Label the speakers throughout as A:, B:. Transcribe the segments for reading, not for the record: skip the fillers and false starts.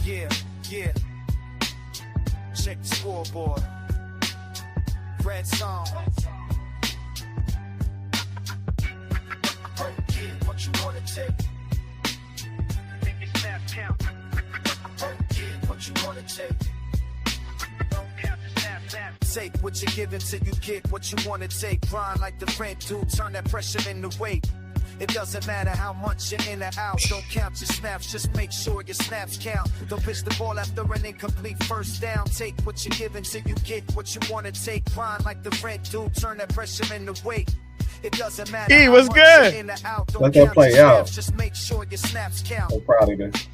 A: Yeah, yeah. Check the scoreboard. Red song. Get what you wanna take. Make your snaps count. Get what you wanna take. Don't count your snaps. Take what you're giving till you get what you wanna take. Grind like the rent do, turn that pressure into weight. It doesn't matter how much you're in or out. Don't count your snaps, just make sure your snaps count. Don't pitch the ball after an incomplete first down. Take what you're giving till you get what you want to take. Grind like the rent do, turn that pressure into weight. It doesn't matter.
B: He was good.
A: In or out. Don't
C: Let that
A: count
C: play
A: your
C: out.
A: snaps, just make sure your snaps count.
C: I'm proud of this.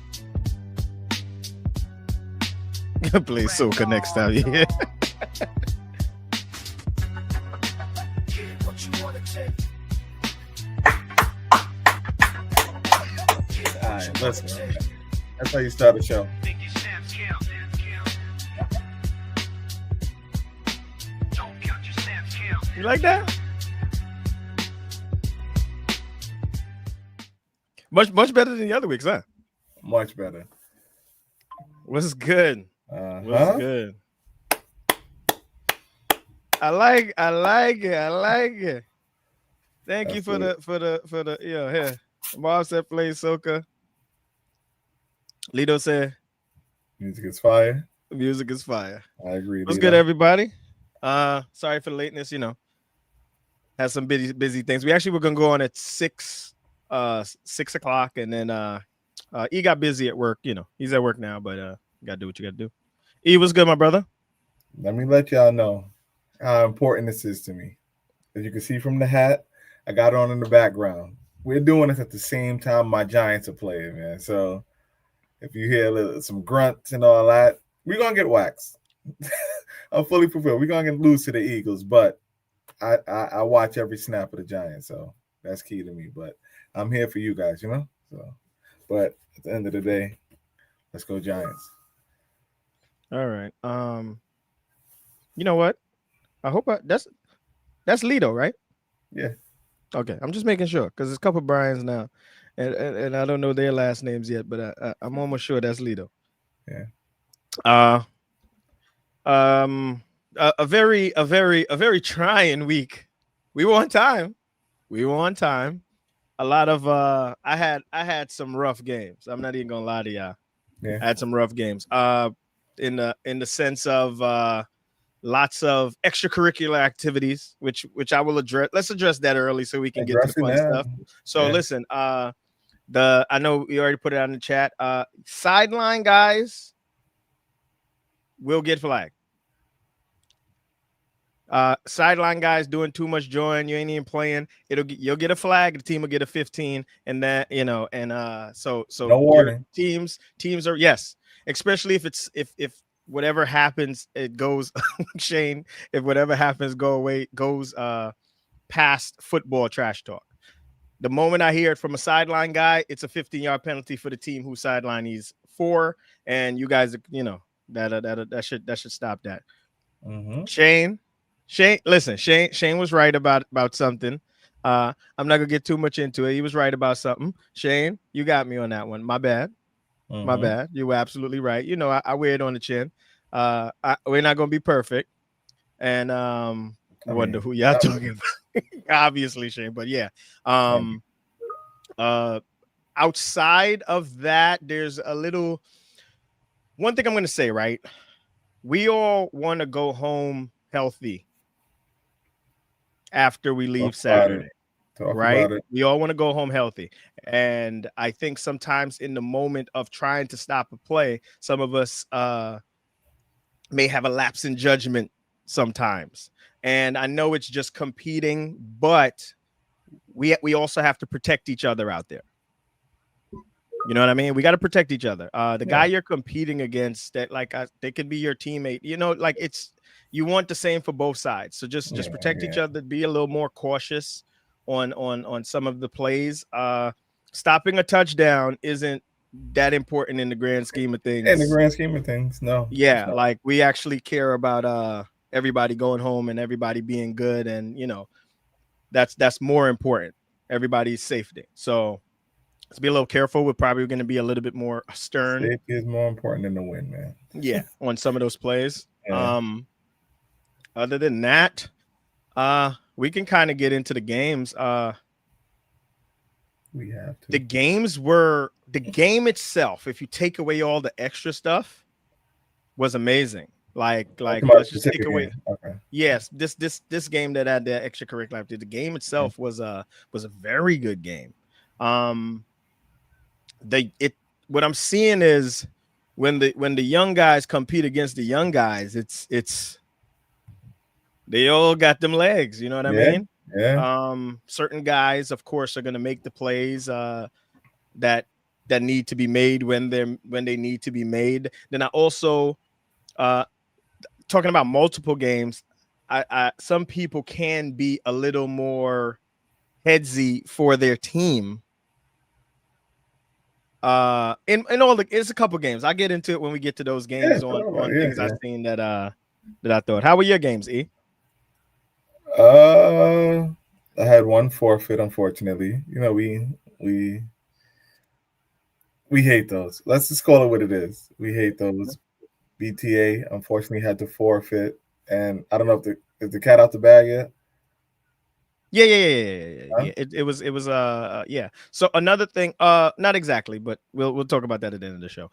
B: Play soca next time. Yeah.
A: Get what you want to take.
C: All right, listen. That's how you start a show.
A: Make your snaps count. Don't count your snaps count.
B: You like that? Much better than the other weeks, huh?
C: Much better.
B: What's good? What's good? I like it. Thank
C: That's
B: you for
C: good.
B: the here. Bob said play soca. Lido said
C: Music is fire.
B: music is fire.
C: I agree.
B: What's
C: Lito.
B: good, everybody? Sorry for the lateness, had some busy things. We actually were gonna go on at 6 o'clock, and then E got busy at work. He's at work now, but you gotta do what you gotta do. E, what's good, my brother?
C: Let me let y'all know how important this is to me. As you can see from the hat, I got on in the background. We're doing this at the same time my Giants are playing, man. So if you hear some grunts and all that, we're gonna get waxed. I'm fully prepared. We're gonna lose to the Eagles, but I watch every snap of the Giants, so that's key to me. But I'm here for you guys, So, but at the end of the day, let's go Giants.
B: All right. You know what? I hope that's Lido, right?
C: Yeah.
B: Okay, I'm just making sure because there's a couple Brian's now, and I don't know their last names yet, but I'm almost sure that's Lido.
C: Yeah.
B: A very trying week. We were on time. A lot of I had some rough games. I'm not even gonna lie to y'all.
C: Yeah.
B: I had some rough games. In the sense of lots of extracurricular activities, which I will address. Let's address that early so we can get to the fun stuff. So listen, I know you already put it out in the chat. Sideline guys will get flagged. Sideline guys doing too much join, you ain't even playing. You'll get a flag. The team will get a 15, and that so
C: no warning.
B: Teams are yes, especially if whatever happens, it goes Shane. If whatever happens, goes past football trash talk. The moment I hear it from a sideline guy, it's a 15-yard penalty for the team who sideline he's for, and you guys, that should stop that.
C: Mm-hmm.
B: Shane, listen, Shane was right about something. I'm not gonna get too much into it. He was right about something. Shane, you got me on that one. My bad.
C: Mm-hmm.
B: My bad. You were absolutely right. I wear it on the chin. We're not gonna be perfect. And I wonder who y'all talking about. Obviously, Shane, but yeah. Outside of that, there's one thing I'm gonna say, right? We all want to go home healthy after we leave Saturday, right? We all want to go home healthy. And I think sometimes in the moment of trying to stop a play, some of us may have a lapse in judgment sometimes. And I know it's just competing, but we also have to protect each other out there. You know what I mean? We got to protect each other. The guy you're competing against, that they could be your teammate. You want the same for both sides. So just protect each other. Be a little more cautious on some of the plays. Stopping a touchdown isn't that important in the grand scheme of things.
C: In the grand scheme of things, no.
B: Yeah, like we actually care about everybody going home and everybody being good, and that's more important. Everybody's safety. So let's be a little careful. We're probably going to be a little bit more stern.
C: Safety is more important than the win, man.
B: Yeah, on some of those plays.
C: Yeah.
B: Other than that, we can kind of get into the games.
C: We have to.
B: The game itself, if you take away all the extra stuff, was amazing. Like let's just take away.
C: Okay.
B: Yes, this game that had the extracurricular activity, the game itself was a very good game. What I'm seeing is when the young guys compete against the young guys, it's they all got them legs, you know what I mean?
C: Yeah.
B: Certain guys, of course, are going to make the plays that need to be made when they need to be made. Then I also talking about multiple games, I some people can be a little more headsy for their team. In all it's a couple games. I'll get into it when we get to those games on things I've seen that I thought. How were your games, E?
C: I had one forfeit, unfortunately. You know, we hate those. Let's just call it what it is. We hate those. BTA unfortunately had to forfeit, and I don't know if the cat out the bag yet.
B: Yeah. Huh? It was yeah. So another thing, not exactly, but we'll talk about that at the end of the show.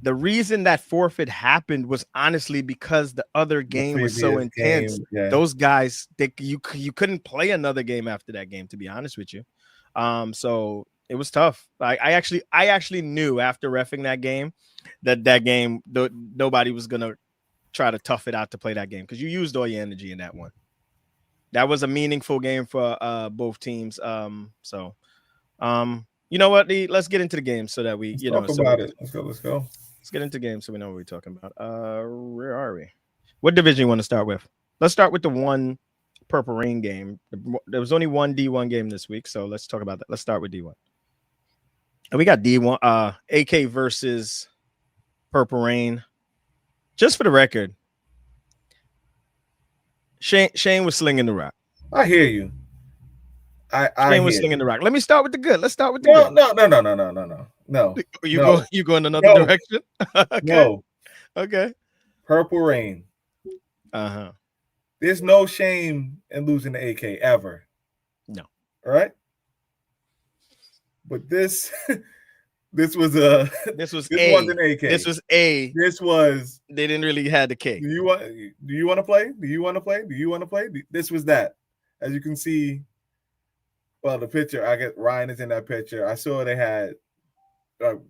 B: The reason that forfeit happened was honestly because the other game was so intense.
C: Yeah.
B: Those guys, you couldn't play another game after that game, to be honest with you. So it was tough. I actually knew after reffing that game that game nobody was gonna try to tough it out to play that game because you used all your energy in that one. That was a meaningful game for both teams. You know what? Let's get into the game so that we
C: Let's talk about it. Let's go.
B: Let's get into games so we know what we're talking about. Where are we? What division you want to start with? Let's start with the one Purple Rain game. There was only one D1 game this week, so let's talk about that. Let's start with D1. And we got D1 AK versus Purple Rain. Just for the record, Shane was slinging the rock.
C: I hear you.
B: Shane was slinging the rock. Let me start with the good. Let's start with the good.
C: No.
B: You go in another direction? Okay.
C: No.
B: Okay.
C: Purple Rain.
B: Uh-huh.
C: There's no shame in losing the AK ever.
B: No.
C: All right? But this was
B: an AK.
C: This was A. This was
B: they didn't really have the K.
C: Do you want to play? Do you want to play? This was that. As you can see, well, the picture, I get Ryan is in that picture. I saw they had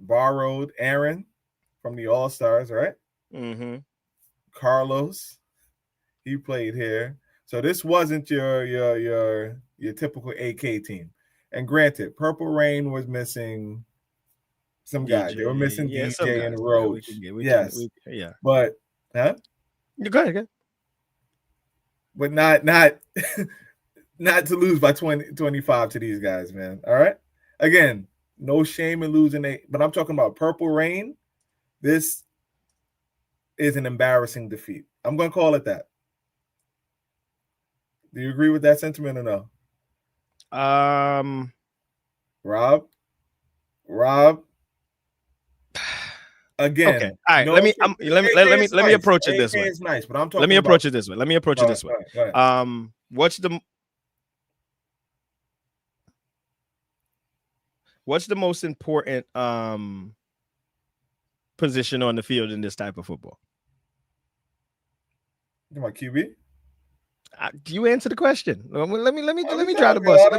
C: borrowed Aaron from the All-Stars, right?
B: Mm-hmm.
C: Carlos, he played here. So this wasn't your typical AK team. And granted, Purple Rain was missing some guys. They were missing DJ and Roach. Yes. But
B: You go ahead.
C: But not not to lose by 25 to these guys, man. All right. Again, no shame in losing but I'm talking about Purple Rain. This is an embarrassing defeat. I'm going to call it that. Do you agree with that sentiment or no? Rob. Again.
B: Okay. All right. Let me approach it this way.
C: It's nice, but I'm talking.
B: Let me approach it this way.
C: Go ahead.
B: What's the most important position on the field in this type of football?
C: My QB.
B: Do you answer the question? Let me drive the bus.
C: I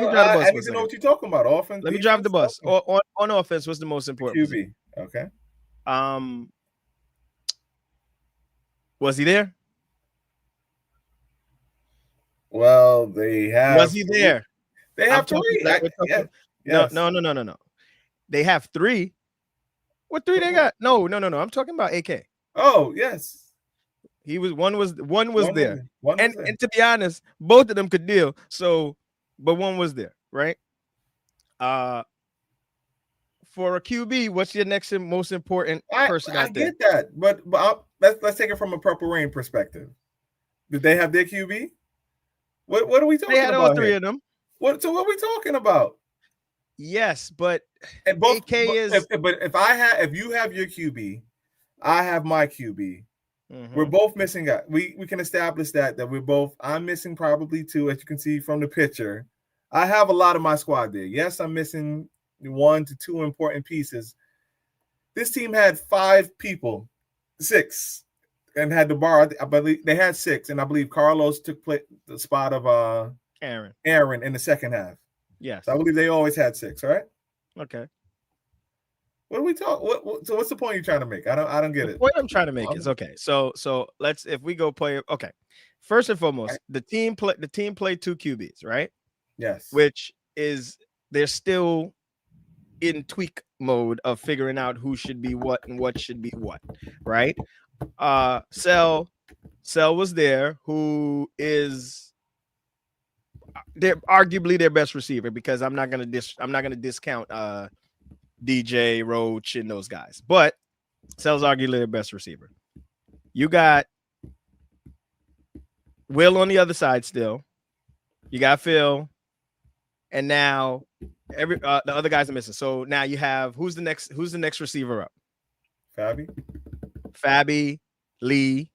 C: need to know what you're talking about. Offense.
B: Let me drive the bus. On offense, what's the most important?
C: QB. Okay.
B: Was he there?
C: Well, they have.
B: Was he there?
C: They have three.
B: Yes. No. They have three. What three they got? No. I'm talking about AK.
C: Oh, yes.
B: He was one was there. And to be honest, both of them could deal. So, but one was there, right? For a QB, what's your next and most important person out there?
C: I get that, but let's take it from a Purple Rain perspective. Did they have their QB? What are we talking about?
B: They had all three of them.
C: So what are we talking about?
B: Yes, but
C: and both.
B: AK is.
C: If you have your QB, I have my QB. We're both missing guys. We can establish that we're both. I'm missing probably 2, as you can see from the picture. I have a lot of my squad there. Yes, I'm missing 1 to 2 important pieces. This team had 5 people, 6, and had to borrow. I believe they had 6, and I believe Carlos took the spot of Aaron in the second half.
B: Yes,
C: so I believe they always had 6. Right?
B: Okay.
C: What are we talking? So what's the point you're trying to make? I don't get it.
B: The point I'm trying to make is okay. So let's if we go play. Okay, first and foremost, the team played 2 QBs, right?
C: Yes.
B: Which is they're still in tweak mode of figuring out who should be what and what should be what, right? Cell was there, who is arguably their best receiver, because I'm not gonna discount DJ Roach and those guys, but Cell's arguably their best receiver. You got Will on the other side still. You got Phil, and now the other guys are missing. So now you have who's the next receiver up? Fabi, Lee.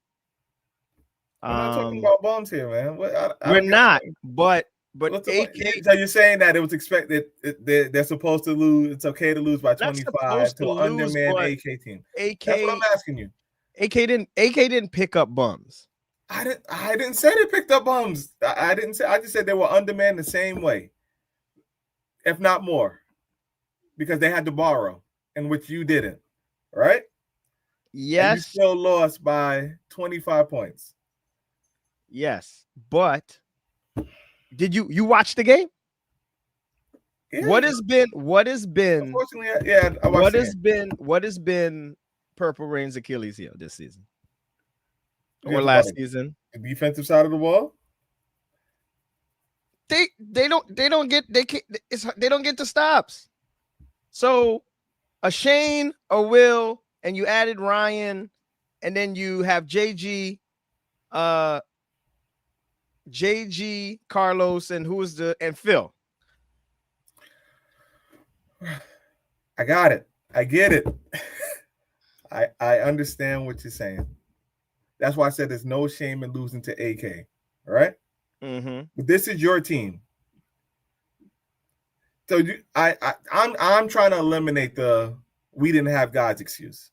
C: We're not talking about bums here, man.
B: We're not, but AK.
C: So you're saying that it was expected they're supposed to lose. It's okay to lose by 25 to an undermanned AK team. That's what I'm asking you.
B: AK didn't pick up bums.
C: I didn't say they picked up bums. I didn't say. I just said they were undermanned the same way, if not more, because they had to borrow, in which you didn't, right?
B: Yes.
C: And you still lost by 25 points.
B: Yes, but did you watch the game?
C: Yeah.
B: What has been?
C: Unfortunately, yeah.
B: What has been Purple Rain's Achilles heel this season or last season?
C: The defensive side of the ball.
B: They don't get the stops. So a Shane, a Will, and you added Ryan, and then you have JG, Carlos, and and Phil.
C: I got it. I get it. I understand what you're saying. That's why I said there's no shame in losing to AK. All right. But this is your team. So I'm trying to eliminate the we didn't have guys excuse,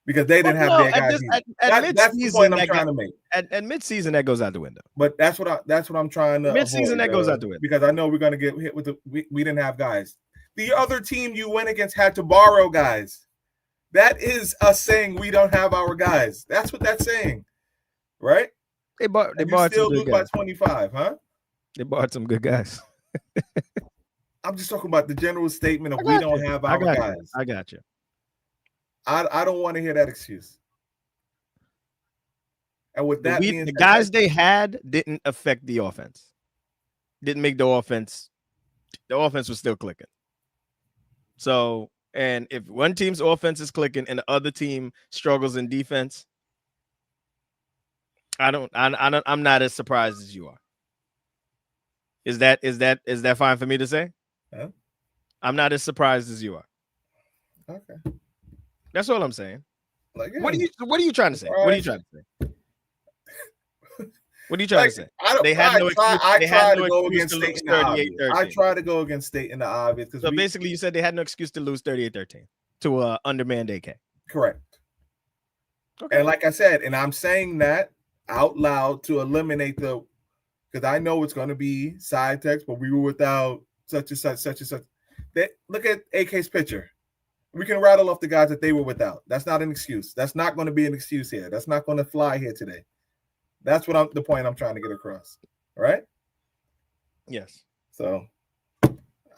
C: because they didn't have their guys. That's the point I'm trying to make.
B: At midseason, that goes out the window.
C: But that's what I'm trying to
B: midseason
C: avoid,
B: that goes out the window,
C: because I know we're gonna get hit with we didn't have guys. The other team you went against had to borrow guys. That is us saying we don't have our guys. That's what that's saying, right?
B: They bought
C: still lose by 25, huh?
B: They bought some good guys.
C: I'm just talking about the general statement of we don't have our guys.
B: I got you.
C: I don't want to hear that excuse. And with that
B: the guys they had didn't affect the offense. Didn't make the offense. The offense was still clicking. So, and if one team's offense is clicking and the other team struggles in defense, I'm not as surprised as you are. Is that fine for me to say?
C: Huh?
B: I'm not as surprised as you are.
C: Okay.
B: That's all I'm saying.
C: Like, yeah.
B: What are you trying to say? What are you trying to say? What are you trying to say?
C: They had no excuse. I tried to go against stating the obvious. I tried to go against stating the obvious.
B: So basically, you said they had no excuse to lose 38-13 to a undermanned AK.
C: Correct.
B: Okay.
C: And like I said, and I'm saying that out loud to eliminate because I know it's going to be side text, but we were without such and such, such and such. Look at AK's picture. We can rattle off the guys that they were without. That's not an excuse. That's not going to be an excuse here. That's not going to fly here today. That's what the point I'm trying to get across. Right?
B: Yes.
C: So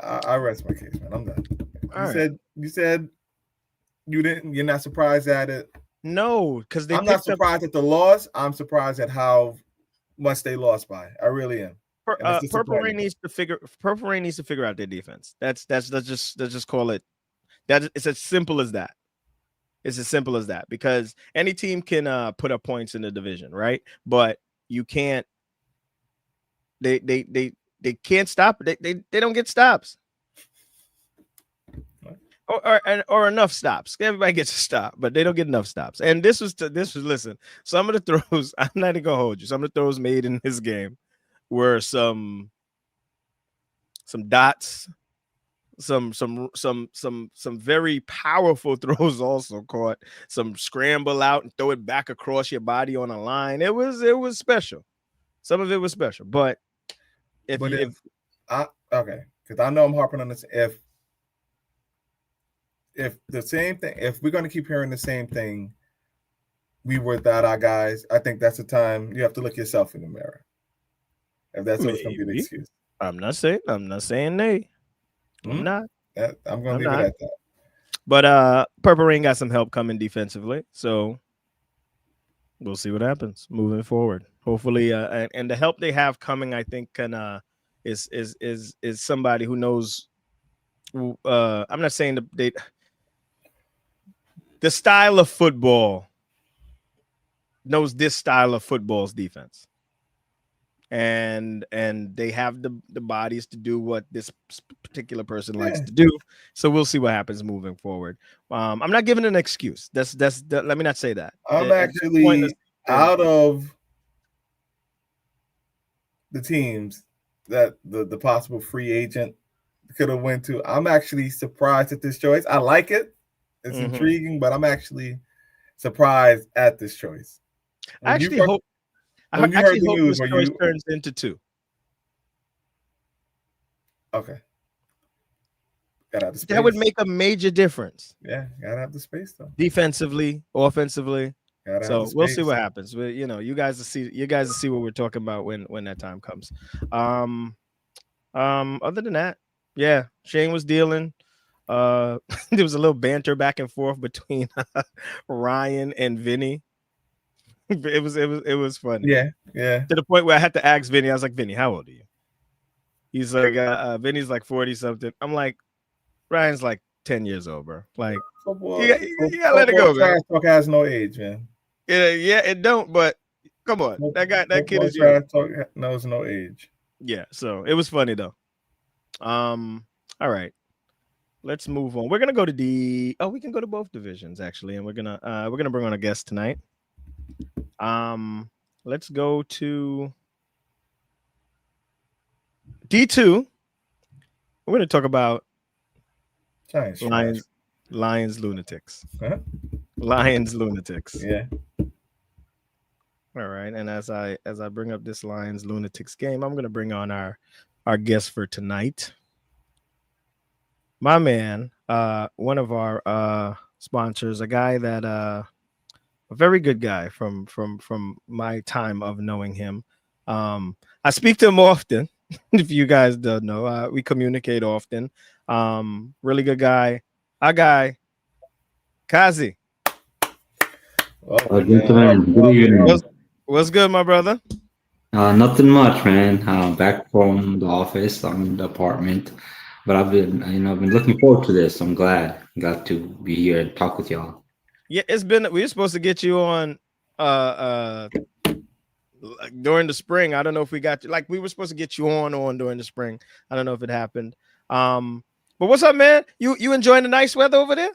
C: I rest my case, man. I'm done. You said you didn't. You're not surprised at it.
B: No, because
C: I'm not surprised at the loss. I'm surprised at how much they lost by. I really am.
B: Purple Rain needs to figure out their defense. Let's just call it that. It's as simple as that. It's as simple as that, because any team can put up points in the division, right? But you can't. They can't stop. They don't get stops. or enough stops. Everybody gets a stop, but they don't get enough stops. And this was listen. Some of the throws, I'm not even gonna hold you. Some of the throws made in this game were some dots, some very powerful throws also caught, some scramble out and throw it back across your body on a line. It was special. Some of it was special, but if
C: okay, because I know I'm harping on this. If the same thing, if we're gonna keep hearing the same thing, we were without our guys, I think that's the time you have to look yourself in the mirror. If that's what's gonna be the excuse.
B: I'm not saying nay. I'm not.
C: I'm gonna leave it at that.
B: But Purple Rain got some help coming defensively, so we'll see what happens moving forward. Hopefully, and the help they have coming, I think, can is somebody who knows. I'm not saying the style of football knows this style of football's defense. And they have the bodies to do what this particular person likes to do. So we'll see what happens moving forward. I'm not giving an excuse. That's let me not say that.
C: I'm actually out of the teams that the possible free agent could have went to. I'm actually surprised at this choice. I like it. It's intriguing, but I'm actually surprised at this choice.
B: I actually hope this choice turns into 2.
C: Okay. Gotta have the space.
B: That would make a major difference.
C: Yeah, gotta have the space though.
B: Defensively, offensively. So we'll see what happens. You guys will see what we're talking about when that time comes. Other than that, yeah, Shane was dealing. There was a little banter back and forth between Ryan and Vinny. It was funny.
C: Yeah.
B: To the point where I had to ask Vinny. I was like, Vinny, how old are you? He's like, Vinny's like 40 something. I'm like, Ryan's like 10 years old, bro. Like, you gotta let it go, man.
C: Talk has no age, man.
B: Yeah, it don't. But come on, that kid is young.
C: Talk knows no age.
B: Yeah, so it was funny though. All right. Let's move on. We're gonna go to we can go to both divisions actually, and we're gonna bring on a guest tonight. Let's go to D2. We're gonna talk about Lions Lunatics.
C: Huh?
B: Lions Lunatics.
C: Yeah.
B: All right, and as I bring up this Lions Lunatics game, I'm gonna bring on our guest for tonight. My man, one of our sponsors, a guy that a very good guy from my time of knowing him. I speak to him often. If you guys don't know, we communicate often. Really good guy. Our guy, Kazi. What's good, my brother?
D: Nothing much, man. Back from the office, I'm in the apartment, but I've been looking forward to this. I'm glad to be here and talk with y'all.
B: Yeah, we were supposed to get you on during the spring. I don't know if we got you. Like, we were supposed to get you on during the spring. I don't know if it happened. But what's up, man? You enjoying the nice weather over there?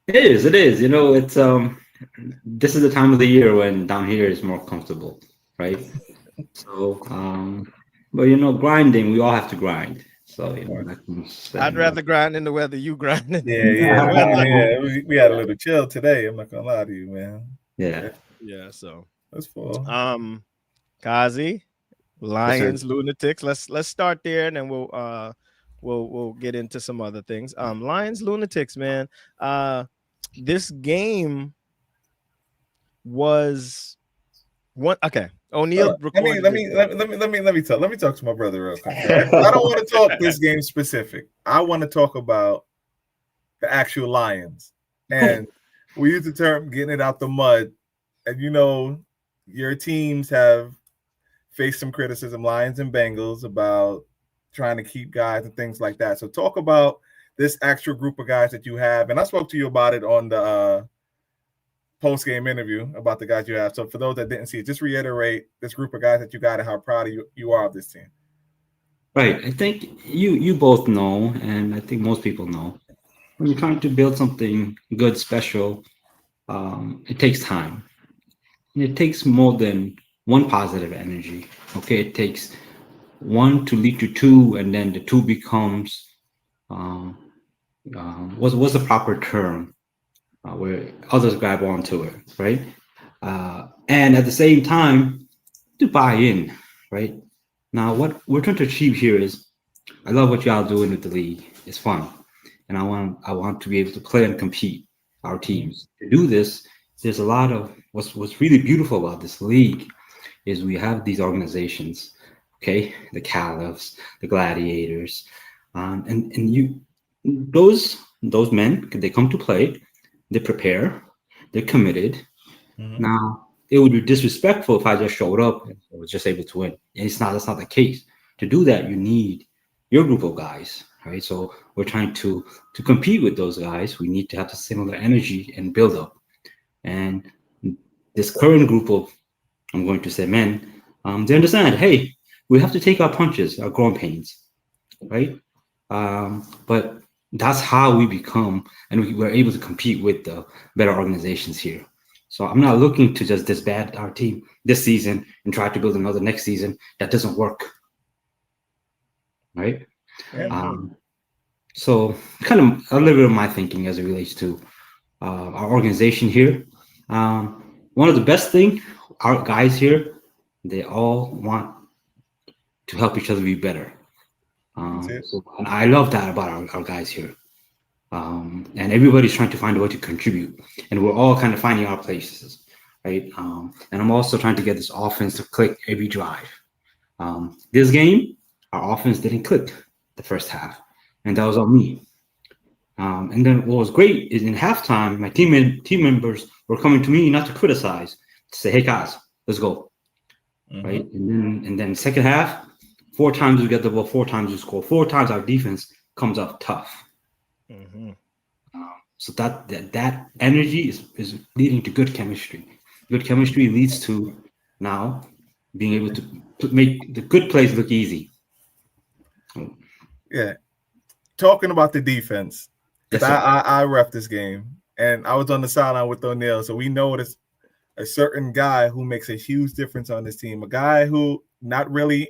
D: It is. It's this is the time of the year when down here is more comfortable, right? So, but grinding, we all have to grind. So,
B: I'd rather grind in the weather. You grinding?
C: Yeah. We had a little chill today. I'm not gonna lie to you, man.
D: Yeah.
B: So
C: that's full.
B: Kazi, Lions Lunatics. Let's start there, and then we'll get into some other things. Lions Lunatics, man. This game was one. Okay, O'Neal.
C: Let me talk to my brother real quick. Right? I don't want to talk this game specific. I want to talk about the actual Lions. And we use the term getting it out the mud. And your teams have faced some criticism, Lions and Bengals, about trying to keep guys and things like that. So talk about this actual group of guys that you have. And I spoke to you about it on the post-game interview about the guys you have. So for those that didn't see it, just reiterate this group of guys that you got and how proud of you are of this team.
D: Right. I think you both know, and I think most people know, when you're trying to build something good, special, it takes time. And it takes more than one positive energy. Okay, it takes one to lead to two, and then the two becomes um, what's the proper term where others grab onto it, right? And at the same time, to buy in, right? Now, what we're trying to achieve here is, I love what y'all doing with the league. It's fun, and I want to be able to play and compete our teams. To do this, there's a lot of what's really beautiful about this league is we have these organizations, okay, the Caliphs, the Gladiators, and you those men they come to play, they prepare, they're committed.
C: Mm-hmm.
D: Now, it would be disrespectful if I just showed up and was just able to win. And that's not the case. To do that, you need your group of guys, right? So we're trying to compete with those guys. We need to have the similar energy and build up. And this current group of, I'm going to say men, they understand, hey, we have to take our punches, our growing pains, right? But that's how we become, and we're able to compete with the better organizations here. So I'm not looking to just disband our team this season and try to build another next season. That doesn't work, right? So kind of a little bit of my thinking as it relates to our organization here. One of the best thing, our guys here, they all want to help each other be better. And I love that about our guys here. And everybody's trying to find a way to contribute, and we're all kind of finding our places, right? And I'm also trying to get this offense to click every drive. This game, our offense didn't click the first half, and that was on me. And then what was great is in halftime, my team members were coming to me not to criticize, to say, "Hey guys, let's go." Right? And then second half, 4 times we get the ball, 4 times we score, 4 times our defense comes up tough. So that energy is leading to good chemistry. Good chemistry leads to now being able to make the good plays look easy.
C: Yeah. Talking about the defense,
D: Yes,
C: I ref this game, and I was on the sideline with O'Neal, so we noticed a certain guy who makes a huge difference on this team. A guy who not really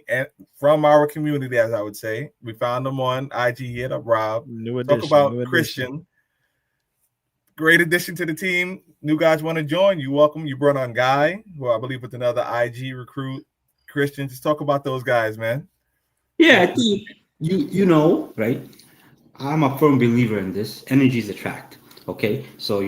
C: from our community, as I would say. We found him on IG. He hit up Rob. Talk about Christian. Great addition to the team. New guys want to join. You welcome. You brought on Guy, who I believe was another IG recruit. Christian, just talk about those guys, man.
D: Yeah, I think you know, right? I'm a firm believer in this. Energy is attract. Okay, so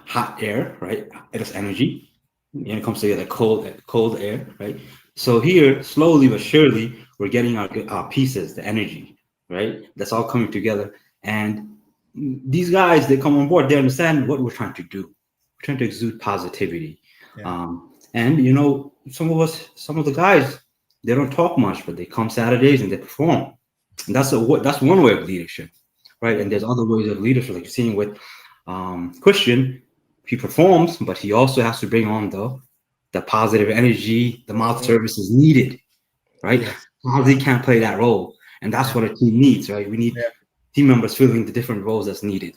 D: hot air, right? It is energy. And it comes to the cold air, right? So here, slowly but surely, we're getting our pieces, the energy, right? That's all coming together. And these guys, they come on board. They understand what we're trying to do. We're trying to exude positivity. Yeah. And some of the guys, they don't talk much, but they come Saturdays and they perform. And that's one way of leadership, right? And there's other ways of leadership, like you're seeing with Christian. He performs, but he also has to bring on the positive energy. The mouth service is needed, right? Yes. He can't play that role, and that's what a team needs, right? We need team members filling the different roles that's needed.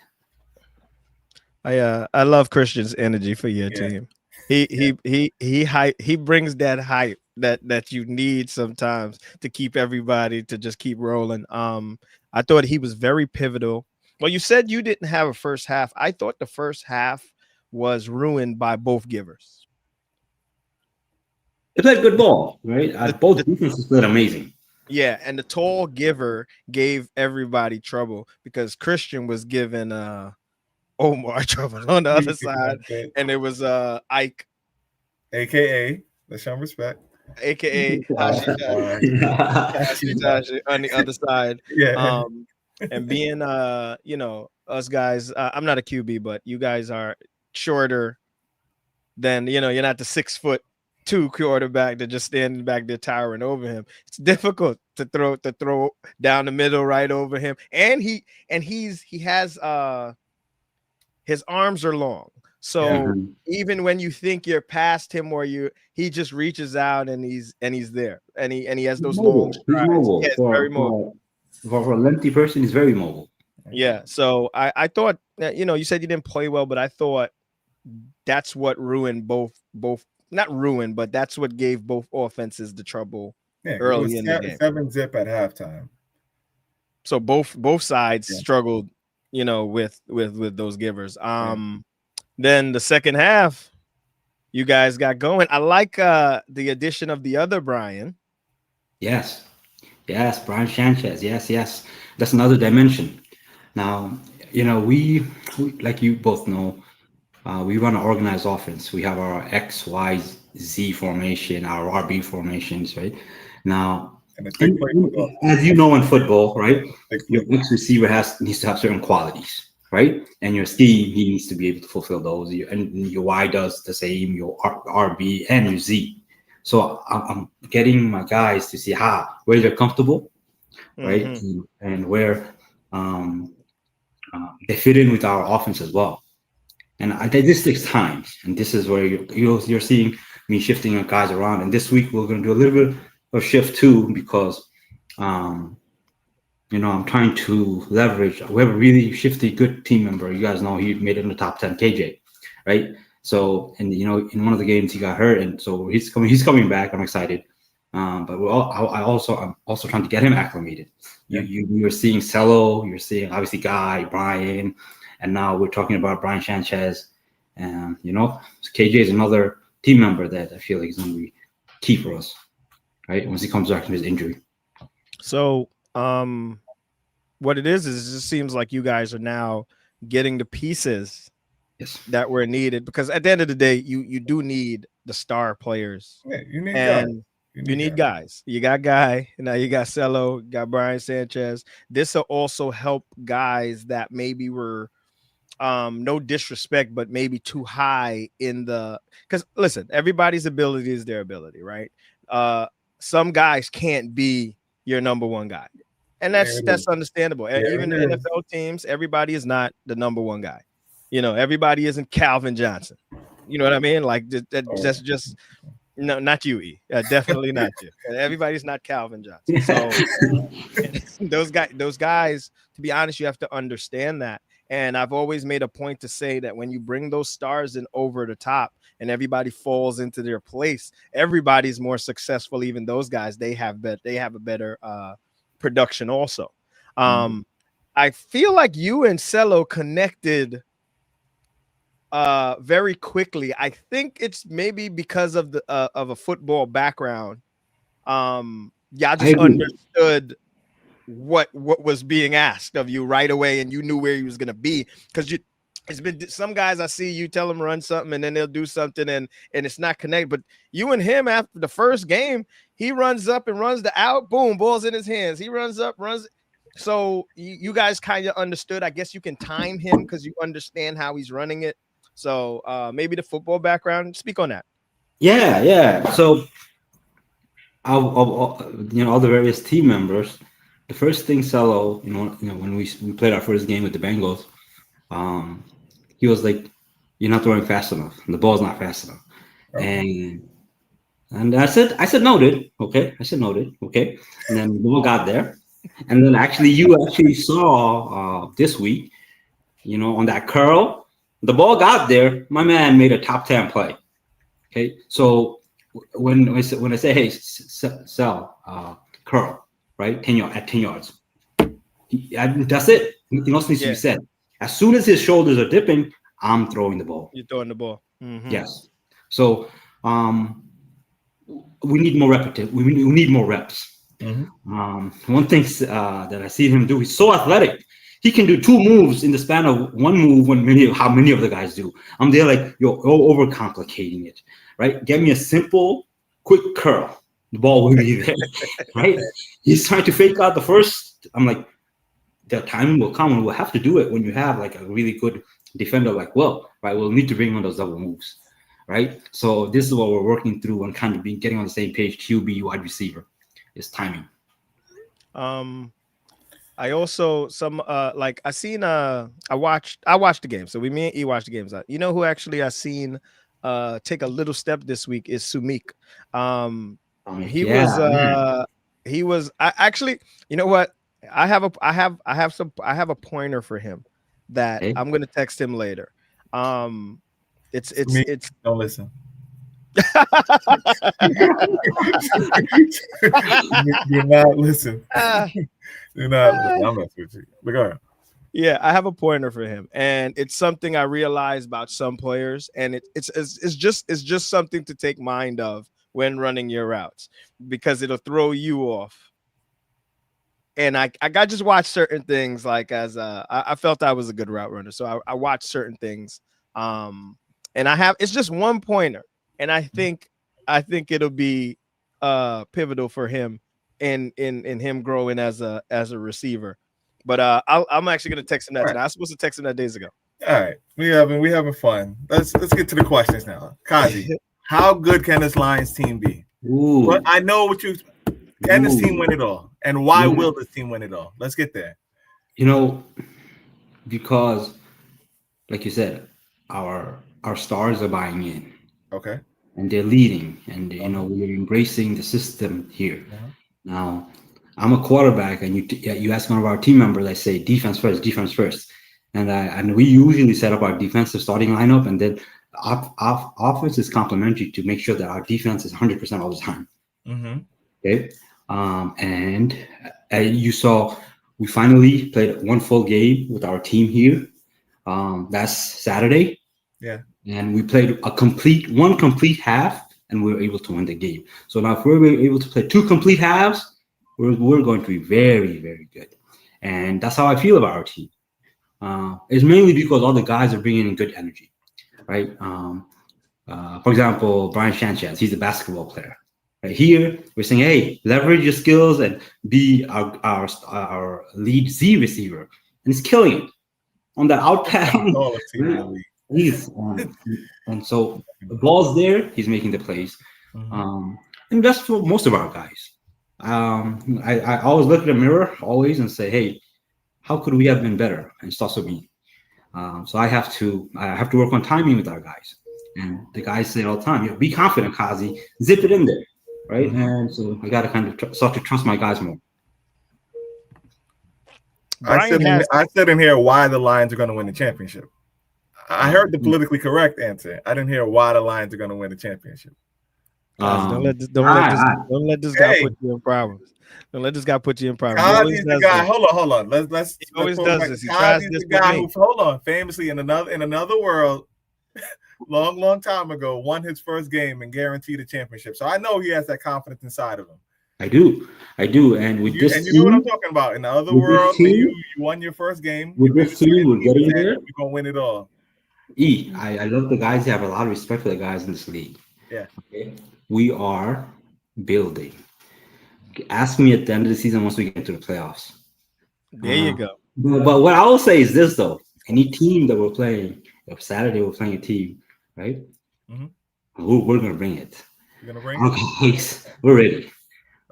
B: I love Christian's energy for your team. He brings that hype that you need sometimes to keep everybody to just keep rolling. I thought he was very pivotal. Well, you said you didn't have a first half. I thought the first half was ruined by both givers.
D: They played good ball, right? Both defenses played amazing.
B: Yeah, and the tall giver gave everybody trouble because Christian was giving Omar trouble on the other side, and it was Ike,
C: aka let's show respect,
B: aka Tashi on the other side. And being us guys, I'm not a QB, but you guys are shorter than you're not the 6'2" quarterback that just standing back there towering over him. It's difficult to throw down the middle right over him, and he has his arms are long, so even when you think you're past him or he just reaches out and he's there, and he has those long strides.
D: He's mobile. Very mobile. For a lengthy person, he's very mobile.
B: Yeah. So I thought that, you said you didn't play well, but I thought that's what ruined both not ruined, but that's what gave both offenses the trouble early in the game.
C: 7-zip at halftime.
B: So both sides struggled, with those givers. Then the second half, you guys got going. I like the addition of the other Brian.
D: Yes, Brian Sanchez. Yes, that's another dimension. Now, we like you both know, we run an organized offense. We have our X, Y, Z formation, our RB formations, right? Now, as you know in football, right, your X receiver needs to have certain qualities, right? And your scheme, he needs to be able to fulfill those. And your Y does the same, your RB and your Z. So I'm getting my guys to see where they're comfortable, right, and where they fit in with our offense as well. And this takes time, and this is where you're seeing me shifting guys around. And this week we're going to do a little bit of shift too, because I'm trying to leverage. We have a really shifty, good team member. You guys know he made it in the top 10, KJ, right? So, and in one of the games he got hurt, and so he's coming back. I'm excited. But I'm also trying to get him acclimated. You're seeing Cello, you're seeing obviously Guy, Brian, and now we're talking about Brian Sanchez. And KJ is another team member that I feel like is going to be key for us, right? Once he comes back from his injury.
B: So, what it is it just seems like you guys are now getting the pieces that were needed, because at the end of the day, you do need the star players.
C: Yeah, you need
B: and
C: guys.
B: You need guys. You got Guy, now you got Cello, got Brian Sanchez. This will also help guys that maybe were no disrespect, but maybe too high in the, because listen, everybody's ability is their ability, right? Some guys can't be your number one guy, and that's understandable. Even the NFL teams, everybody is not the number one guy. Everybody isn't Calvin Johnson. You know what I mean? Like that's just no, not you, E. Definitely not you. Everybody's not Calvin Johnson. So those guys, to be honest, you have to understand that. And I've always made a point to say that when you bring those stars in over the top and everybody falls into their place, everybody's more successful. Even those guys, they have a better production also. I feel like you and Cello connected very quickly. I think it's maybe because of the of a football background. Y'all just understood what was being asked of you right away, and you knew where he was gonna be, because it's been some guys I see you tell them run something and then they'll do something and it's not connected. But you and him, after the first game, he runs up and runs the out, boom, ball's in his hands. He runs up, runs. So you guys kind of understood. I guess you can time him because you understand how he's running it. So maybe the football background. Speak on that.
D: Yeah. So all the various team members, the first thing Cello, when we played our first game with the Bengals, he was like, "You're not throwing fast enough. The ball's not fast enough." Okay. And I said noted. Okay. I said noted. Okay. And then the ball got there. And then you saw this week, on that curl, the ball got there. My man made a top 10 play. Okay. So when I say, hey, sell curl, right? 10 yards. That's it. Nothing else needs to be said. As soon as his shoulders are dipping, I'm throwing the ball.
B: You're throwing the ball. Mm-hmm.
D: Yes. So we need more repetition. We need more reps. Mm-hmm. One thing that I see him do, he's so athletic. He can do two moves in the span of one move how many of the guys do. I'm there like, you're overcomplicating it, right? Get me a simple, quick curl. The ball will be there, right? He's trying to fake out the first. I'm like, the time will come and we'll have to do it when you have like a really good defender like Will, right? We'll need to bring on those double moves, right? So this is what we're working through and kind of getting on the same page. QB, wide receiver, is timing.
B: I also I watched the game. So me and E watched the games. You know who actually I seen take a little step this week is Sumik. He was you know what? I have a pointer for him that I'm gonna text him later. It's
C: don't listen. Do not listen. Do not listen. I'm not with you. But go ahead.
B: Yeah, I have a pointer for him, and it's something I realize about some players, and it's just something to take mind of when running your routes, because it'll throw you off. And I got just watch certain things, like I felt I was a good route runner, so I watched certain things, and it's just one pointer, and I think it'll be pivotal for him in him growing as a receiver. But I'm actually gonna text him that tonight. I was supposed to text him that days ago.
C: All right, we having fun. Let's get to the questions now. Kazi, how good can this Lions team be? Well, I know what you. Can this team win it all? And why will this team win it all? Let's get there.
D: Because, like you said, our stars are buying in.
C: Okay.
D: And they're leading, and we're embracing the system here. Now, I'm a quarterback, and you ask one of our team members, I say defense first, and we usually set up our defensive starting lineup, and then offense is complementary to make sure that our defense is 100% all the time.
C: Mm-hmm.
D: Okay, and you saw we finally played one full game with our team here. That's Saturday.
C: Yeah.
D: And we played one complete half, and we were able to win the game. So now if we're able to play 2 complete halves, we're going to be very, very good. And that's how I feel about our team. It's mainly because all the guys are bringing in good energy, right? For example, Brian Sanchez, he's a basketball player. Right here, we're saying, hey, leverage your skills and be our lead Z receiver. And he's killing it on the out pass. And so the ball's there, he's making the plays.
C: Mm-hmm.
D: And that's for most of our guys. I always look at the mirror always and say, hey, how could we have been better? And it starts with me. So I have to work on timing with our guys. And the guys say all the time, be confident, Kazi, zip it in there. Right.
C: Mm-hmm.
D: And so I got to kind of start to trust my guys more.
C: I said in here why the Lions are going to win the championship. I heard the politically correct answer. I didn't hear why the Lions are going to win the championship.
B: Don't let this guy put you in problems. Don't let this guy put you in problems.
C: Kazi's the guy. Hold on. Let's.
B: He always does this. He
C: tries
B: this
C: the guy
B: who,
C: hold on, famously in another world, long time ago, won his first game and guaranteed a championship. So I know he has that confidence inside of him.
D: I do. And with this,
C: you know what I'm talking about. In the other world, you won your first game.
D: With this team, we're getting there.
C: We're gonna win it all.
D: I love the guys. I have a lot of respect for the guys in this league.
C: Yeah.
D: Okay. We are building. Ask me at the end of the season once we get into the playoffs.
B: There you go.
D: But what I will say is this though: any team that we're playing, if Saturday we're playing a team, right?
C: Mm-hmm.
D: We're gonna bring it.
C: You're gonna bring
D: it. We're ready.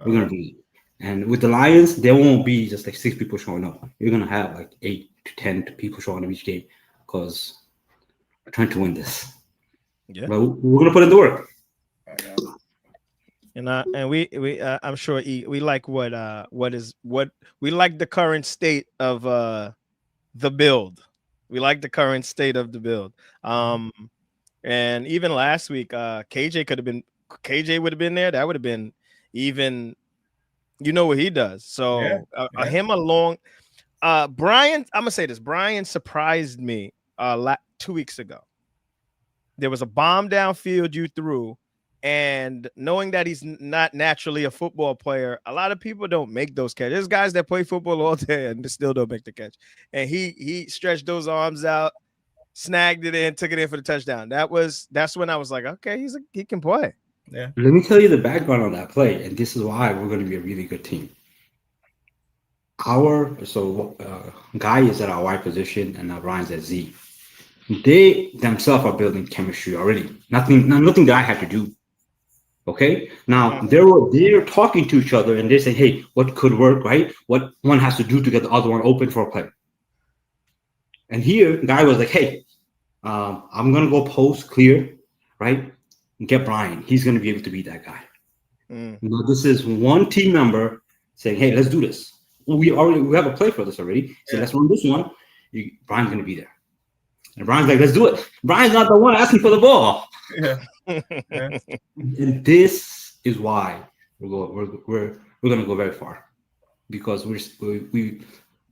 D: We're gonna bring it. And with the Lions, there won't be just like 6 people showing up. You're gonna have like 8 to 10 people showing up each game because we're trying to win this.
B: Yeah.
D: But we're gonna put in the work.
B: And we I'm sure we like what we like the current state of the build. We like the current state of the build. And even last week, KJ would have been there. That would have been even, what he does. So him along, Brian, I'm gonna say this. Brian surprised me 2 weeks ago. There was a bomb downfield you threw, and knowing that he's not naturally a football player, a lot of people don't make those catches. There's guys that play football all day and still don't make the catch. And he stretched those arms out, snagged it in, took it in for the touchdown. That's when I was like, okay, he can play.
C: Yeah.
D: Let me tell you the background on that play, and this is why we're going to be a really good team. Guy is at our Y position, and now Brian's at Z. They themselves are building chemistry already. Nothing that I had to do. Okay. Now they're talking to each other, and they say, "Hey, what could work? Right? What one has to do to get the other one open for a play." And here, the guy was like, "Hey, I'm gonna go post clear, right? Get Brian. He's gonna be able to be that guy." Now, this is one team member saying, "Hey, let's do this." we have a play for this already. He said, let's run this one. Brian's going to be there. And Brian's like, let's do it. Brian's not the one asking for the ball.
C: Yeah.
D: And this is why we're going to go very far, because we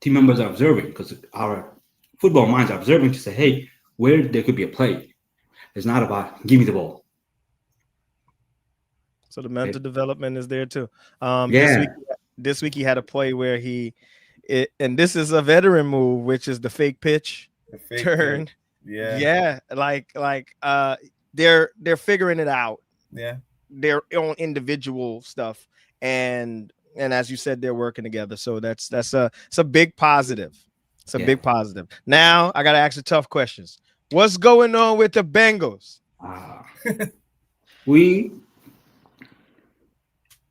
D: team members are observing, because our football minds are observing to say, hey, where there could be a play. It's not about give me the ball.
B: So the mental development is there too. This week he had a play where and this is a veteran move, which is the fake pitch turn.
C: Pitch. Yeah.
B: Yeah. Like they're figuring it out.
C: Yeah.
B: Their own individual stuff. And as you said, they're working together. So it's a big positive. It's a big positive. Now I got to ask the tough questions. What's going on with the Bengals?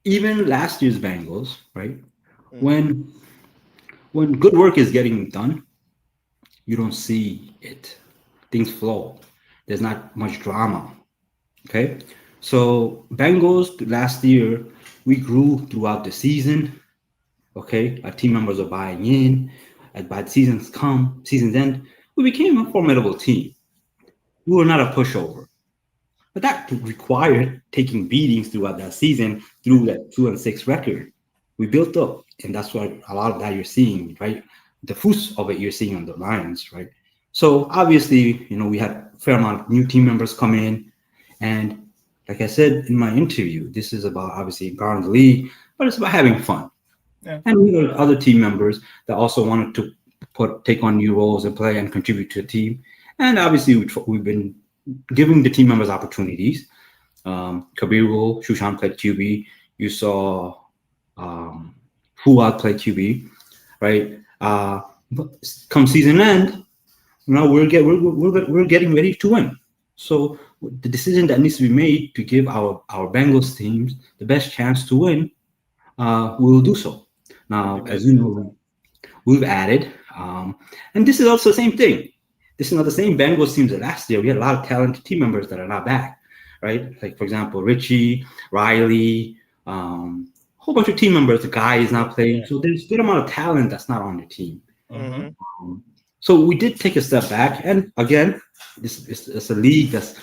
D: Even last year's Bengals, right? When good work is getting done, you don't see it. Things flow. There's not much drama. Okay? So Bengals last year, we grew throughout the season. Okay? Our team members are buying in. And by the season's end, we became a formidable team. We were not a pushover. But that required taking beatings throughout that season through that 2-6 record. We built up, and that's what a lot of that you're seeing, right? The fruits of it you're seeing on the Lions, right? So obviously, we had a fair amount of new team members come in, and like I said in my interview, this is about obviously growing the league, but it's about having fun. Yeah. And we had other team members that also wanted to take on new roles and play and contribute to the team. And obviously, we've been giving the team members opportunities. Kabiru, Shushan played QB. You saw Fuad play QB, right? But come season end, we're getting ready to win. So the decision that needs to be made to give our Bengals teams the best chance to win, we'll do so. Now, as you know, we've added, and this is also the same thing. This is not the same Bengals teams that last year. We had a lot of talented team members that are not back, right? Like, for example, Richie, Riley, whole bunch of team members. The guy is not playing. So there's a good amount of talent that's not on the team. Mm-hmm. So we did take a step back. And again, it's a league that's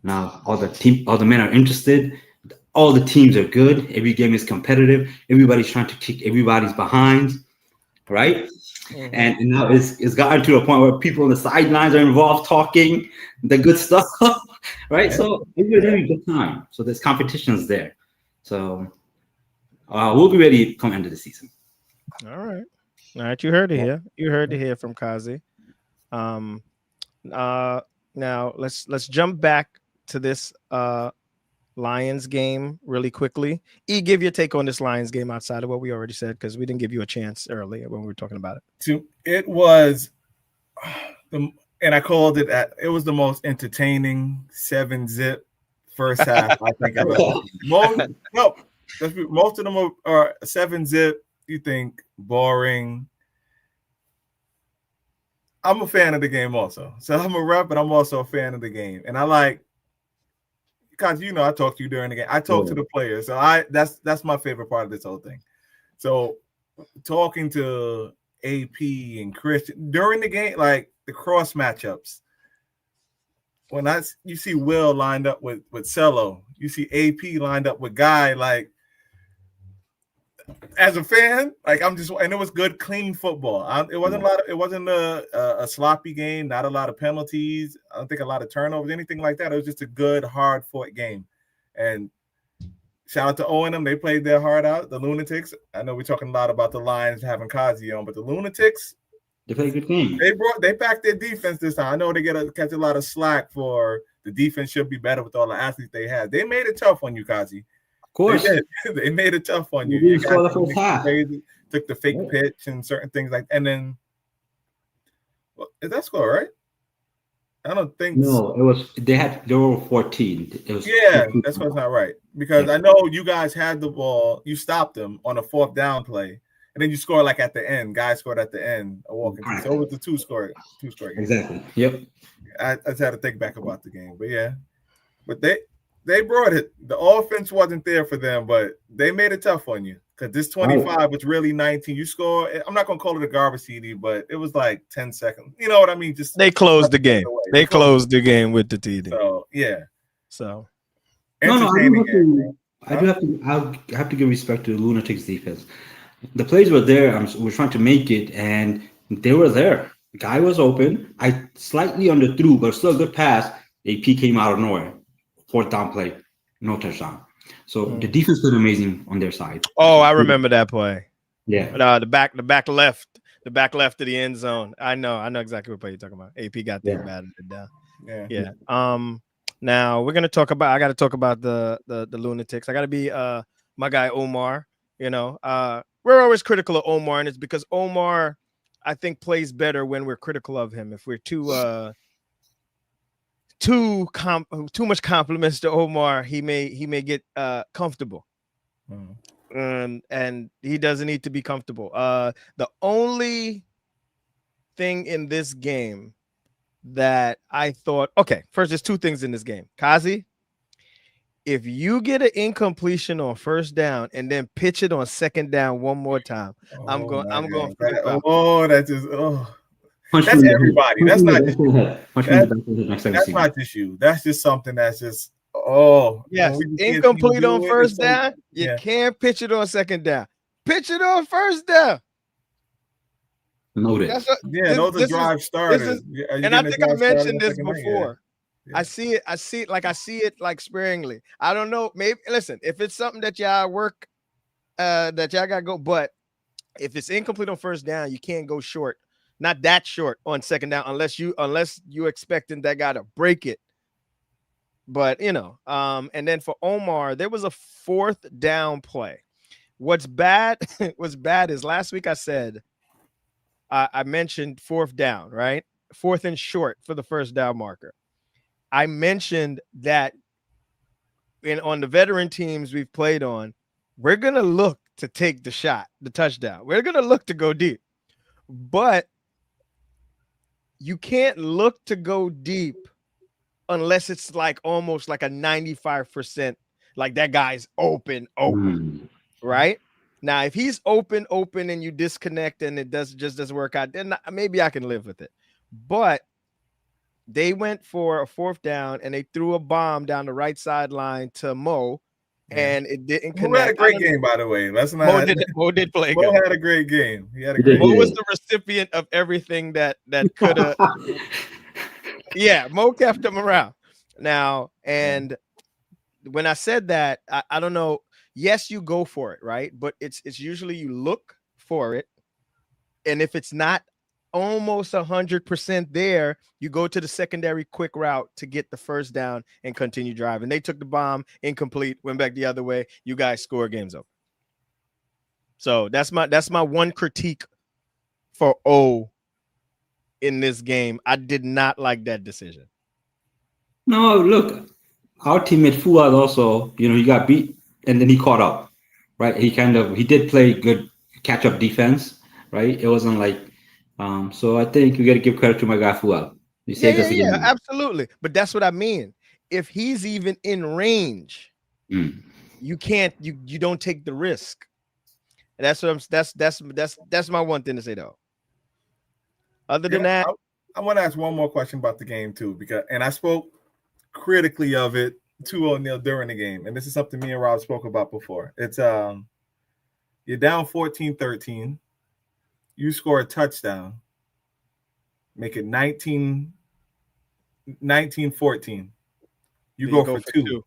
D: now all the men are interested. All the teams are good. Every game is competitive. Everybody's trying to kick everybody's behind, right? Mm-hmm. And now it's gotten to a point where people on the sidelines are involved talking the good stuff, right? Yeah. So it's a good time. So there's competitions there. So we'll be ready come end of the season.
B: All right. You heard it here. You heard it here from Kazi. Now let's jump back to this Lions game really quickly. Give your take on this Lions game outside of what we already said, because we didn't give you a chance earlier when we were talking about it.
C: It was, and I called it. It was the most entertaining 7-zip first half I think I've ever seen. Most of them are 7-zip. You think boring. I'm a fan of the game also. So I'm a rep, but I'm also a fan of the game, and I like. Because I talked to you during the game. I talked to the players. So that's my favorite part of this whole thing. So talking to AP and Christian during the game, like the cross matchups. When you see Will lined up with Cello, you see AP lined up with Guy, like as a fan, like and it was good, clean football. It wasn't a sloppy game, not a lot of penalties. I don't think a lot of turnovers, anything like that. It was just a good, hard-fought game. And shout out to O&M, they played their heart out. The Lunatics. I know we're talking a lot about the Lions having Kazi on, but the Lunatics,
D: they played a good game.
C: They backed their defense this time. I know they catch a lot of slack for the defense should be better with all the athletes they had. They made it tough on you, Kazi.
D: Of course,
C: they made it tough on you. Took the fake pitch and certain things like, and then is that score right? I don't think.
D: No, it was. They were 14. It was
C: that's what's not right, because I know you guys had the ball. You stopped them on a 4th down play, and then you scored like at the end. Guys scored at the end. So it was the two score game.
D: Exactly. Yep.
C: I just had to think back about the game, but yeah, They brought it. The offense wasn't there for them, but they made it tough on you because this 25 was really 19. You score. I'm not gonna call it a garbage TD, but it was like 10 seconds. You know what I mean? Just
B: they closed the game. They closed the game with the TD.
C: So yeah.
B: So
D: I have to give respect to the Lunatics defense. The plays were there. We're trying to make it, and they were there. The guy was open. I slightly underthrew, but still a good pass. AP came out of nowhere. 4th down play, no touchdown. So the defense was amazing on their side.
B: Oh, I remember that play.
D: Yeah.
B: The back left of the end zone. I know exactly what play you're talking about. AP got there, batted it down. Yeah. Now I got to talk about the Lunatics. I got to be my guy Omar. You know, we're always critical of Omar, and it's because Omar, I think, plays better when we're critical of him. If we're too much compliments to Omar, he may get comfortable. And he doesn't need to be comfortable. The only thing in this game that I thought, okay, first, there's 2 things in this game. Kazi, if you get an incompletion on 1st down and then pitch it on 2nd down one more time, I'm going flip out.
C: That's everybody. That's not just you. That's just something that's just
B: yes, incomplete on 1st down. You can't pitch it on 2nd down. Pitch it on 1st down.
D: Noted.
C: Those are drive starters.
B: And I think I mentioned this before. Yeah. I see it like sparingly. I don't know. Maybe listen, if it's something that y'all work, that y'all gotta go, but if it's incomplete on 1st down, you can't go short. Not that short on 2nd down unless you expecting that guy to break it. But and then for Omar, there was a 4th down play. What's bad is last week I said I mentioned 4th down, right? 4th and short for the 1st down marker. I mentioned that on the veteran teams we've played on, we're gonna look to take the shot, the touchdown. We're gonna look to go deep, but you can't look to go deep unless it's like almost like a 95%, like that guy's open, right? Now, if he's open, and you disconnect and it doesn't work out, then maybe I can live with it. But they went for a 4th down and they threw a bomb down the right sideline to Mo, and it didn't connect. Mo
C: had a great game, by the way. Let's not.
B: Mo did play
C: good. Mo had a great game. Mo
B: was the recipient of everything that could have. Yeah, Mo kept him around. Now, and when I said that, I don't know. Yes, you go for it, right? But it's usually you look for it, and if it's not almost 100% there, you go to the secondary quick route to get the 1st down and continue driving. They took the bomb, incomplete, went back the other way. You guys score, game's over. So that's my one critique for O in this game. I did not like that decision.
D: No, look, our teammate Fuad also, he got beat and then he caught up, right? He did play good catch-up defense, right? It wasn't like, so I think we got to give credit to my guy Fuad. He saved us again.
B: Yeah, absolutely. But that's what I mean. If he's even in range, you can't, you don't take the risk. And that's my one thing to say though. Other than that,
C: I want to ask one more question about the game too, and I spoke critically of it to O'Neal during the game, and this is something me and Rob spoke about before. It's you're down 14-13, you score a touchdown, make it 19-14. You go for two.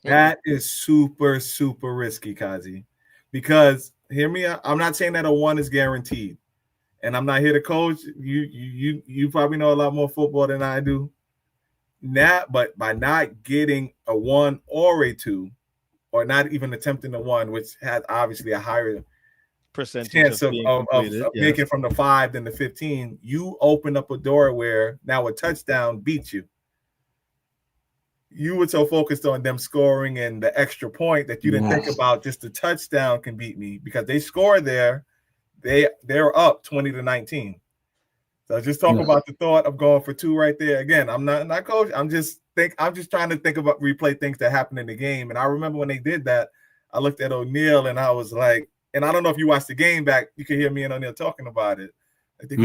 C: That is super, super risky, Kazi. Because hear me, I'm not saying that a 1 is guaranteed. And I'm not here to coach. You probably know a lot more football than I do. But by not getting a 1 or a 2, or not even attempting the 1, which has obviously a higher
B: percentage
C: chance of making from the 5 than the 15, you open up a door where now a touchdown beats you. You were so focused on them scoring and the extra point that you didn't think about just the touchdown can beat me, because they score there. They're up 20-19. So just talk about the thought of going for 2 right there. Again, I'm not coach. I'm just trying to think about replay things that happened in the game. And I remember when they did that, I looked at O'Neal and I was like, and I don't know if you watched the game back, you can hear me and O'Neal talking about it. I think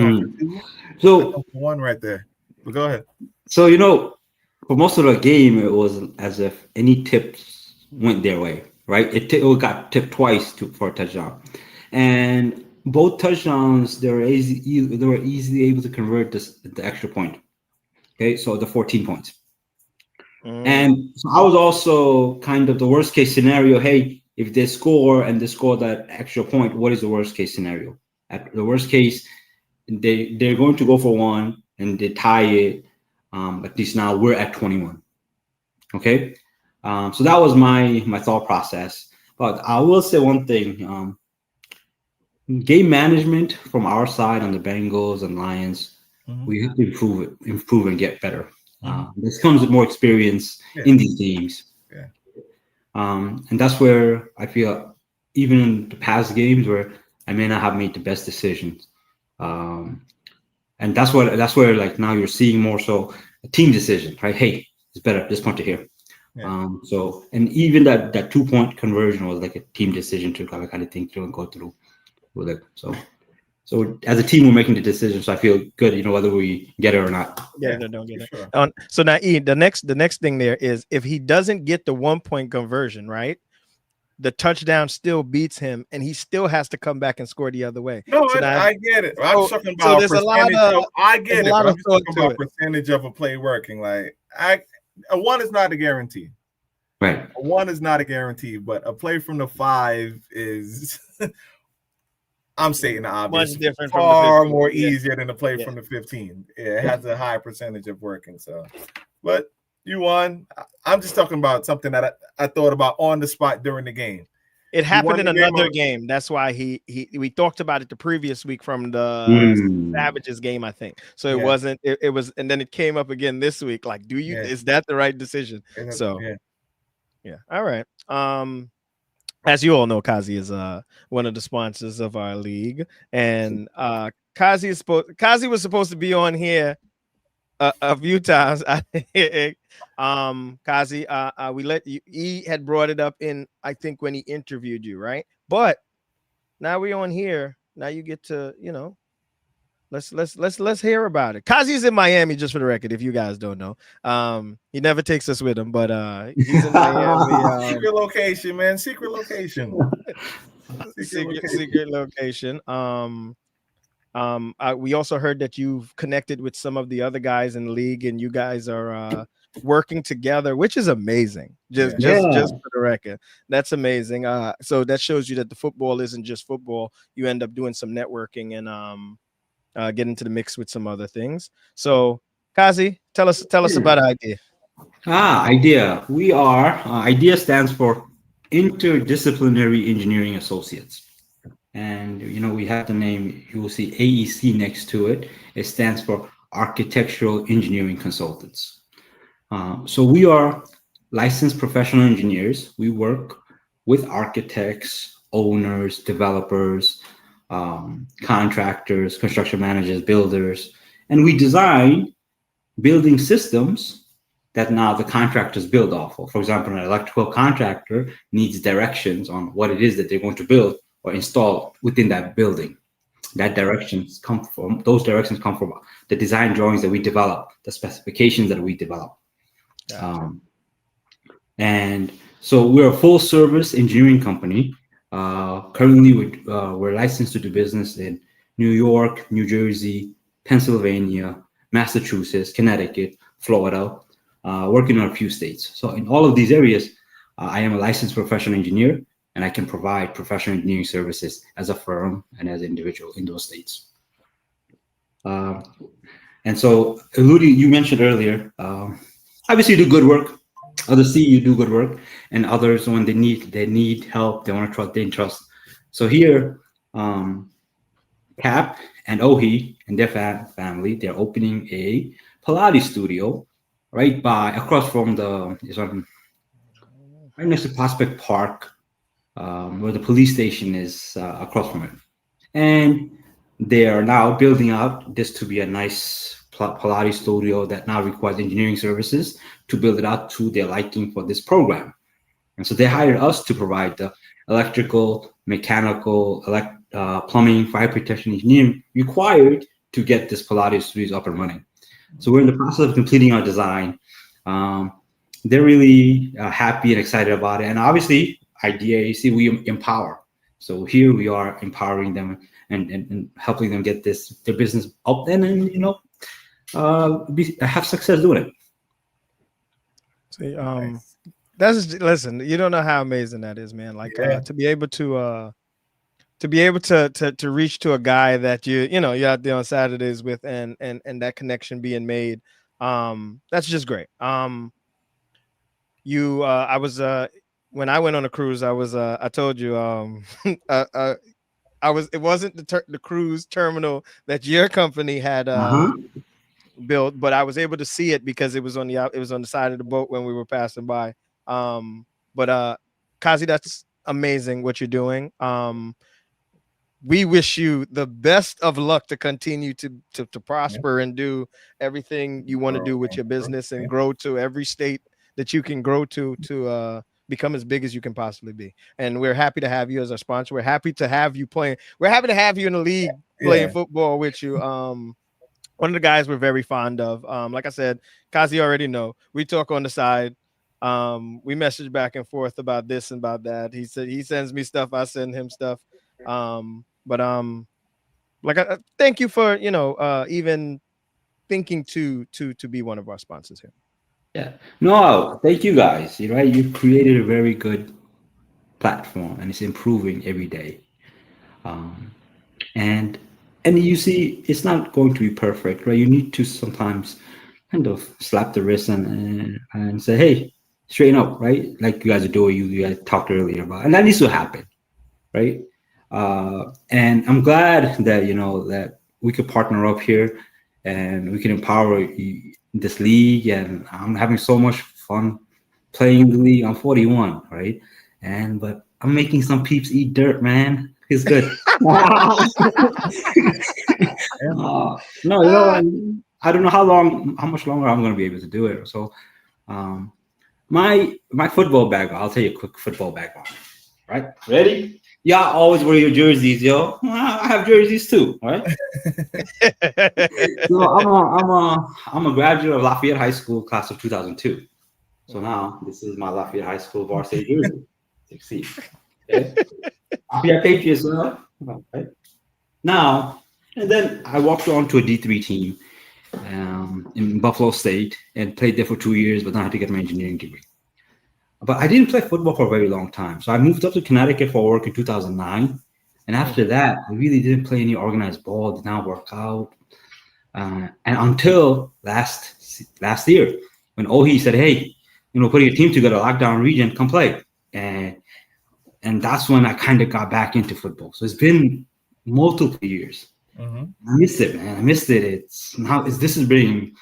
D: so
C: one right there. But go ahead.
D: So for most of the game, it was as if any tips went their way, right? It got tipped twice for a touchdown, and both touchdowns they were easily able to convert the extra point. Okay, so the 14 points. And so I was also kind of the worst case scenario. Hey, if they score and they score that extra point, what is the worst case scenario? At the worst case, they're going to go for one and they tie it. At least now we're at 21. Okay, so that was my thought process. But I will say one thing: game management from our side on the Bengals and Lions, we have to improve and get better. This comes with more experience in these games.
C: Yeah.
D: And that's where I feel, even in the past games where I may not have made the best decisions. And that's where like now you're seeing more so a team decision, right? Hey, it's better this point to here. Yeah. So, and even that 2-point conversion was like a team decision to kind of think through and go through with it. So as a team, we're making the decision. So I feel good, whether we get it or not.
B: Yeah, no, don't get it. Sure. So now, Ian, the next thing there is if he doesn't get the 1-point conversion, right? The touchdown still beats him, and he still has to come back and score the other way.
C: No, so I get it. I'm talking about
B: there's a lot of.
C: I get it. But I'm talking about percentage of a play working. Like a 1 is not a guarantee.
D: Right.
C: A 1 is not a guarantee, but a play from the 5 is. I'm stating the obvious.
B: Much different,
C: far more easier than a play from the 15. It has a high percentage of working. So, but you won. I'm just talking about something that I thought about on the spot during the game.
B: It happened in another game. That's why we talked about it the previous week from the Savages game, I think. So it wasn't. It was, and then it came up again this week. Like, is that the right decision? So, yeah. All right. As you all know, Kazi is one of the sponsors of our league, and Kazi was supposed to be on here a few times. Kazi, we let you. He had brought it up I think when he interviewed you, right? But now we're on here. Now you get to, let's hear about it. Kazi's in Miami, just for the record, if you guys don't know. He never takes us with him, but he's in Miami.
C: Secret location, man. Secret location.
B: Secret location. We also heard that you've connected with some of the other guys in the league, and you guys are working together, which is amazing. Just for the record, that's amazing. So that shows you that the football isn't just football. You end up doing some networking and get into the mix with some other things. So, Kazi, tell us about IDEA.
D: IDEA. We are IDEA stands for Interdisciplinary Engineering Associates, and we have the name. You will see AEC next to it. It stands for Architectural Engineering Consultants. So we are licensed professional engineers. We work with architects, owners, developers, contractors, construction managers, builders, and we design building systems that now the contractors build off of. For example, an electrical contractor needs directions on what it is that they're going to build or install within that building. Those directions come from the design drawings that we develop, the specifications that we develop. Gotcha. And so we're a full service engineering company. Currently, we're licensed to do business in New York, New Jersey, Pennsylvania, Massachusetts, Connecticut, Florida, working on a few states. So in all of these areas, I am a licensed professional engineer, and I can provide professional engineering services as a firm and as an individual in those states. And so, Eludi, you mentioned earlier, obviously you do good work. Others see you do good work, and others, when they need help, they want to trust. So here, Cap and Ohi and their family, they're opening a Pilates studio right across from right next to Prospect Park, where the police station is across from it. And they are now building out this to be a nice Pilates studio that now requires engineering services to build it out to their liking for this program. And so they hired us to provide the electrical, mechanical, plumbing, fire protection engineering required to get this Pilates studios up and running. So we're in the process of completing our design. They're really happy and excited about it. And obviously, IDAC, we empower. So here we are empowering them and helping them get their business up and have success doing it.
B: See, listen, you don't know how amazing that is, man. Like to be able to reach to a guy that you're out there on Saturdays with and that connection being made. That's just great. I was when I went on a cruise, I told you it wasn't the cruise terminal that your company had built, but I was able to see it because it was on the side of the boat when we were passing by. But Kazi, that's amazing what you're doing. We wish you the best of luck to continue to prosper and do everything you want to do with your business and grow to every state that you can grow to become as big as you can possibly be. And we're happy to have you as our sponsor. We're happy to have you playing. We're happy to have you in the league playing football with you. One of the guys we're very fond of. Like I said, Kazi already know. We talk on the side. We message back and forth about this and about that. He said he sends me stuff. I send him stuff. But I thank you for even thinking to be one of our sponsors here.
D: Yeah, no, thank you guys. You're right. You created a very good platform, and it's improving every day. And you see, it's not going to be perfect, right? You need to sometimes kind of slap the wrist and say, "Hey, straighten up," right? Like you guys are doing. You guys talked earlier about, and that needs to happen, right? And I'm glad that that we could partner up here, and we can empower this league. And I'm having so much fun playing the league. I'm 41, right? But I'm making some peeps eat dirt, man. It's good. No, I don't know how much longer I'm going to be able to do it. So, my football background. I'll tell you a quick football background. Right? Ready? Y'all always wear your jerseys, yo. I have jerseys too, right? So I'm a graduate of Lafayette High School, class of 2002. So now this is my Lafayette High School varsity jersey. 16. Okay? Lafayette Patriots, right? Now, and then I walked on to a D3 team in Buffalo State and played there for 2 years, but then I had to get my engineering degree. But I didn't play football for a very long time. So I moved up to Connecticut for work in 2009. And after that, I really didn't play any organized ball, did not work out. And until last year, when Ohi said, "Hey, putting a team together, lockdown region, come play." And that's when I kind of got back into football. So it's been multiple years. I missed it, man. I missed it. This is bringing...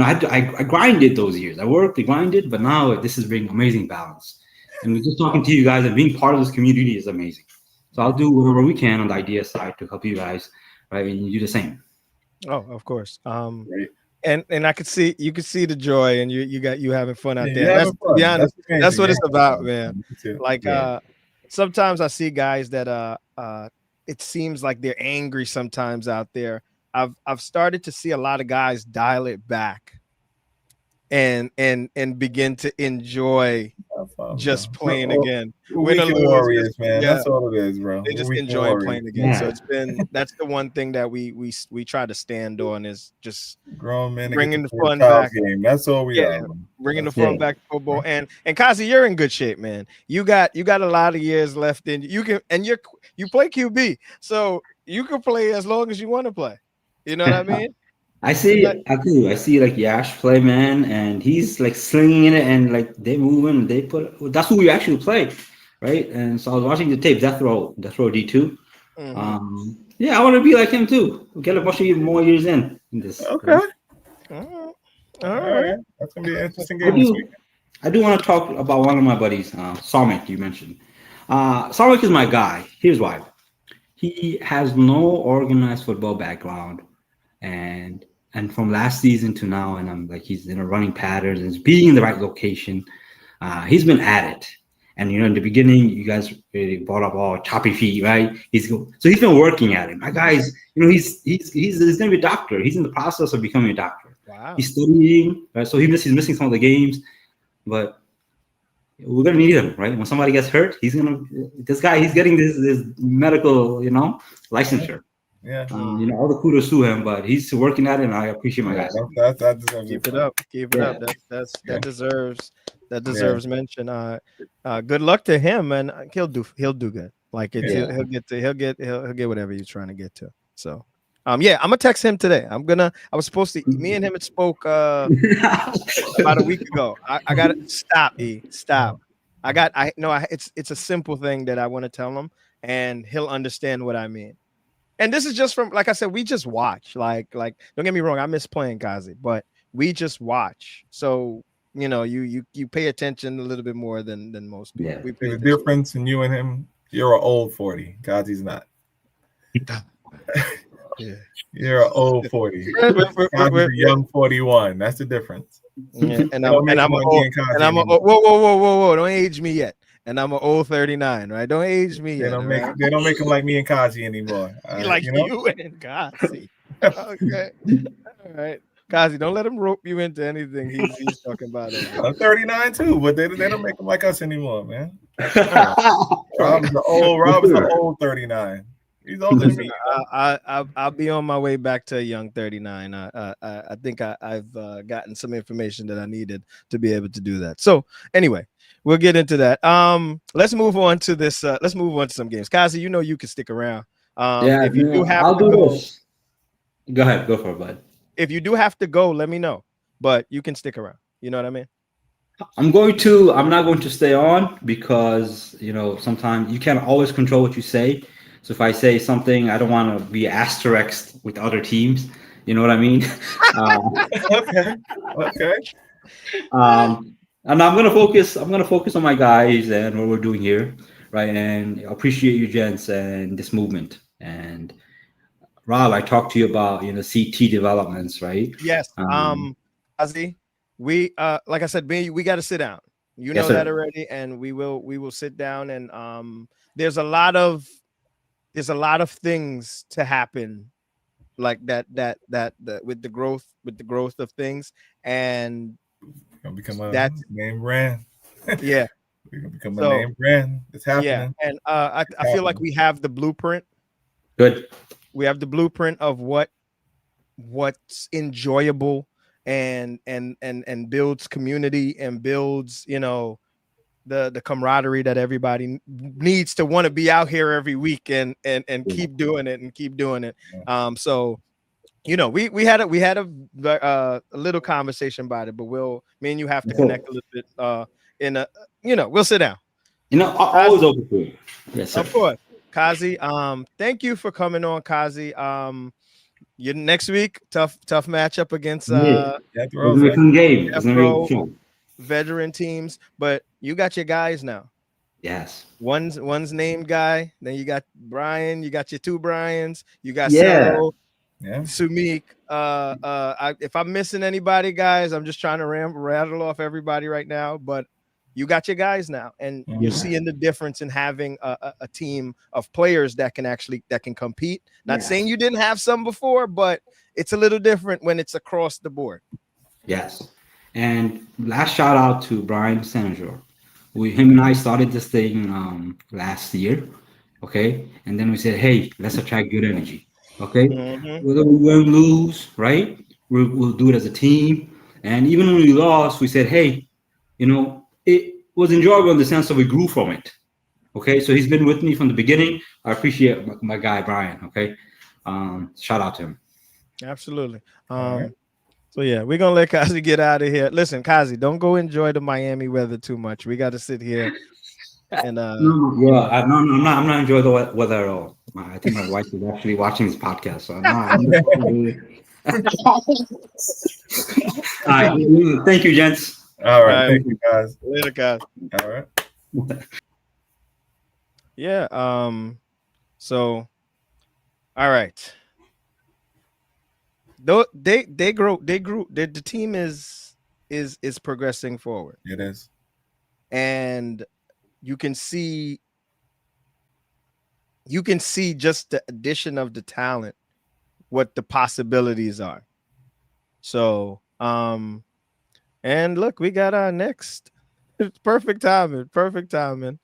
D: I grinded those years. I worked, I grinded, but now this is bringing amazing balance. And just talking to you guys and being part of this community is amazing. So I'll do whatever we can on the idea side to help you guys, right? And you do the same.
B: Oh, of course. Right. And you could see the joy, and you having fun out there. To be honest, that's what it's about, man. Like sometimes I see guys that it seems like they're angry sometimes out there. I've started to see a lot of guys dial it back and begin to enjoy just playing again.
C: Win or lose, warriors, man. That's all it is, bro.
B: They just enjoy playing again. So that's the one thing that we try to stand on is just
C: grown men
B: bringing the fun back.
C: Game. That's all we are.
B: Bringing the fun back to football. And Kazi, you're in good shape, man. You got a lot of years left in you. You play QB, so you can play as long as you want to play. You know what I mean?
D: I see like Yash play, man, and he's like slinging it and like they moving. That's who we actually play, right? And so I was watching the tape, Death Row D2. I want to be like him too. We'll get a bunch of more years in this.
C: Okay. All right. That's gonna be an interesting game this week.
D: I do want to talk about one of my buddies, Sarmik. You mentioned. Sarmik is my guy. Here's why. He has no organized football background. And and from last season to now, and I'm like, he's in a running patterns and he's being in the right location. He's been at it. And in the beginning, you guys really brought up all choppy feet, right? So he's been working at it. My guy's, he's gonna be a doctor. He's in the process of becoming a doctor.
B: Wow.
D: He's studying, right? So he's missing some of the games, but we're gonna need him, right? When somebody gets hurt, he's getting this medical, licensure.
C: Yeah.
D: All the kudos to him, but he's working at it, and I appreciate my guys.
B: Keep it up. Keep it up. That deserves mention. Good luck to him, and he'll do good. Like he'll get whatever he's trying to get to. So, I'm gonna text him today. I was supposed to. Me and him had spoke about a week ago. I got to stop. Stop. It's a simple thing that I want to tell him, and he'll understand what I mean. And this is just from, like I said, we just watch. Like don't get me wrong, I miss playing Kazi, but we just watch. So you pay attention a little bit more than most people.
D: Yeah.
C: The difference in you and him, you're an old 40. Kazi's not.
B: Yeah.
C: You're an old 40. Kazi's a young 41. That's the difference.
B: Yeah, and I'm whoa, don't age me yet. And I'm an old 39, right? Don't age me yet.
C: They don't make him like me and Kazi anymore.
B: Like you and Kazi. Okay. All right. Kazi, don't let him rope you into anything he's talking about.
C: I'm 39 too, but they don't make him like us anymore, man. Rob's the old 39. He's older than me.
B: I'll be on my way back to a young 39. I think I've gotten some information that I needed to be able to do that. So anyway, we'll get into that. Let's move on to this. Let's move on to some games. Kazi, you can stick around. If you do have to go,
D: go ahead, go for it, bud.
B: If you do have to go, let me know. But you can stick around. You know what I mean?
D: I'm not going to stay on because sometimes you can't always control what you say. So if I say something, I don't want to be asterisked with other teams. You know what I mean?
C: Okay.
D: And I'm gonna focus on my guys and what we're doing here, right? And I appreciate you, gents, and this movement. And Rob, I talked to you about CT developments, right?
B: Yes. Kazi, we like I said, we got to sit down. You know that already, and we will sit down. And there's a lot of things to happen like that with the growth of things, and
C: gonna become a name brand.
B: Yeah,
C: we're gonna become a name brand. It's happening.
B: Yeah, and I feel like we have the blueprint.
D: Good.
B: We have the blueprint of what's enjoyable and builds community and builds the camaraderie that everybody needs to want to be out here every week and keep doing it. So we had a little conversation about it, but me and you have to connect a little bit we'll sit down.
D: Always open to it. Yes, sir.
B: Of course. Kazi, thank you for coming on, Kazi. You next week, tough matchup against veteran teams, but you got your guys now.
D: Yes.
B: One's named Guy, then you got Brian, you got your two Brians, you got Cello, Sumik. If I'm missing anybody, guys, I'm just trying to rattle off everybody right now, but you got your guys now, and you're seeing the difference in having a team of players that can compete. Not saying you didn't have some before, but it's a little different when it's across the board.
D: Yes. And last shout out to Brian Senator. Him and I started this thing last year, okay? And then we said, hey, let's attract good energy, okay?
B: Mm-hmm.
D: Whether we win or lose, right? We'll do it as a team. And even when we lost, we said, hey, it was enjoyable in the sense that we grew from it. Okay, so he's been with me from the beginning. I appreciate my guy Brian. Okay, shout out to him.
B: Absolutely. So yeah, we're gonna let Kazi get out of here. Listen, Kazi, don't go enjoy the Miami weather too much. We got to sit here and
D: I'm not enjoying the weather at all. I think my wife is actually watching this podcast, so all right, thank you, gents.
C: All right. Thank you, guys.
B: Later, guys.
C: All right.
B: Yeah. So, all right. Though they grew. The team is progressing forward.
C: It is,
B: and you can see just the addition of the talent, what the possibilities are. So, and look, we got our next. It's perfect timing. Perfect timing.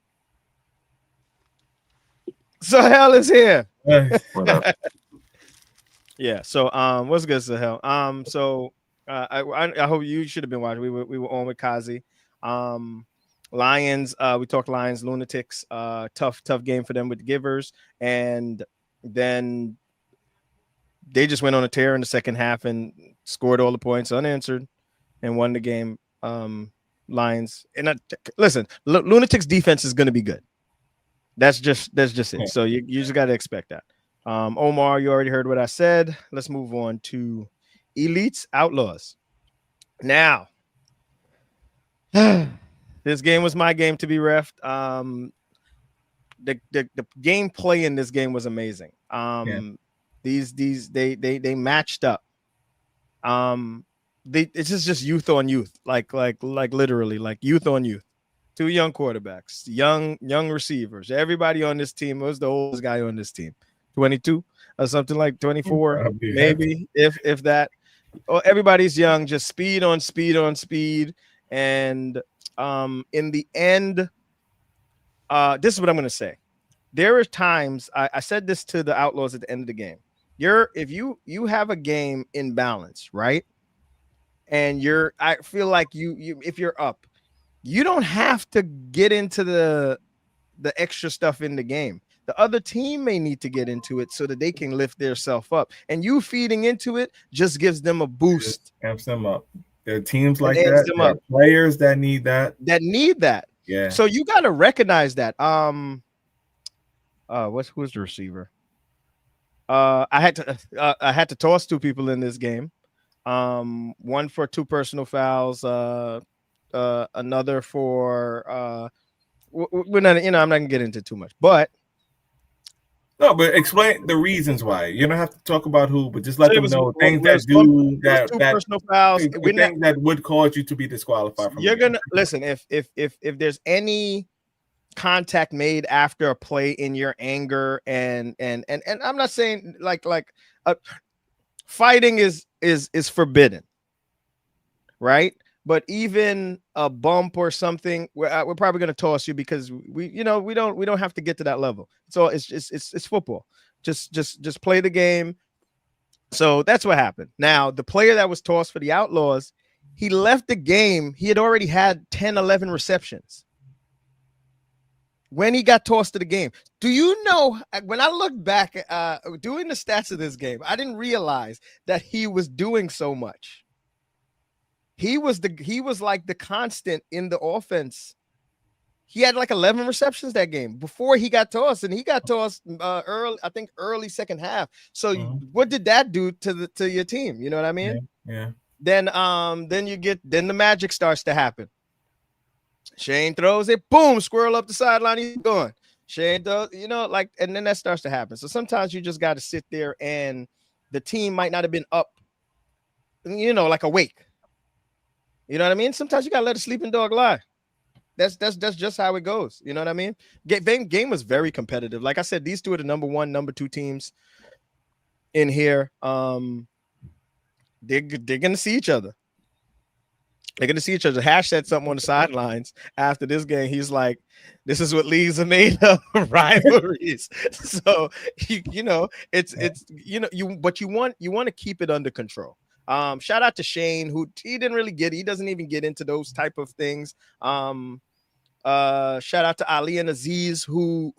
B: Sahel is here.
D: What up?
B: Yeah. So, what's good, Sahel? So, I hope you should have been watching. We were on with Kazi. Lions. We talked Lions, Lunatics. Tough game for them with the Givers, and then they just went on a tear in the second half and scored all the points unanswered and won the game. Lions. And listen, Lunatics defense is going to be good. That's just it. So you just got to expect that. Omar, you already heard what I said. Let's move on to Elites Outlaws. Now, this game was my game to be reffed. The gameplay in this game was amazing. They matched up. It's just youth on youth, like literally like youth on youth. Two young quarterbacks, young receivers. Everybody on this team was the oldest guy on this team, 22 or something, like 24, maybe if that. Oh, everybody's young, just speed on speed on speed. And in the end, this is what I'm going to say. There are times I said this to the Outlaws at the end of the game. If you have a game in balance, right? And I feel like you if you're up, you don't have to get into the extra stuff in the game. The other team may need to get into it so that they can lift their self up. And you feeding into it just gives them a boost.
C: It amps them up. There are teams like that. There are players that need that.
B: Yeah. So you got to recognize that. Who's the receiver? I had to toss two people in this game. One for 2 personal fouls. Another for we're not. I'm not gonna get into too much, but
C: explain the reasons why. You don't have to talk about who, but just let them know things that do that.
B: 2 personal fouls.
C: Things that would cause you to be disqualified from.
B: You're gonna listen if there's any contact made after a play in your anger and I'm not saying like fighting is forbidden, right? But even a bump or something, we're probably going to toss you because we don't have to get to that level. So it's football. Just play the game. So that's what happened. Now, the player that was tossed for the Outlaws, he left the game. He had already had 10, 11 receptions when he got tossed to the game. Do you know, when I look back doing the stats of this game, I didn't realize that he was doing so much. He was like the constant in the offense. He had like 11 receptions that game before he got tossed, and he got tossed early second half. So what did that do to your team? You know what I mean?
C: Yeah.
B: Then the magic starts to happen. Shane throws it, boom, squirrel up the sideline, he's gone. Shane does, and then that starts to happen. So sometimes you just got to sit there, and the team might not have been up, like awake. You know what I mean? Sometimes you gotta let a sleeping dog lie. That's just how it goes. You know what I mean? Game was very competitive. Like I said, these two are the number 1, number 2 teams in here. They're gonna see each other. They're going to see each other. Hash said something on the sidelines after this game. He's like, this is what leagues are made of, rivalries. So, but you want to keep it under control. Shout out to Shane, who he didn't really get. He doesn't even get into those type of things. Shout out to Ali and Aziz, who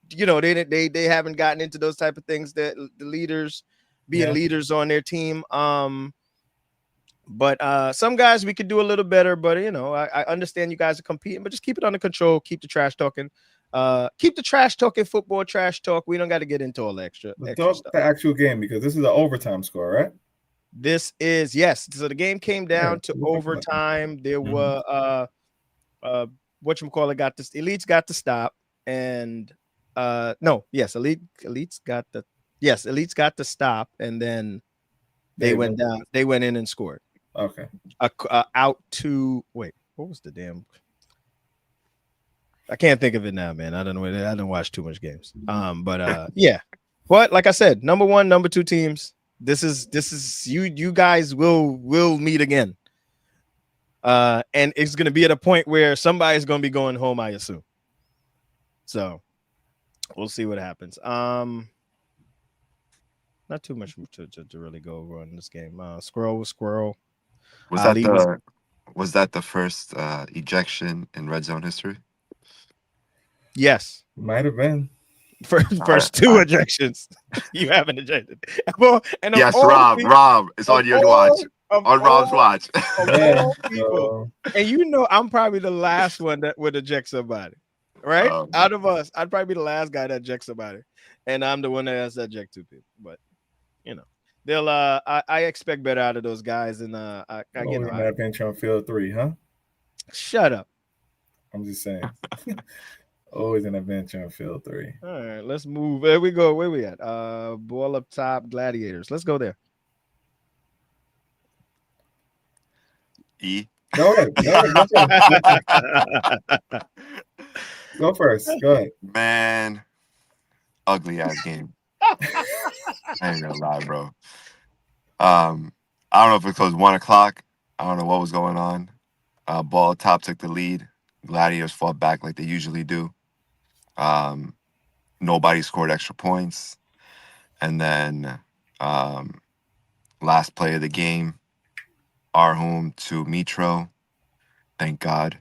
B: they haven't gotten into those type of things, that the leaders being leaders on their team. But some guys we could do a little better, but I understand you guys are competing, but just keep it under control. Keep the trash talking. Keep the trash talking football trash talk. We don't got to get into all the extra
C: talk
B: stuff.
C: The actual game, because this is an overtime score, right?
B: This is, yes. So the game came down to overtime. There were whatchamacallit got this. Elites got to stop, and Elites got to stop, and then They went down. They went in and scored.
C: Okay.
B: Out to wait. What was the damn? I can't think of it now, man. I don't know. I didn't watch too much games. But yeah. But like I said, number 1, number 2 teams. This is you guys will meet again. And it's gonna be at a point where somebody's gonna be going home, I assume. So we'll see what happens. Not too much to really go over in this game. Squirrel.
E: Was that the first ejection in red zone history?
B: Yes.
C: Might have been.
B: First 2 ejections. You haven't ejected. Well, and
E: yes, Rob, it's on your watch. On Rob's watch.
B: People. And you know, I'm probably the last one that would eject somebody. Right? Out of us, I'd probably be the last guy that ejects somebody. And I'm the one that has to eject 2 people. But you know, they'll I expect better out of those guys. And I get
C: that bench on field 3, huh?
B: Shut up.
C: I'm just saying. Always an adventure on field 3.
B: All right, let's move. There we go. Where we at? Ball up top, Gladiators. Let's go there.
E: E.
C: Go ahead. Go first. Go ahead.
E: Man, ugly ass game. I ain't gonna lie, bro. I don't know if it was 1 o'clock. I don't know what was going on. Ball top took the lead. Gladiators fought back like they usually do. Nobody scored extra points. And then last play of the game, our home to Mitro. Thank God.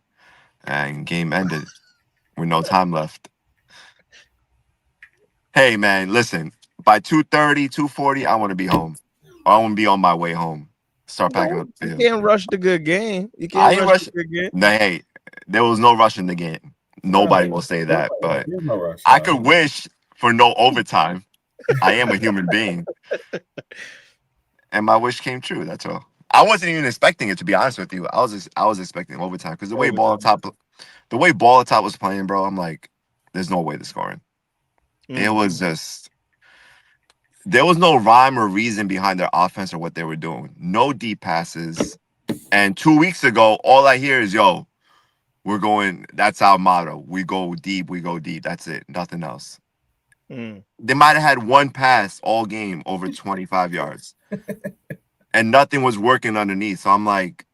E: And game ended with no time left. Hey, man, listen. By 2:30, 2:40, I want to be home. Or I want to be on my way home. Start packing up the field.
B: You can't rush the good game. You can't rush the good game.
E: No, hey, there was no rush in the game. Nobody will say that, but I could wish for no overtime. I am a human being. And my wish came true. That's all. I wasn't even expecting it, to be honest with you. I was expecting overtime because the way ball on top was playing, bro, I'm like, there's no way they're scoring. It was just, there was no rhyme or reason behind their offense or what they were doing. No deep passes. And 2 weeks ago, all I hear is, yo, we're going, that's our motto. We go deep. That's it. Nothing else. They might have had 1 pass all game over 25 yards. And nothing was working underneath. So I'm like,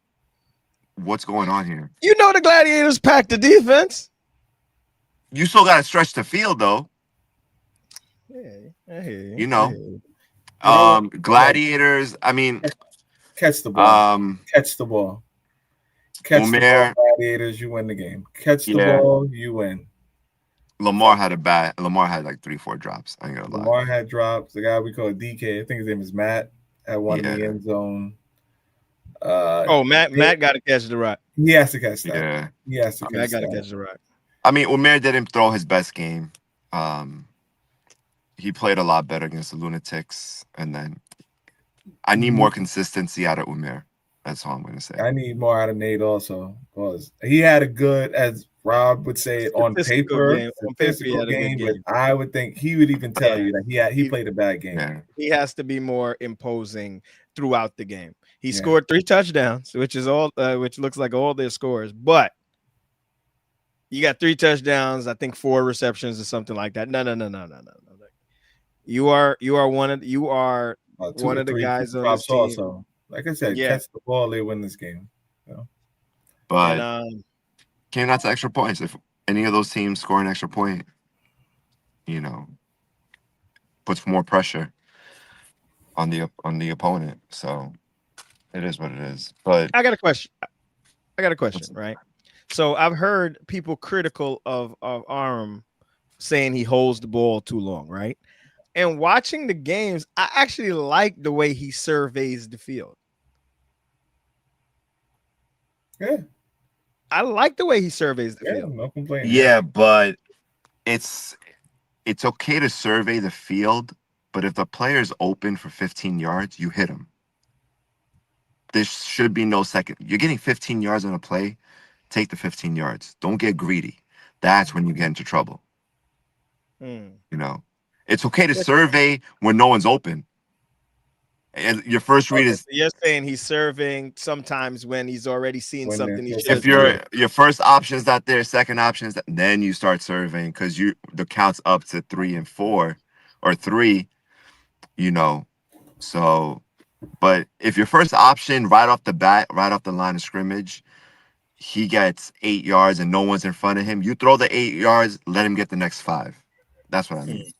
E: what's going on here?
B: You know the Gladiators packed the defense.
E: You still got to stretch the field, though.
B: Hey,
E: you know, Gladiators. I mean,
C: catch the ball. Catch the ball. Catch the ball, Gladiators. You win the game. Catch the ball. You win.
E: Lamar had like 3-4 drops. I ain't gonna lie.
C: Lamar had drops. The guy we call DK, I think his name is Matt, had one in the end zone.
B: Matt got to catch the rock.
C: He has to catch that.
E: Yeah,
C: he has to catch that.
B: Matt got to catch the rock.
E: I mean, Umair didn't throw his best game. He played a lot better against the Lunatics, and then I need more consistency out of Umair. That's all I'm going to say.
C: I need more out of Nate also, because he had a good, as Rob would say, on paper, game, but I would think he would even tell you that he played a bad game.
E: Yeah.
B: He has to be more imposing throughout the game. He scored 3 touchdowns, which looks like all their scores, but you got 3 touchdowns, I think 4 receptions or something like that. No. You are one of the guys on this team.
C: Also. Like I said, catch the ball, they win this game.
E: But came out to extra points. If any of those teams score an extra point, puts more pressure on the opponent. So it is what it is. But
B: I got a question, right? So I've heard people critical of Aram saying he holds the ball too long, right? And watching the games, I actually like the way he surveys the field.
C: Yeah.
B: I like the way he surveys the field.
C: No complaint.
E: Yeah, but it's okay to survey the field, but if the player's open for 15 yards, you hit him. There should be no second. You're getting 15 yards on a play, take the 15 yards. Don't get greedy. That's when you get into trouble. It's okay to survey when no one's open. And your first read is
B: so you're saying he's serving sometimes when he's already seen something he should.
E: If your first option is not there, second option is that, then you start serving because the count's up to 3 and 4 or 3, So, but if your first option right off the bat, right off the line of scrimmage, he gets 8 yards and no one's in front of him, you throw the 8 yards, let him get the next 5. That's what I mean.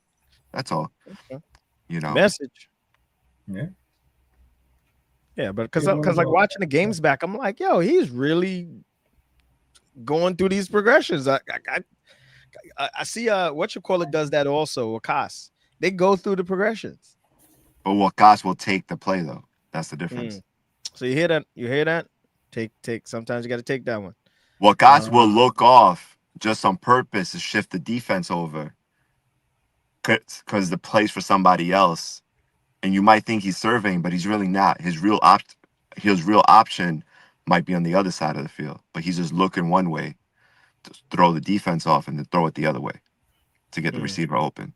E: That's all.
B: Okay.
C: Yeah.
B: Message. Yeah, but because like watching the games back, I'm like, yo, he's really going through these progressions. I see does that also. Wakas. They go through the progressions.
E: But Wakas will take the play though. That's the difference.
B: So you hear that? You hear that? Take. Sometimes you got to take that one.
E: Wakas will look off just on purpose to shift the defense over, because the play's for somebody else. And you might think he's serving, but he's really not. His real option might be on the other side of the field, but he's just looking one way to throw the defense off and then throw it the other way to get the receiver open.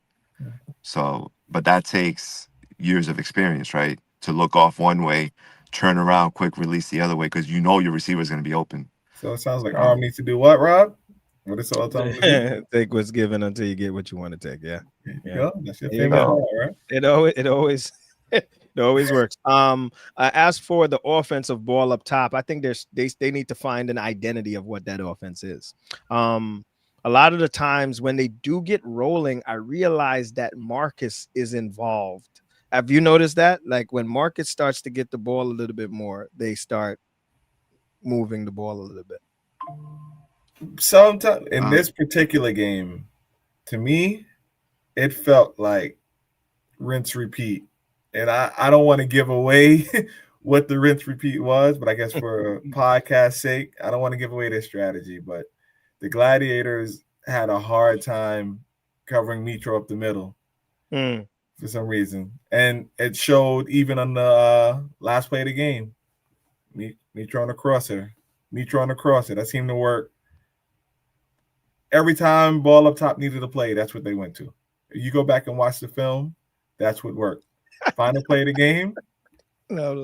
E: So, but that takes years of experience, right? To look off one way, turn around, quick release the other way, because your receiver is going to be open.
C: So it sounds like Arm needs to do what, Rob? What is all time?
B: Take what's given until you get what you want to take. Yeah.
C: That's your favorite part, right?
B: It always works. As for the offensive ball up top, I think they need to find an identity of what that offense is. A lot of the times when they do get rolling, I realize that Marcus is involved. Have you noticed that? Like when Marcus starts to get the ball a little bit more, they start moving the ball a little bit.
C: Sometimes in this particular game, to me, it felt like rinse repeat. And I don't want to give away what the rinse repeat was, but I guess for podcast sake, I don't want to give away their strategy. But the Gladiators had a hard time covering Mitro up the middle for some reason. And it showed even on the last play of the game. Mitro on the crosser. That seemed to work. Every time ball up top needed a play, that's what they went to. If you go back and watch the film, that's what worked. Final play of the game.
B: No,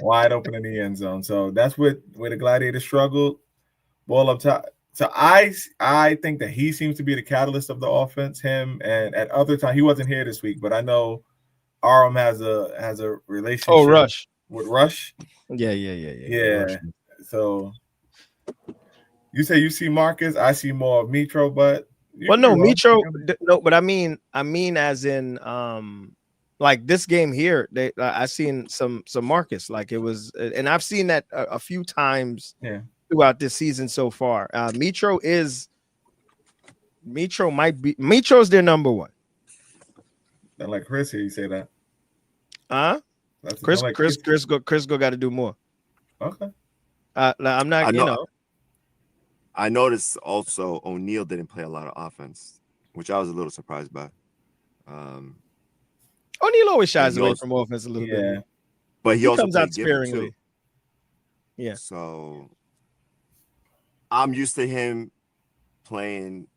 C: wide open in the end zone. So that's where the Gladiators struggled. Ball up top. So I think that he seems to be the catalyst of the offense. Him, and at other times he wasn't here this week, but I know Aram has a relationship.
B: Rush
C: with Rush.
B: Yeah.
C: Rush. So you say you see Marcus, I see more of Mitro, but
B: Mitro. No, but I mean as in like this game here, I seen some Marcus, like it was, and I've seen that a few times throughout this season so far. Mitro's their number one.
C: Not like Chris here, you say that.
B: Chris got to do more.
C: Okay.
B: I'm not.
E: I noticed also O'Neal didn't play a lot of offense, which I was a little surprised by.
B: O'Neal always shies away from offense a little bit,
E: but he also
B: comes out sparingly.
E: Too. Yeah. So I'm used to him playing,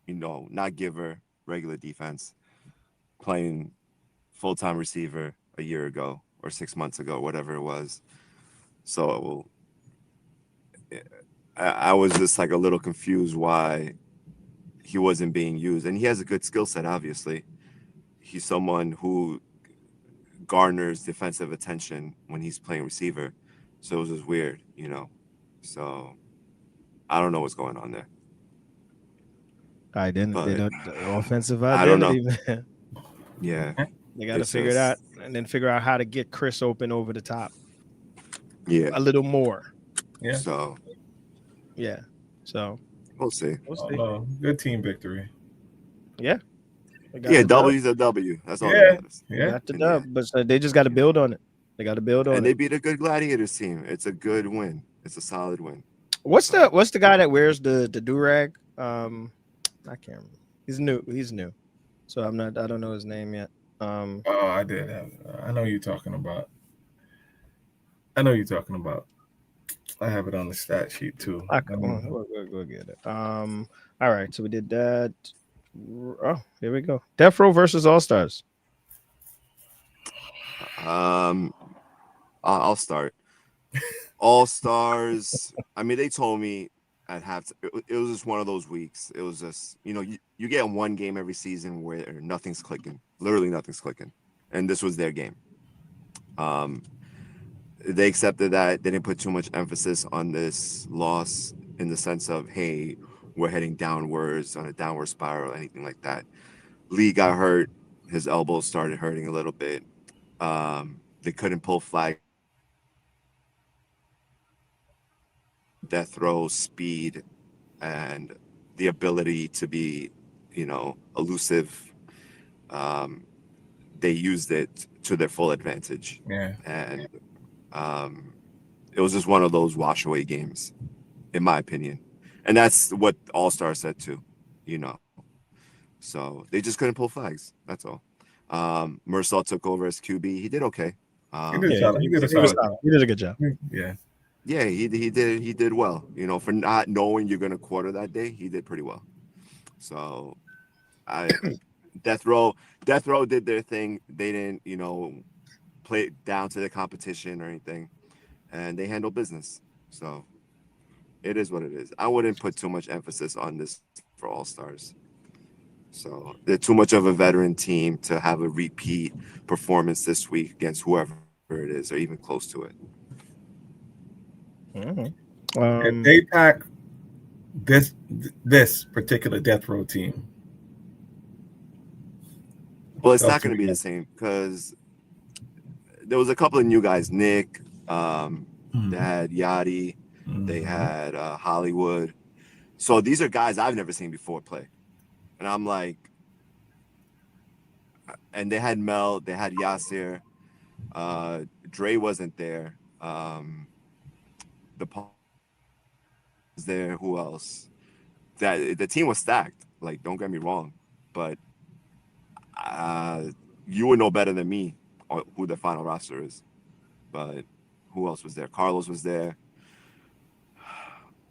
E: not giver, regular defense, playing full-time receiver a year ago or 6 months ago, whatever it was. So I was just like a little confused why he wasn't being used. And he has a good skill set, obviously. He's someone who garners defensive attention when he's playing receiver. So it was just weird, So I don't know what's going on there.
B: They don't the offensive
E: identity,
B: I don't know. Man.
E: Yeah.
B: They got to figure it out and then figure out how to get Chris open over the top.
E: Yeah.
B: A little more.
C: Yeah.
E: So we'll see.
C: Good team victory.
B: Yeah.
E: W's a W. That's all that matters.
B: Yeah. Got the dub, but they just got to build on it. They got to build on it.
E: And they beat a good Gladiators team. It's a good win. It's a solid win.
B: What's the guy that wears the do-rag? I can't remember. He's new. So I don't know his name yet.
C: I did have. I know you're talking about. I have it on the stat sheet too.
B: We'll get it. All right. So we did that. Oh, here we go. Death Row versus All Stars.
E: I'll start. All Stars. I mean, they told me I'd have to. It was just one of those weeks. It was just, you get one game every season where nothing's clicking. Literally nothing's clicking, and this was their game. They accepted that. They didn't put too much emphasis on this loss in the sense of, hey, we're heading downwards on a downward spiral, anything like that. Lee got hurt. His elbow started hurting a little bit. They couldn't pull flag. Death Row speed and the ability to be, elusive. They used it to their full advantage.
C: Yeah.
E: And it was just one of those wash away games, in my opinion. And that's what All Star said too, So they just couldn't pull flags. That's all. Mersal took over as QB. He did okay.
C: He did
B: a good job.
C: Yeah.
E: Yeah, he did well. For not knowing you're gonna quarter that day, he did pretty well. So Death Row did their thing. They didn't, play it down to the competition or anything. And they handled business. So it is what it is. I wouldn't put too much emphasis on this for All Stars. So they're too much of a veteran team to have a repeat performance this week against whoever it is, or even close to it.
C: If they pack this particular Death Row team,
E: well, it's not going to be the same because there was a couple of new guys. Nick, they had Yachty, they had Hollywood. So these are guys I've never seen before play. And I'm like, and they had Mel, they had Yasir, Dre wasn't there. The Paul was there. Who else? That the team was stacked. Like, don't get me wrong, but you would know better than me who the final roster is. But who else was there? Carlos was there.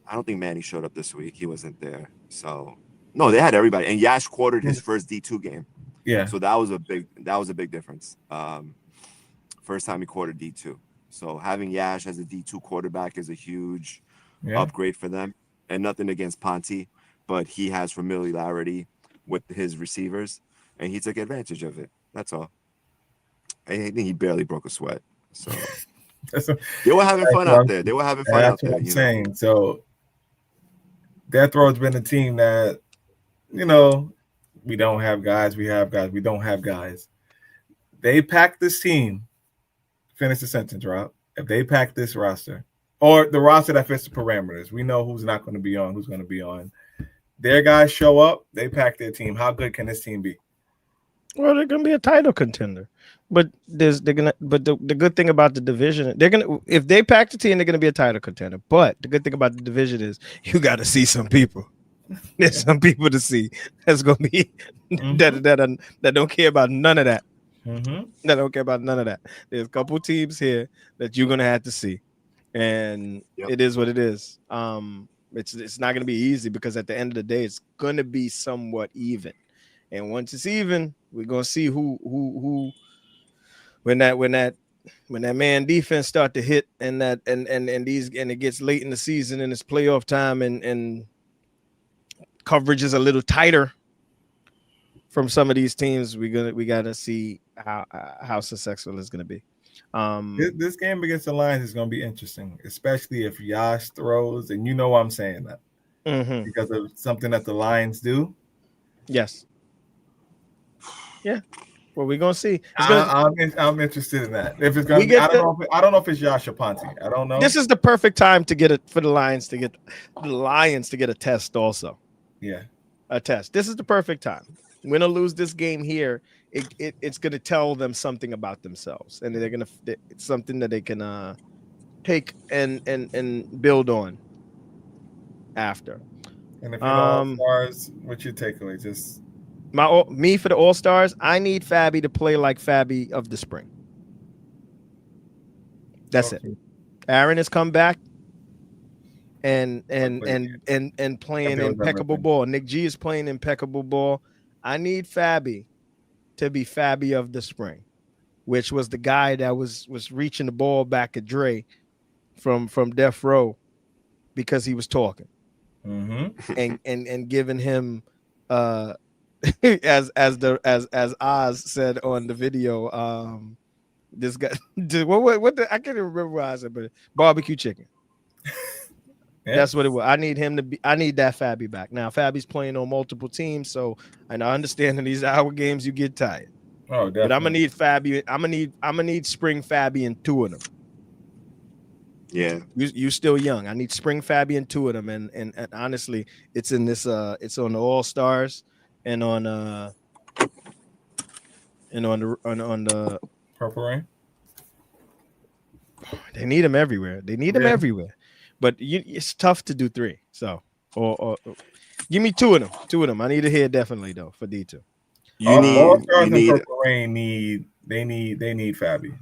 E: I don't think Manny showed up this week. He wasn't there. So no, they had everybody. And Yash quartered his first D2 game.
C: Yeah.
E: So that was a big difference. First time he quartered D2. So having Yash as a D2 quarterback is a huge upgrade for them. And nothing against Ponte, but he has familiarity with his receivers, and he took advantage of it. That's all. I think he barely broke a sweat. So they were having fun out there.
C: That's what I'm saying. So Death Row's been a team that, we don't have guys. We have guys. We don't have guys. They packed this team. Finish the sentence, Rob. If they pack this roster, or the roster that fits the parameters, we know who's not going to be on, who's going to be on. Their guys show up, they pack their team. How good can this team be?
B: Well, they're going to be a title contender. But the good thing about the division, if they pack the team, they're going to be a title contender. But the good thing about the division is you got to see some people. There's some people to see that's going to be that don't care about none of that. That don't care about none of that. There's a couple teams here that you're going to have to see. And it is what it is. It's not going to be easy because at the end of the day, it's going to be somewhat even. And once it's even, we're going to see who when that man defense start to hit and it gets late in the season and it's playoff time and coverage is a little tighter from some of these teams, we got to see how successful it's going to be.
C: This game against the Lions is going to be interesting, especially if Yash throws, and you know why I'm saying that because of something that the Lions do.
B: Yes. Yeah. Well, we're gonna see.
C: I'm interested in that. If it's going to be, I don't know if it's Yash or Ponte. I don't know.
B: This is the perfect time to get it for the Lions to get a test also. Yeah. A test. This is the perfect time. Win or lose this game here, it's going to tell them something about themselves, and it's something that they can take and build on after.
C: And if you're All-Stars, what's your takeaway? Just
B: me for the All-Stars, I need Fabi to play like Fabi of the spring. That's it. Aaron has come back and playing impeccable ball. Nick G is playing impeccable ball. I need Fabby to be Fabby of the spring, which was the guy that was reaching the ball back at Dre from Death Row because he was talking and giving him as Oz said on the video, this guy what I can't even remember what I said, but barbecue chicken. Yeah. That's what it was. I need him to be. I need that Fabby back. Now Fabby's playing on multiple teams, so and I understand in these hour games you get tired.
C: Oh, definitely.
B: But I'm gonna need Fabby. I'm gonna need spring Fabby in 2 of them.
E: Yeah,
B: you still young. I need spring Fabby in 2 of them, and honestly, it's in this. It's on the All Stars and on the
C: Purple Rain.
B: They need him everywhere. They need him everywhere. But it's tough to do 3. So, or give me 2 of them. 2 of them. I need to hear definitely though for D2.
C: All Stars and Purple Rain need Fabby.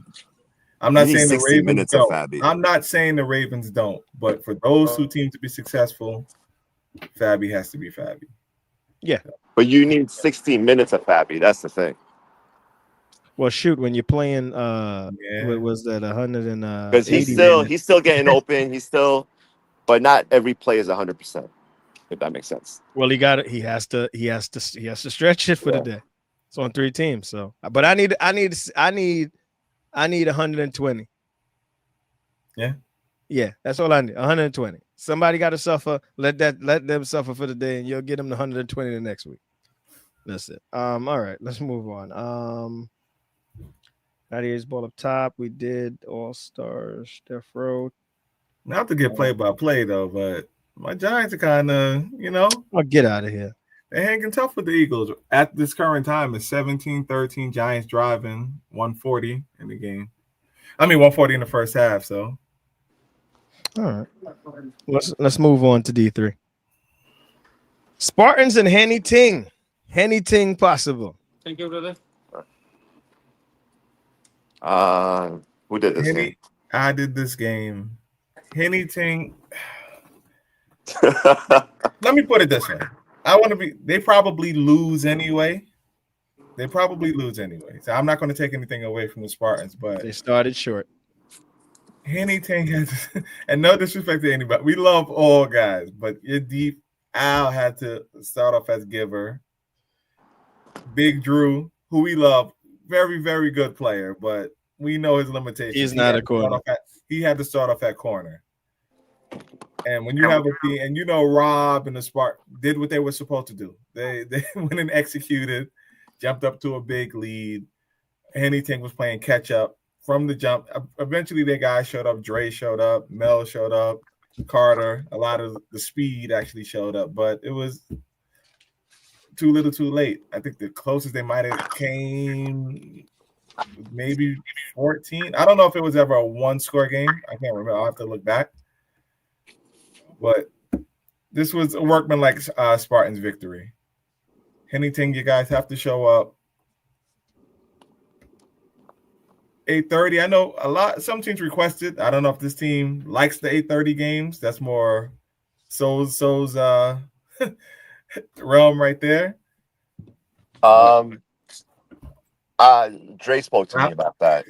C: I'm not saying the Ravens don't. I'm not saying the Ravens don't. But for those 2 teams to be successful, Fabby has to be Fabby.
B: Yeah.
E: But you need 16 minutes of Fabby. That's the thing.
B: Well, shoot, when you're playing, what was that 100 and
E: because he's still getting open. But not every play is 100%. If that makes sense.
B: Well, he has to stretch it for the day. It's on 3 teams, so. But I need 120. Yeah, that's all I need. 120. Somebody got to suffer. Let them suffer for the day, and you'll get them the 120 the next week. That's it. All right, let's move on. 98's ball up top. We did All Stars, Death Row.
C: Not to get play by play though, but my Giants are kind of,
B: I'll get out of here.
C: They're hanging tough with the Eagles at this current time. It's 17-13. Giants driving 140 in the game. 140 in the first half. So,
B: all right, let's move on to D3. Spartans and Henny Ting possible.
F: Thank you, brother.
E: Who did this game?
C: I did this game. Henny Ting. Let me put it this way. They probably lose anyway. So I'm not going to take anything away from the Spartans, but
B: they started short.
C: Henny Ting has, and no disrespect to anybody. We love all guys, but your deep Al had to start off as giver. Big Drew, who we love, very, very good player, but we know his limitations.
B: He's not a corner.
C: He had to start off at corner. And when you have a team, and Rob and the Spark did what they were supposed to do. They went and executed, jumped up to a big lead. Henny Ting was playing catch up from the jump. Eventually, their guys showed up. Dre showed up. Mel showed up. Carter. A lot of the speed actually showed up, but it was too little, too late. I think the closest they might have came maybe 14. I don't know if it was ever a 1-score game. I can't remember. I'll have to look back. But this was a workmanlike Spartans victory. Henny Ting, you guys have to show up. 8:30. I know some teams requested. I don't know if this team likes the 8:30 games. That's more So's realm right there.
E: Dre spoke to me about that.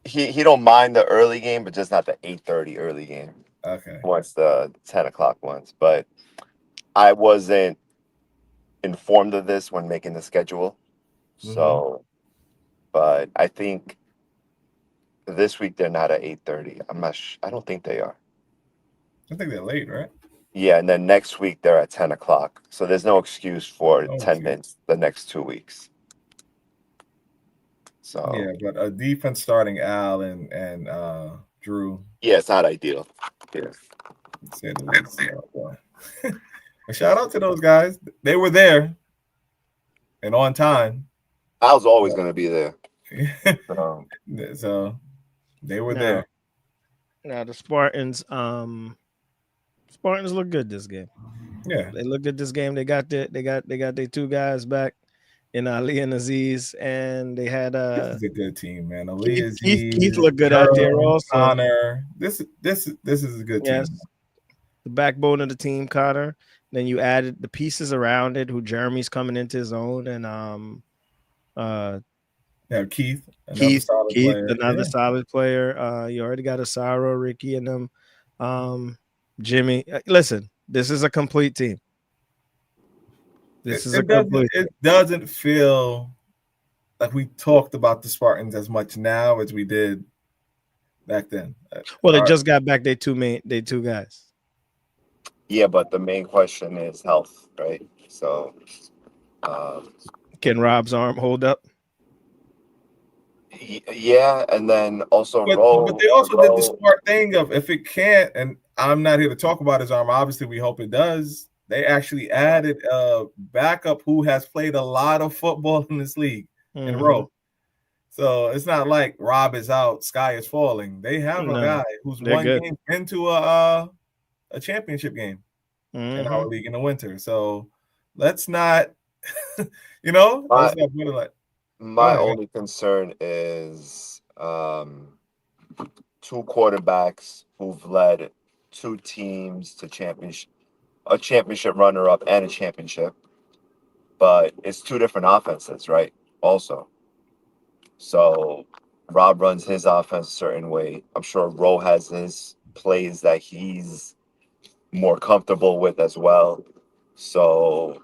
E: He don't mind the early game, but just not the 8:30 early game.
C: Okay.
E: Once the 10 o'clock ones, but I wasn't informed of this when making the schedule. So, but I think this week they're not at 8:30. I don't think they are.
C: I think they're late, right?
E: Yeah, and then next week they're at 10 o'clock. So there's no excuse for 10 minutes the next 2 weeks. So
C: yeah, but a defense starting Al and Drew.
E: Yeah, it's not ideal. Yeah.
C: Shout out to those guys. They were there and on time.
E: I was always going to be there.
C: So they were there.
B: Now the Spartans look good this game.
C: Yeah,
B: they look good this game. They got their 2 guys back in Ali and Aziz, and they had
C: this is a good team, man. Ali Aziz,
B: Keith looked good out there also.
C: Connor. This is a good team.
B: The backbone of the team, Connor. Then you added the pieces around it. Who Jeremy's coming into his own, and
C: Keith,
B: another solid player. You already got Asaro, Ricky, and them. Jimmy. Listen, this is a complete team.
C: It doesn't feel like we talked about the Spartans as much now as we did back then.
B: Well, they just got back their two guys.
E: Yeah, but the main question is health, right? So,
B: can Rob's arm hold up?
E: Yeah, and then also
C: but they also did the smart thing of if it can't, and I'm not here to talk about his arm. Obviously, we hope it does. They actually added a backup who has played a lot of football in this league in Rowe. So it's not like Rob is out, sky is falling. They have a guy who's won game into a championship game in our league in the winter. So let's not,
E: my only concern is two quarterbacks who've led two teams to a championship runner-up and a championship, but it's two different offenses, right? Also, so Rob runs his offense a certain way. I'm sure Rowe has his plays that he's more comfortable with as well. So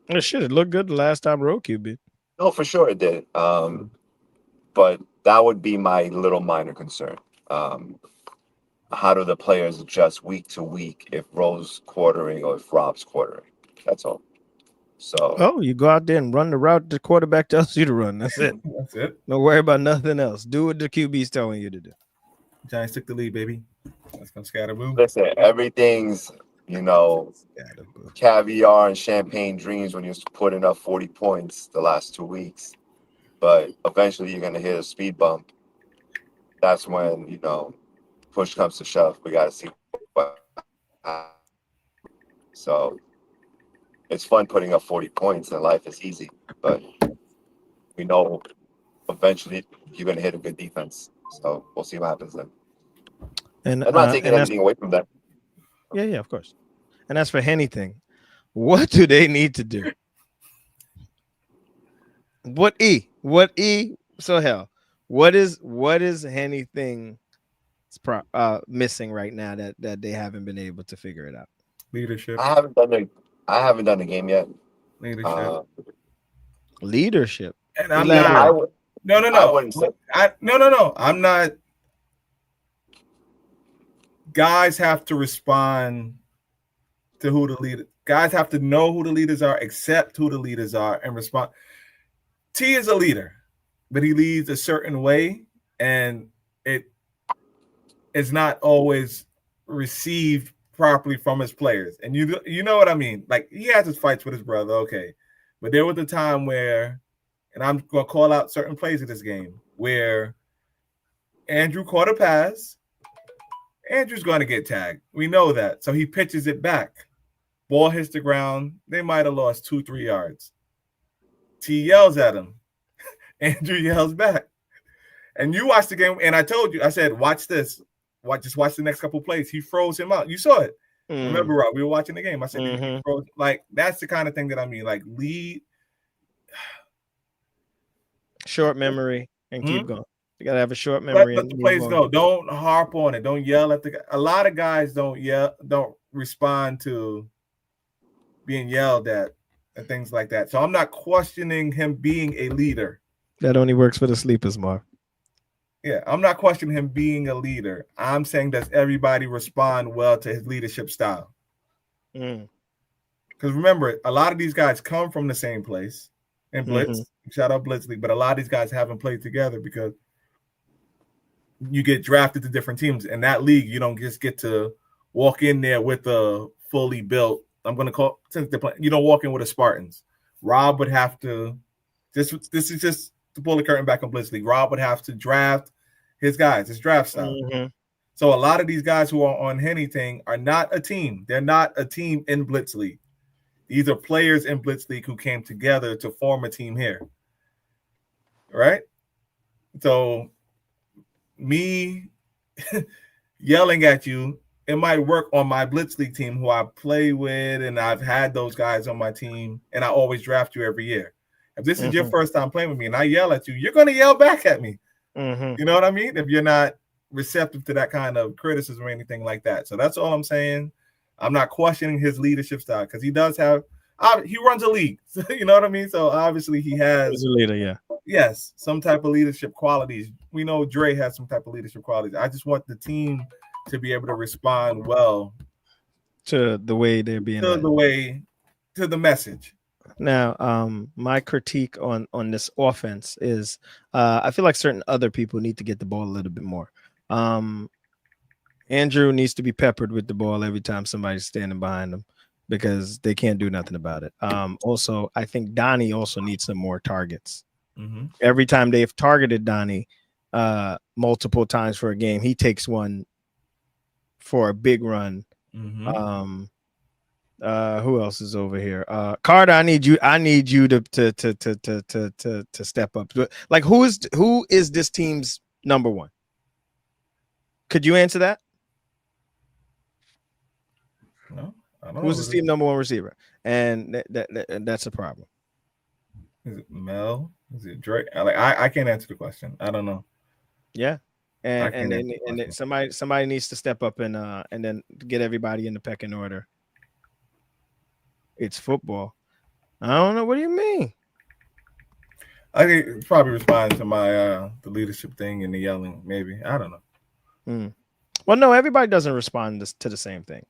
B: it looked good the last time Rowe QB.
E: No, for sure it did. But that would be my little minor concern. How do the players adjust week to week if Rowe's quartering or if Rob's quartering? That's all. So
B: you go out there and run the route the quarterback tells you to run. That's it.
C: That's it.
B: Don't worry about nothing else. Do what the QB's telling you to do.
C: Giants took the lead, baby. Let's go Scatterboo.
E: Listen, everything's caviar and champagne dreams when you're putting up 40 points the last 2 weeks. But eventually you're gonna hit a speed bump. That's when, push comes to shove. We gotta see what happens. So it's fun putting up 40 points and life is easy. But we know eventually you're gonna hit a good defense. So we'll see what happens then.
B: And
E: I'm not taking anything away from that.
B: Yeah, of course. And as for anything, what do they need to do? What So hell, what is anything missing right now that they haven't been able to figure it out?
C: Leadership.
E: I haven't done the game yet.
B: Leadership.
C: And I'm not. No. I'm not. Guys have to respond to who the leader. Guys have to know who the leaders are, accept who the leaders are, and respond. T is a leader, but he leads a certain way, and it is not always received properly from his players. And you know what I mean? Like, he has his fights with his brother, okay. But there was a time where, and I'm going to call out certain plays of this game, where Andrew caught a pass. Andrew's going to get tagged. We know that. So he pitches it back. Ball hits the ground. They might have lost 2-3 yards. T yells at him. Andrew yells back. And you watched the game, and I told you, I said, watch this. Just watch the next couple plays. He froze him out. You saw it. Remember, Rob, we were watching the game. I said, like, that's the kind of thing that I mean. Like, lead.
B: Short memory and keep going. You got to have a short memory.
C: Let the plays go. Don't harp on it. Don't yell at the guy. A lot of guys don't respond to being yelled at and things like that. So I'm not questioning him being a leader.
B: That only works for the sleepers, Mark.
C: Yeah, I'm not questioning him being a leader. I'm saying, does everybody respond well to his leadership style? Because remember, a lot of these guys come from the same place in Blitz. Shout out Blitz League. But a lot of these guys haven't played together because you get drafted to different teams. In that league, you don't just get to walk in there with a fully built, you don't walk in with a Spartans. Rob would have to, this is just to pull the curtain back on Blitz League. Rob would have to draft his guys, his draft style. So a lot of these guys who are on anything are not a team. They're not a team in Blitz League. These are players in Blitz League who came together to form a team here. Right? So me yelling at you it might work on my Blitz League team who I play with, and I've had those guys on my team, and I always draft you every year. If this is your first time playing with me and I yell at you, you're going to yell back at me. You know what I mean? If you're not receptive to that kind of criticism or anything like that. So that's all I'm saying. I'm not questioning his leadership style because he does have he runs a league. You know what I mean? So obviously he has
B: He's a leader,
C: yes, some type of leadership qualities. We know Dre has some type of leadership qualities. I just want the team to be able to respond well
B: to the way they're being
C: to
B: led.
C: to the message.
B: Now, my critique on this offense is I feel like certain other people need to get the ball a little bit more. Andrew needs to be peppered with the ball every time somebody's standing behind him because they can't do nothing about it. Also, I think Donnie also needs some more targets. Every time they've targeted Donnie multiple times for a game, he takes one for a big run. Who else is over here? Carter, I need you to step up. Like who is this team's number one? Could you answer that?
C: No, I don't know.
B: Who's the team number one receiver? And that's a problem.
C: Is it Mel? Is it Drake? I can't answer the question. I don't know.
B: Yeah. And somebody needs to step up and then get everybody in the pecking order. It's football. I don't know. What do you mean?
C: I think it's probably responding to my the leadership thing and the yelling. Maybe I don't know.
B: Well, no, everybody doesn't respond to the same thing.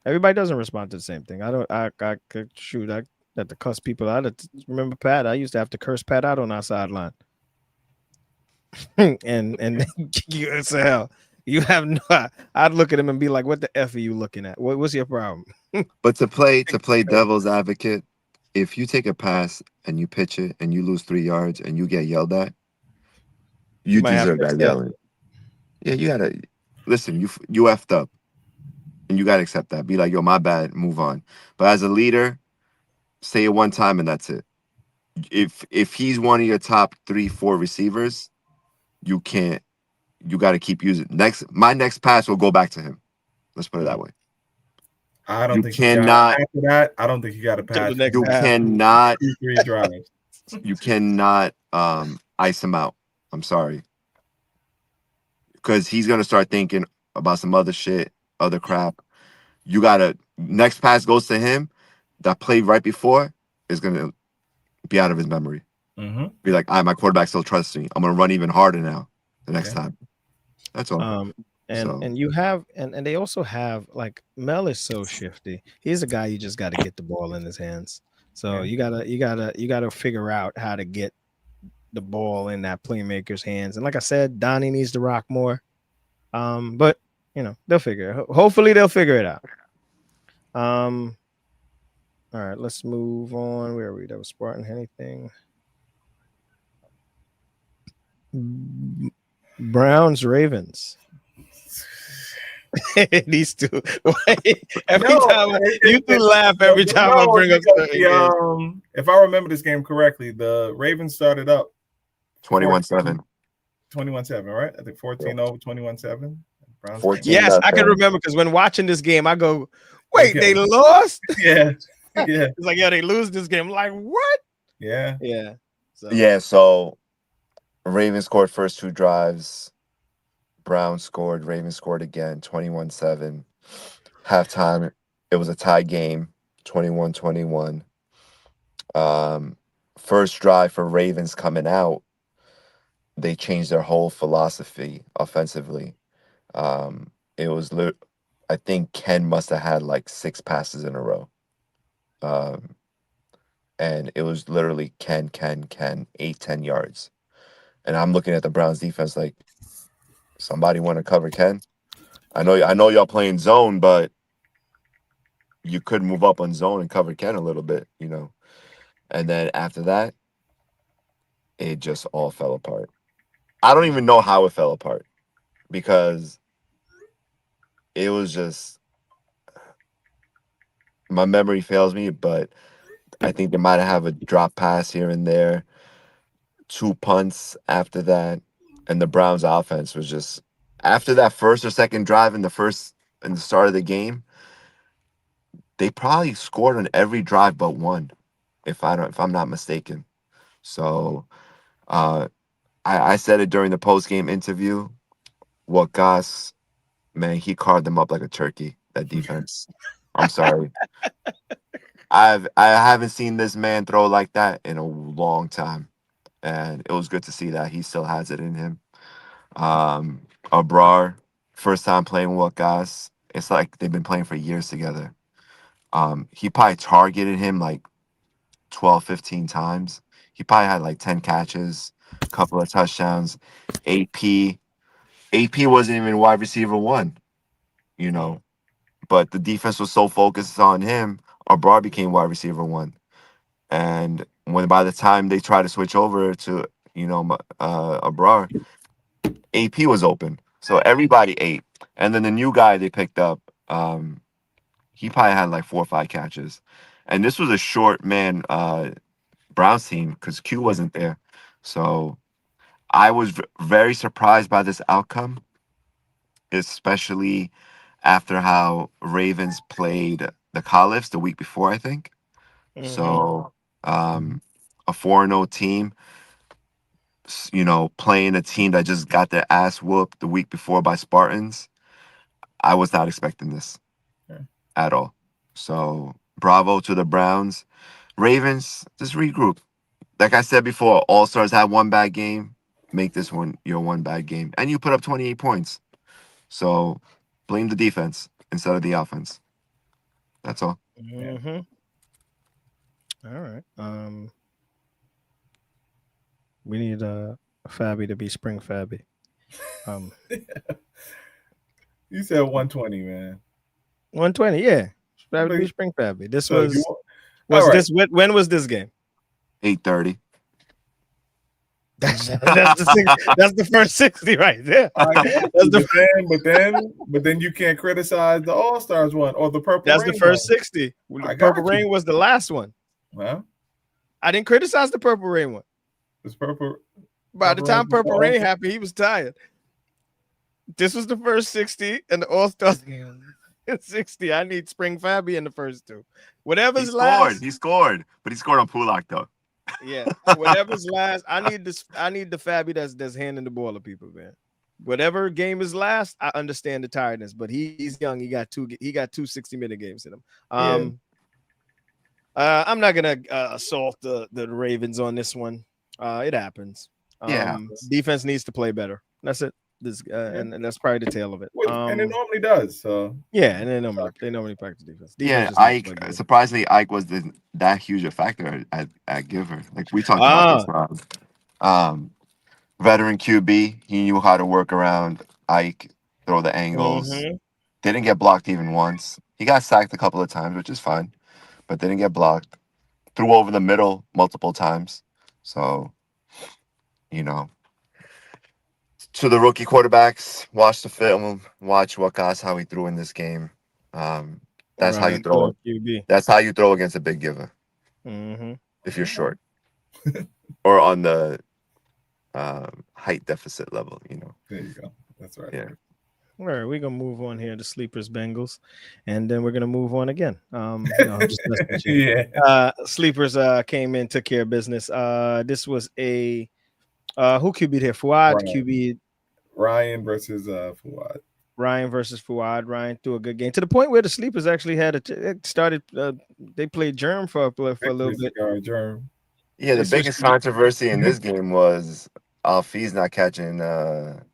B: Everybody doesn't respond to the same thing. I could shoot. I had to cuss people out. Remember Pat? I used to have to curse Pat out on our sideline. and you say, hell, you have no. I'd look at him and be like, "What the f are you looking at? What's your problem?"
E: But to play devil's advocate, if you take a pass and you pitch it and you lose 3 yards and you get yelled at, you deserve that yelling. Yeah, you gotta listen. You effed up, and you gotta accept that. Be like, yo, my bad. Move on. But as a leader, say it one time and that's it. If he's one of your top 3-4 receivers, you can't. You got to keep using. My next pass will go back to him. Let's put it that way.
C: I don't think after that. I don't think you got to pass.
E: You cannot.
C: 2-3 drives.
E: You cannot ice him out. I'm sorry, because he's gonna start thinking about some other shit, other crap. You gotta. Next pass goes to him. That play right before is gonna be out of his memory. Be like, my quarterback still trusts me. I'm gonna run even harder now the next time. That's all.
B: And you have and they also have like Mel is so shifty. He's a guy you just got to get the ball in his hands. So you gotta figure out how to get the ball in that playmaker's hands. And like I said, Donnie needs to rock more. But they'll figure it. Hopefully they'll figure it out. All right, let's move on. Where are we? That was Spartan. Anything? Browns, Ravens. These two. Every time you can laugh every time I bring up
C: if I remember this game correctly, the Ravens started up
E: 21-7.
C: 21-7, right? I think 14-0, 21-7.
B: Yes, I can remember because when watching this game, I go, wait, they lost?
C: Yeah.
B: It's like, they lose this game. I'm like, what?
C: Yeah.
E: So Ravens scored first 2 drives. Browns scored. Ravens scored again, 21-7. Halftime, it was a tie game, 21-21. First drive for Ravens coming out, they changed their whole philosophy offensively. It was, I think Ken must have had like 6 passes in a row. And it was literally Ken, 8-10 yards. And I'm looking at the Browns defense like, somebody want to cover Ken? I know y'all playing zone, but you could move up on zone and cover Ken a little bit, And then after that, it just all fell apart. I don't even know how it fell apart because it was just, my memory fails me, but I think they might have a drop pass here and there, 2 punts after that, and the Browns offense was just after that first or second drive in the start of the game, they probably scored on every drive but one, if I'm not mistaken. So I said it during the post game interview. Gas, man, he carved them up like a turkey. That defense. I'm sorry. I haven't seen this man throw like that in a long time, and it was good to see that he still has it in him. Abrar, first time playing with Gas. It's like they've been playing for years together. He probably targeted him like 12, 15 times. He probably had like 10 catches, a couple of touchdowns. AP wasn't even wide receiver one, you know, but the defense was so focused on him, Abrar became wide receiver one. And by the time they tried to switch over to, Abrar, AP was open. So everybody ate. And then the new guy they picked up, he probably had like 4 or 5 catches. And this was a short man Browns team because Q wasn't there. So I was very surprised by this outcome, especially after how Ravens played the Caliphs the week before, I think. Mm-hmm. So a 4-0 team, playing a team that just got their ass whooped the week before by Spartans. I was not expecting this at all. So bravo to the Browns. Ravens, just regroup. Like I said before, All-Stars had one bad game. Make this one your one bad game. And you put up 28 points. So blame the defense instead of the offense. That's all.
B: Mm-hmm. All right. We need Fabby to be Spring Fabby.
C: You said 120, man.
B: 120, yeah. Fabby to be Spring Fabby. This so this when was this game?
E: 8:30.
B: That's the first 60 right there.
C: But then you can't criticize the All-Stars one or the Purple Rain.
B: That's the first 60. The Purple Rain was the last one.
C: Well,
B: I didn't criticize the Purple Rain one.
C: It's Purple.
B: By the time Purple Rain happened, he was tired. This was the first 60, and the All-Stars 60. I need Spring Fabby in the first 2. Whatever's last.
E: He scored, but he scored on Pulak though.
B: Yeah, whatever's last. I need the Fabby that's handing the ball to people, man. Whatever game is last, I understand the tiredness, but he's young. He got two 60-minute games in him. I'm not gonna assault the Ravens on this one. It happens. Defense needs to play better. That's it. And that's probably the tail of it.
C: And it normally does. So
B: and they normally practice defense.
E: Ike. Surprisingly, Ike was that huge a factor at Giver. Like we talked about this. Veteran QB, he knew how to work around Ike, throw the angles. Mm-hmm. Didn't get blocked even once. He got sacked a couple of times, which is fine, but didn't get blocked. Threw over the middle multiple times. So, to the rookie quarterbacks, watch the film, watch how he threw in this game. That's how you throw. That's how you throw against a big giver.
B: Mm-hmm.
E: If you're short or on the height deficit level,
C: There you go. That's right.
E: Yeah.
B: All right, we're gonna move on here to Sleepers Bengals, and then we're gonna move on again. Sleepers came in, took care of business. This was a who QB'd here? Fuad QB'd.
C: Ryan versus Fuad.
B: Ryan versus Fuad. Ryan threw a good game to the point where the Sleepers actually had started. They played Germ for a little bit.
C: Germ.
E: Yeah, the biggest controversy in this game was Alfi's not catching.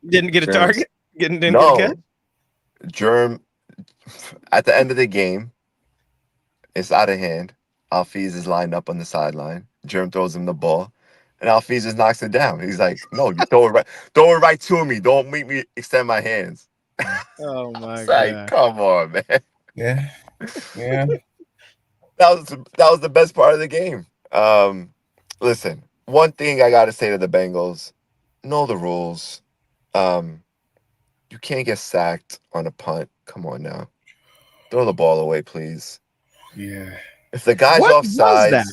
B: Didn't get a target. Didn't get a catch.
E: Germ at the end of the game, it's out of hand. Alfiz is lined up on the sideline. Germ throws him the ball, and Alfiz just knocks it down. He's like, "No, you throw it right to me. Don't make me extend my hands."
B: Oh my god!
E: Like, come on, man.
C: Yeah.
E: That was the best part of the game. Listen, one thing I got to say to the Bengals: know the rules. You can't get sacked on a punt. Come on now. Throw the ball away, please.
C: Yeah.
E: If the guy's offsides.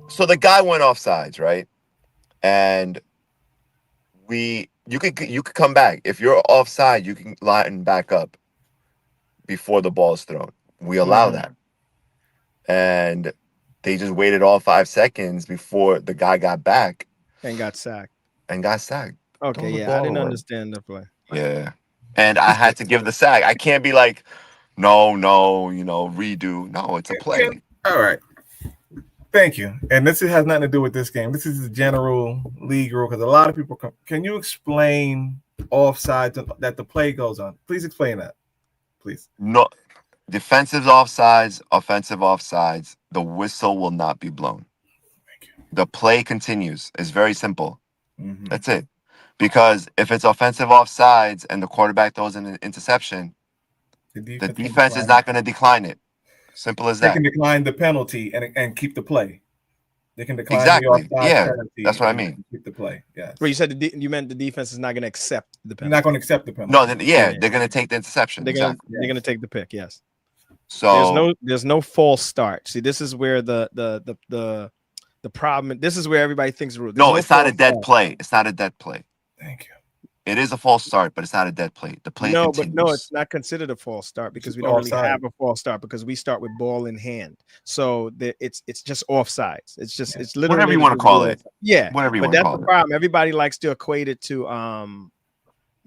E: So the guy went offsides, right? And you could come back. If you're offside, you can line back up before the ball is thrown. We allow that. And they just waited all 5 seconds before the guy got back
B: and got sacked.
C: Throw
B: Okay,
C: the
B: yeah, I
C: ball
B: didn't
C: away.
B: understand the play.
E: Yeah. And I had to give the sack. I can't be like, no, redo. No, it's a play.
C: All right. Thank you. And this has nothing to do with this game. This is the general league rule because a lot of people can you explain offsides that the play goes on? Please explain that, please.
E: No, defensive offsides, offensive offsides. The whistle will not be blown.
C: Thank you.
E: The play continues. It's very simple. That's it. Because if it's offensive offsides and the quarterback throws an interception, the defense is not going to decline it. Simple as that.
C: They can decline the penalty and keep the play. They can decline
E: exactly.
C: the offside penalty.
E: That's what I mean.
C: Keep the play. Yeah.
B: Well, you said you meant the defense is not going to accept the penalty.
C: They're not going to accept the penalty.
E: No, they're going to take the interception.
B: They're going to take the pick. Yes.
E: So
B: there's no false start. See, this is where the problem. This is where everybody thinks the rule.
E: No, it's not a dead play. It's not a dead play.
C: Thank you.
E: It is a false start, but it's not a dead play. The play continues.
B: But it's not considered a false start because we don't really have a false start because we start with ball in hand. So it's just offsides. It's literally
E: whatever you want to call it.
B: Yeah,
E: whatever you want
B: to
E: call it.
B: But that's the problem. Everybody likes to equate it to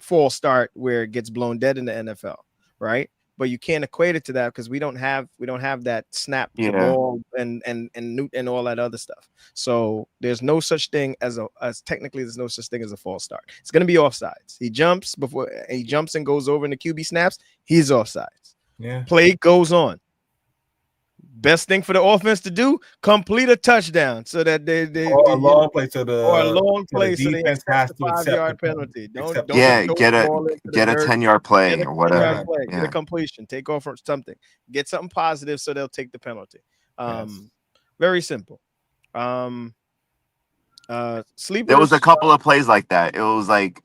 B: false start where it gets blown dead in the NFL, right? But you can't equate it to that because we don't have that snap the ball and all that other stuff. So there's no such thing as technically there's no such thing as a false start. It's gonna be offsides. He jumps and goes over and the QB snaps, he's offsides.
C: Yeah.
B: Play goes on. Best thing for the offense to do: complete a touchdown so that
C: a long play so the defense has to accept
B: 5-yard penalty. Don't
E: get a 10-yard play or whatever.
B: Get a completion. Take off or something. Get something positive so they'll take the penalty. Very simple. Sleepers.
E: There was a couple of plays like that. It was like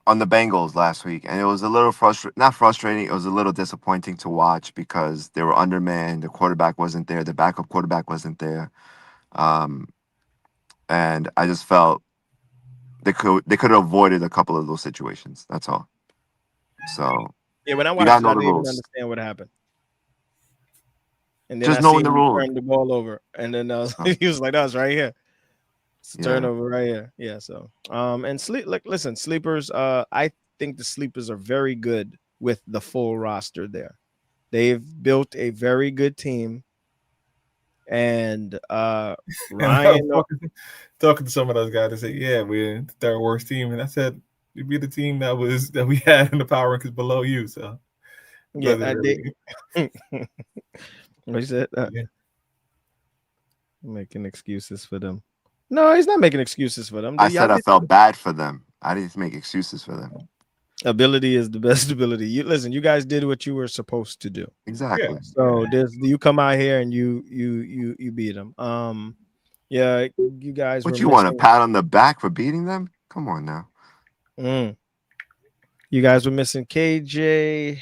E: on the Bengals last week, and it was a little not frustrating. It was a little disappointing to watch because they were undermanned. The quarterback wasn't there. The backup quarterback wasn't there, and I just felt they could have avoided a couple of those situations. That's all. So
B: yeah, when I watched it, I didn't even understand what happened. And then
E: just knowing the rules,
B: turned the ball over, and then he was like, "That was right here." It's a turnover right here. Yeah. So, and listen, sleepers. I think the sleepers are very good with the full roster there. They've built a very good team. And Ryan
C: talking to some of those guys, they say, "Yeah, we're the third worst team," and I said, "You'd be the team that we had in the power rankings below you." So,
B: yeah, what he said, making excuses for them. No, he's not making excuses for them.
E: I said I felt bad for them. I didn't make excuses for them.
B: Ability is the best ability. You guys did what you were supposed to do.
E: Exactly.
C: Yeah.
B: So you come out here and you beat them. Yeah, you guys.
E: But you want a pat on the back for beating them? Come on now.
B: You guys were missing KJ.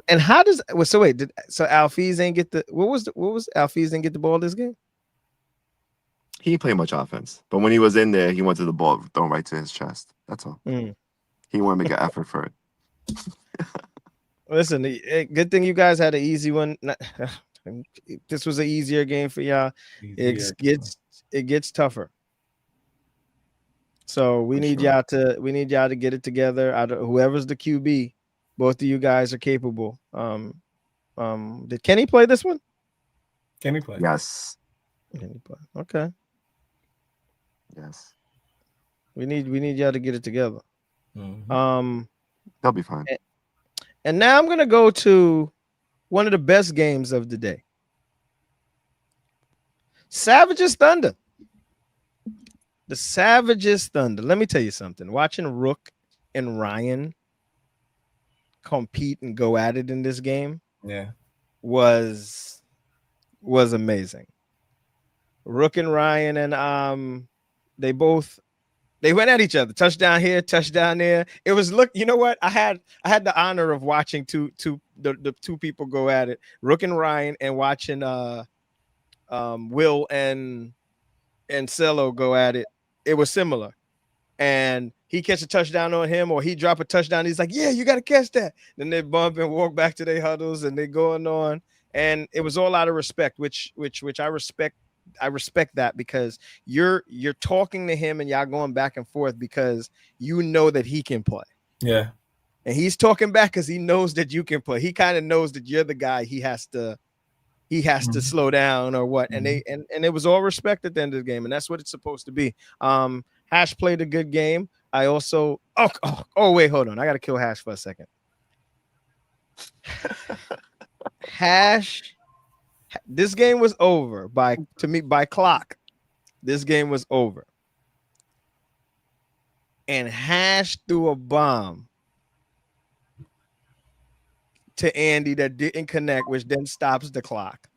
B: And how does so Alfies ain't get the what was Alfies didn't get the ball this game?
E: He didn't play much offense, but when he was in there, he wanted the ball thrown right to his chest. That's all. He wanted to make an effort for it.
B: Listen, good thing you guys had an easy one. This was an easier game for y'all. It gets tougher. So we need y'all to get it together. Whoever's the QB, both of you guys are capable. Did Kenny play this one?
C: Kenny play?
E: Yes.
B: Kenny play. Okay.
E: Yes.
B: We need y'all to get it together.
E: They'll be fine.
B: And now I'm gonna go to one of the best games of the day. Savages Thunder. The Savages Thunder. Let me tell you something. Watching Rook and Ryan compete and go at it in this game, was amazing. Rook and Ryan and they went at each other. Touchdown here, touchdown there. It was you know what? I had the honor of watching the two people go at it, Rook and Ryan, and watching Will and Cello go at it. It was similar. and he catch a touchdown on him, or he drop a touchdown. He's like, yeah, you got to catch that. Then they bump and walk back to their huddles, and they going on. And it was all out of respect, which I respect. I respect that because you're talking to him and y'all going back and forth because you know that he can play.
C: Yeah.
B: And he's talking back because he knows that you can play. He kind of knows that you're the guy he has to slow down or what. And and it was all respect at the end of the game, and that's what it's supposed to be. Hash played a good game. I also wait, hold on. I gotta kill Hash for a second. Hash, this game was over by clock. This game was over. And Hash threw a bomb to Andy that didn't connect, which then stops the clock.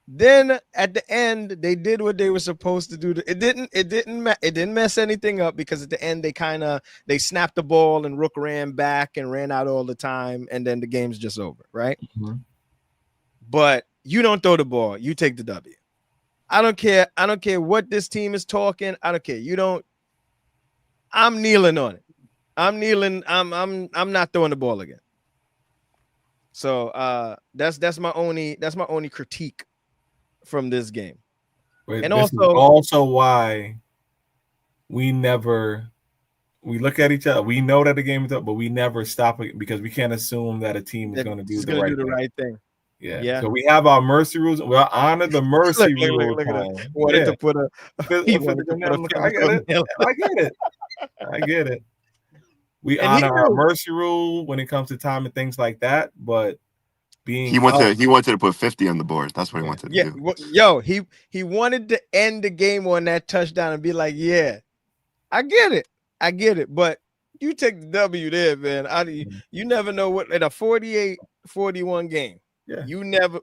B: Then at the end, they did what they were supposed to do. It didn't mess anything up because at the end they snapped the ball and Rook ran back and ran out all the time, and then the game's just over, right?
C: Mm-hmm.
B: But you don't throw the ball, you take the W. I don't care what this team is talking. I don't care. You don't. I'm kneeling on it. I'm kneeling. I'm not throwing the ball again. So that's my only critique from this game.
C: But
B: and
C: this also why we look at each other. We know that the game is up, but we never stop it because we can't assume that a team is going to do the right thing. Yeah. So we have our mercy rules. We'll honor the mercy rules.
B: Wanted to put a.
C: I get it. We honor our mercy rule when it comes to time and things like that, but
E: he wanted to put 50 on the board. That's what he wanted to do.
B: Yo, he wanted to end the game on that touchdown and be like, yeah, I get it. But you take the W there, man. You never know what in a 48-41 game.
C: Yeah.
B: You never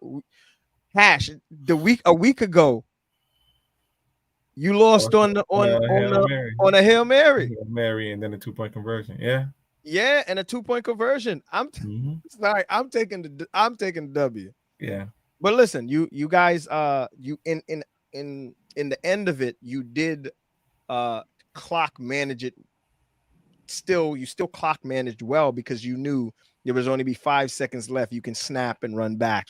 B: Hash a week ago. You lost on a Hail Mary.
C: Hail Mary and then a 2-point conversion. Yeah.
B: Yeah, and a 2-point conversion. I'm sorry. I'm taking the W.
C: Yeah.
B: But listen, you guys, you in the end of it, you did clock manage it. You still clock managed well because you knew there was only be 5 seconds left. You can snap and run back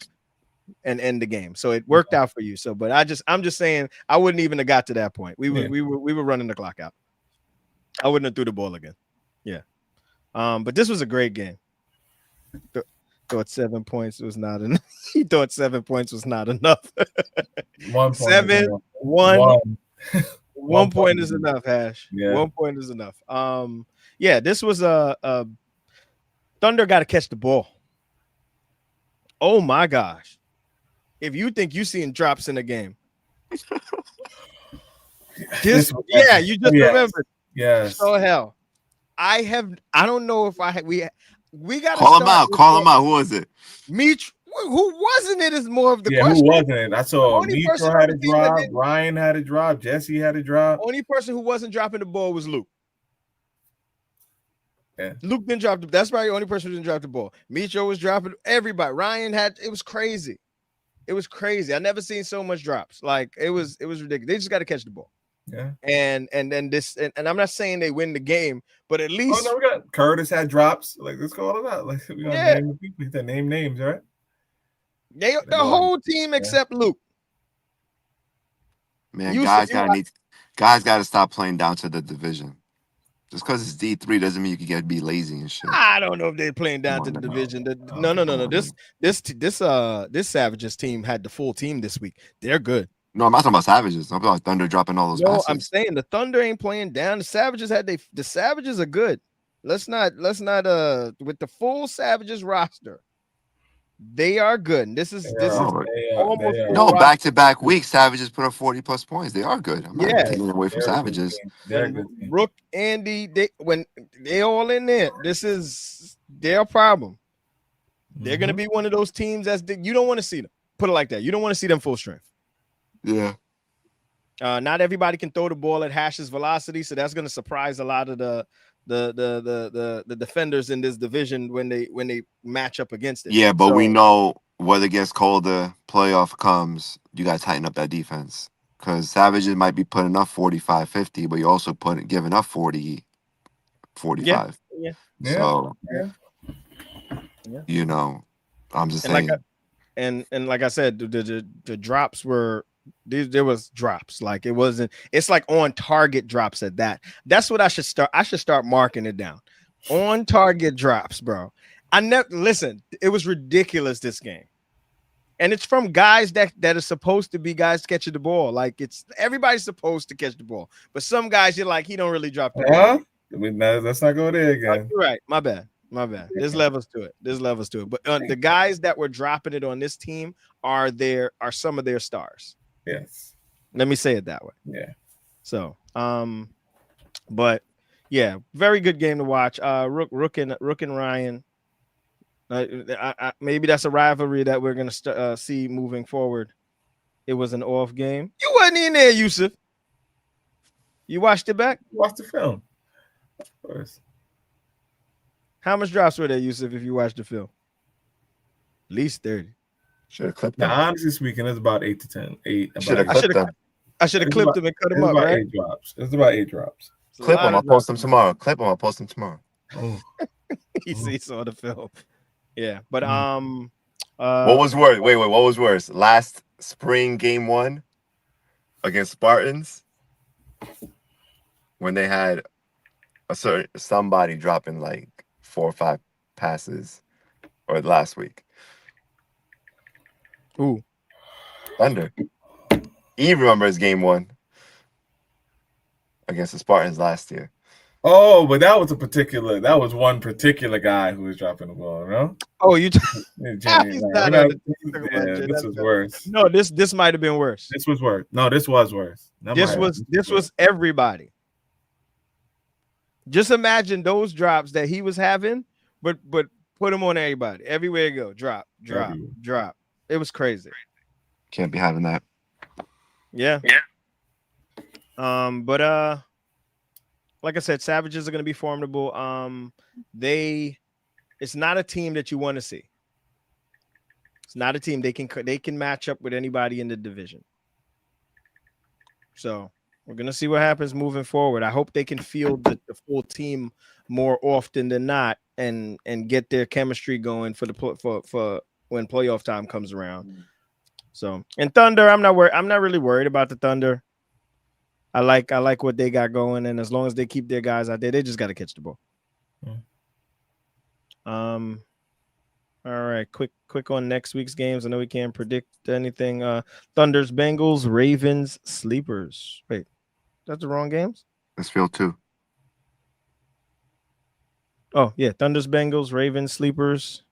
B: and end the game. So it worked out for you. So, but I'm just saying I wouldn't even have got to that point. We were running the clock out. I wouldn't have threw the ball again. Yeah. But this was a great game. Thought 7 points was not enough. He thought 7 points was not enough.
C: 1 point.
B: 1 point is enough, Hash.
C: Yeah.
B: 1 point is enough. Yeah, this was a Thunder got to catch the ball. Oh my gosh. If you think you're seeing drops in the game. You just remembered.
C: Yes.
B: So hell. I don't know if we got to
E: call him out. Who was it?
B: Meech. Who wasn't it is more of the
C: question.
B: Who
C: wasn't it? I saw Meech had a drop, Ryan had a drop, Jesse had a drop.
B: Only person who wasn't dropping the ball was Luke.
C: Yeah.
B: Luke didn't drop that's probably the only person who didn't drop the ball. Micho was dropping everybody. Ryan it was crazy. It was crazy. I never seen so much drops. Like it was ridiculous. They just got to catch the ball.
C: Yeah.
B: And I'm not saying they win the game, but at least
C: we got Curtis had drops. Like let's call it out. Like we gotta name the people. Name names, right?
B: The whole team except Luke.
E: Man, guys got to stop playing down to the division. Just because it's D3 doesn't mean you can be lazy and shit.
B: I don't know if they're playing down to the division. No. This Savages team had the full team this week. They're good.
E: No, I'm not talking about Savages. I'm talking about Thunder dropping all those passes.
B: I'm saying the Thunder ain't playing down. The Savages the Savages are good. Let's not with the full Savages roster. They are good.
E: Back-to-back weeks, Savages put up 40+ points. They are good. I'm not taking away from Savages.
B: Rook, Andy, when they all in there, this is their problem. They're gonna be one of those teams you don't want to see them. Put it like that. You don't want to see them full strength.
E: Yeah.
B: Not everybody can throw the ball at Hash's velocity, so that's gonna surprise a lot of the defenders in this division when they match up against it.
E: Yeah, but we know weather gets colder, playoff comes, you gotta tighten up that defense. Because Savages might be putting up 45, 50, but you're also giving up 40, 45.
B: Yeah.
E: So,
B: Yeah.
E: you know, I'm just
B: And
E: saying.
B: like I said, the drops were there was drops. Like it's like on target drops at that. That's what I should start. I should start marking it down. On target drops, bro. I never listen, it was ridiculous this game. And it's from guys that are supposed to be guys catching the ball. Like it's everybody's supposed to catch the ball, but some guys you're like he don't really drop the ball.
C: Let's not go there again.
B: You're right. My bad. There's levels to it. But the guys that were dropping it on this team are some of their stars.
C: Yes.
B: Let me say it that way.
C: Yeah.
B: So, but yeah, very good game to watch. Rook and Ryan. Maybe that's a rivalry that we're gonna see moving forward. It was an off game. You wasn't in there, Yusuf. You watched it back?
C: Watch the film. Of course.
B: How much drops were there, Yusuf, if you watched the film? At least 30.
E: Should have clipped them.
C: Now, honestly speaking, it's about 8 to 10. 8.
E: Should have clipped them.
B: I should have clipped them and cut them up, right?
C: 8 drops. It's about 8 drops.
E: Clip them. I'll post them tomorrow. I'll post them tomorrow.
C: Oh.
B: He saw the film. Yeah, but
E: what was worse? Wait, what was worse? Last spring game 1 against Spartans when they had somebody dropping like 4 or 5 passes, or last week.
B: Who?
E: Thunder. He remembers game 1 against the Spartans last year.
C: Oh, but that was one particular guy who was dropping the ball, no?
B: Oh, you
C: this was worse.
B: No, this might have been worse.
C: This was worse. No, this was worse.
B: This was everybody. Just imagine those drops that he was having, but put them on everybody. Everywhere you go, drop. It was crazy.
E: Can't be having that.
B: Yeah. But like I said, Savages are going to be formidable. It's not a team that you want to see. It's not a team they can match up with anybody in the division. So we're going to see what happens moving forward. I hope they can field the full team more often than not and get their chemistry going for when playoff time comes around. So, and Thunder, I'm not really worried about the Thunder. I like what they got going, and as long as they keep their guys out there, they just got to catch the ball. All right, quick on next week's games. I know we can't predict anything. Thunder's Bengals, Ravens, Sleepers. Wait, that's the wrong games?
E: That's field 2.
B: Oh, yeah, Thunder's Bengals, Ravens, Sleepers.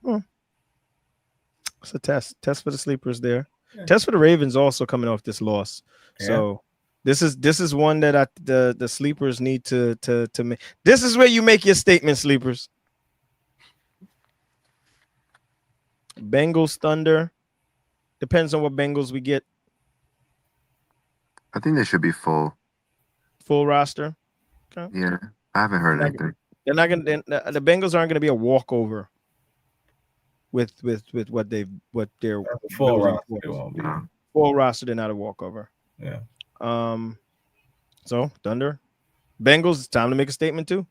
B: It's a test for the Sleepers there. Yeah. Test for the Ravens also coming off this loss. Yeah. So this is one that the Sleepers need to make. This is where you make your statement, Sleepers. Bengals, Thunder. Depends on what Bengals we get.
E: I think they should be full
B: roster.
E: Okay. Yeah, I haven't heard anything.
B: They're not gonna. The Bengals aren't gonna be a walkover. With what they're
C: full roster.
B: Full roster, they're not a walkover.
C: Yeah.
B: So Thunder, Bengals. It's time to make a statement too.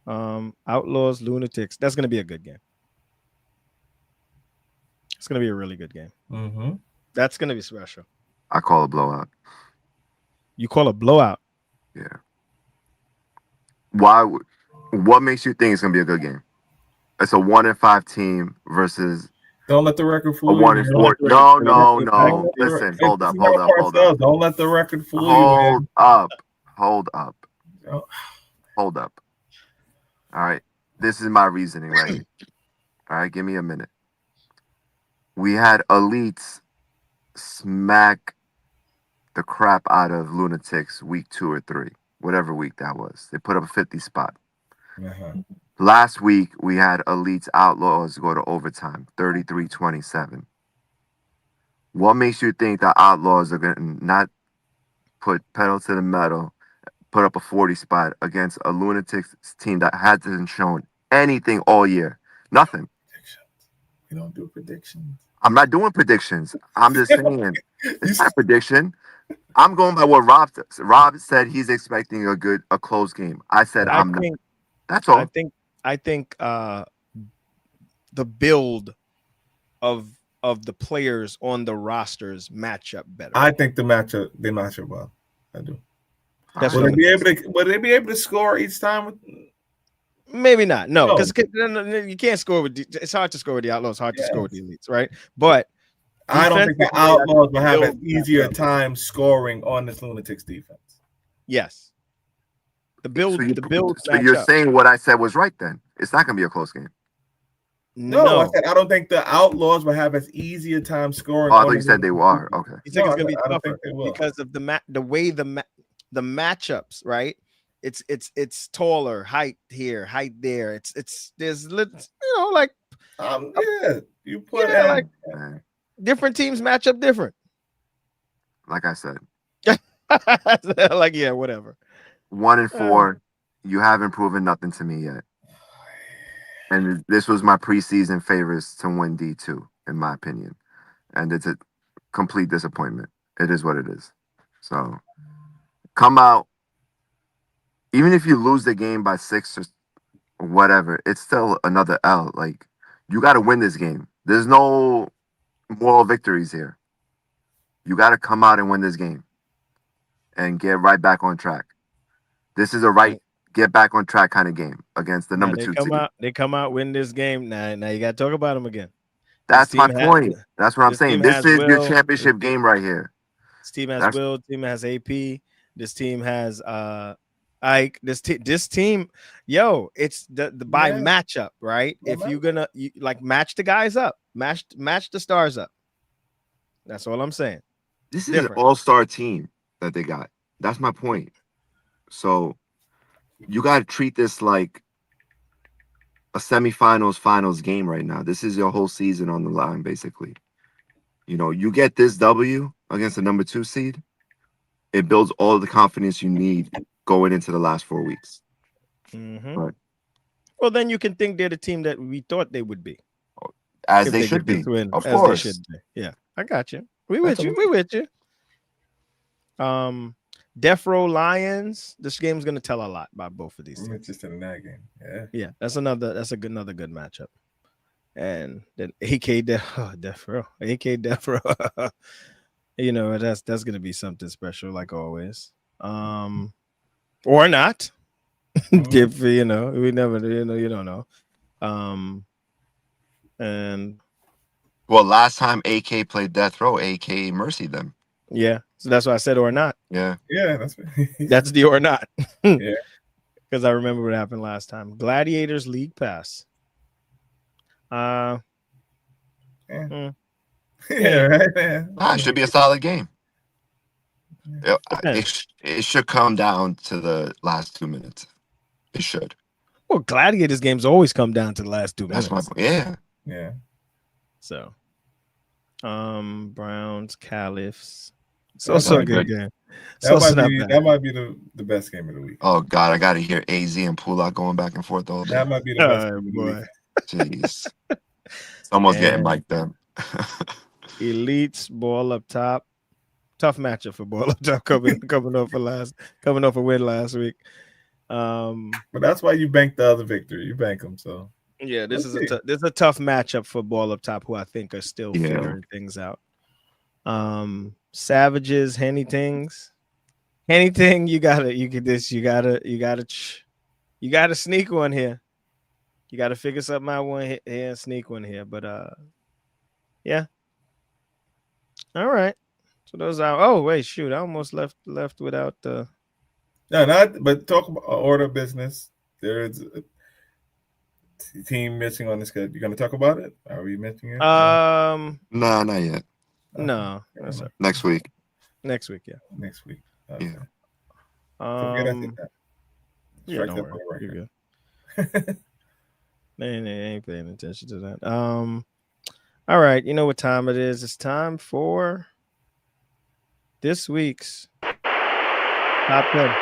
B: Outlaws, Lunatics. That's gonna be a good game. It's gonna be a really good game.
C: Mm-hmm.
B: That's gonna be special.
E: I call a blowout.
B: You call a blowout?
E: Yeah. Why? What makes you think it's gonna be a good game? It's a 1-5 team versus.
C: Don't let the record fool
E: you. 1-4. No. Listen, hold up.
C: Don't let the record fool you.
E: Hold up. All right. This is my reasoning, right? All right, give me a minute. We had Elites smack the crap out of Lunatics week 2 or 3, whatever week that was. They put up a 50 spot.
C: Uh-huh.
E: Last week, we had Elites Outlaws go to overtime, 33-27. What makes you think the Outlaws are going to not put pedal to the metal, put up a 40 spot against a Lunatics team that hasn't shown anything all year? Nothing.
C: You don't do predictions.
E: I'm not doing predictions. I'm just saying it's not a prediction. I'm going by what Rob says. Rob said he's expecting a close game. I said I'm not. That's all.
B: I think the build of the players on the rosters match up better.
C: I think they match up well. I do.
B: Would
C: they be able to score each time?
B: Maybe not. No, because you can't score with. It's hard to score with the Outlaws. Hard to score with the Elites, right? But
C: I don't think the Outlaws will have an easier time scoring on this Lunatics defense.
B: Yes. The build.
E: So you're saying what I said was right then? It's not going to be a close game.
C: No, I said I don't think the Outlaws will have as easy a time scoring.
E: Oh, I thought you said they were. Okay.
B: You think it's going to be tougher because of the way the matchups, right? It's taller, height here, height there. There's like
C: you put
B: like different teams match up different.
E: Like I said.
B: Like whatever.
E: 1-4, you haven't proven nothing to me yet. And this was my preseason favorites to win D2, in my opinion. And it's a complete disappointment. It is what it is. So come out. Even if you lose the game by 6 or whatever, it's still another L. Like, you got to win this game. There's no moral victories here. You got to come out and win this game and get right back on track. This is a get back on track kind of game against the number 2 team.
B: They come out, win this game. Now you got to talk about them again.
E: That's my point. That's what I'm saying. This is your championship game right here.
B: This team has Will. Team has AP. This team has Ike. This team, it's the by matchup, right? If you're gonna match the guys up, match the stars up. That's all I'm saying.
E: This is an all-star team that they got. That's my point. So you got to treat this like a semifinals, finals game right now. This is your whole season on the line, basically. You get this W against the number 2 seed. It builds all the confidence you need going into the last 4 weeks.
B: Mm-hmm. Right. Well, then you can think they're the team that we thought they would be.
E: As they should be. Of course.
B: They should be. Yeah, I got you. We with you. Death Row Lions. This game's gonna tell a lot about both of these teams.
C: Just in that game.
B: Yeah. That's another good matchup. And then AK Death Row. AK Death Row. That's gonna be something special, like always. Or not. If we never you don't know. And
E: last time AK played Death Row, AK mercied them.
B: Yeah, so that's why I said or not.
E: Yeah,
B: that's the or not.
C: Yeah,
B: because I remember what happened last time. Gladiators League Pass.
C: Right.
E: It should be a solid game. It should come down to the last 2 minutes. It should.
B: Well, Gladiators games always come down to the last 2 minutes.
E: That's my point.
C: Yeah.
B: So, Browns, Caliphs. It's also a good game.
C: That might be the best game of the week.
E: Oh God, I gotta hear AZ and Pulak going back and forth all day.
C: That might be the best game of the week.
E: Jeez. It's almost getting like them.
B: Elites, Ball Up Top. Tough matchup for Ball Up Top coming off a win last week.
C: But that's why you bank the other victory. You bank them, so
B: yeah. This is a tough matchup for Ball Up Top, who I think are still figuring things out. Savages, Anything, you gotta sneak one here. You gotta figure something out one here and sneak one here. But yeah. All right. So those are. Oh wait, shoot! I almost left without the.
C: But talk about order of business. There's a team missing on the schedule. You gonna talk about it? Are we mentioning it?
E: No, not yet.
B: No.
E: Next week.
B: Next week, yeah.
C: Next week. Okay.
E: Yeah.
B: Don't worry. You're good. Man, they ain't paying attention to that. All right, you know what time it is? It's time for this week's Top 10.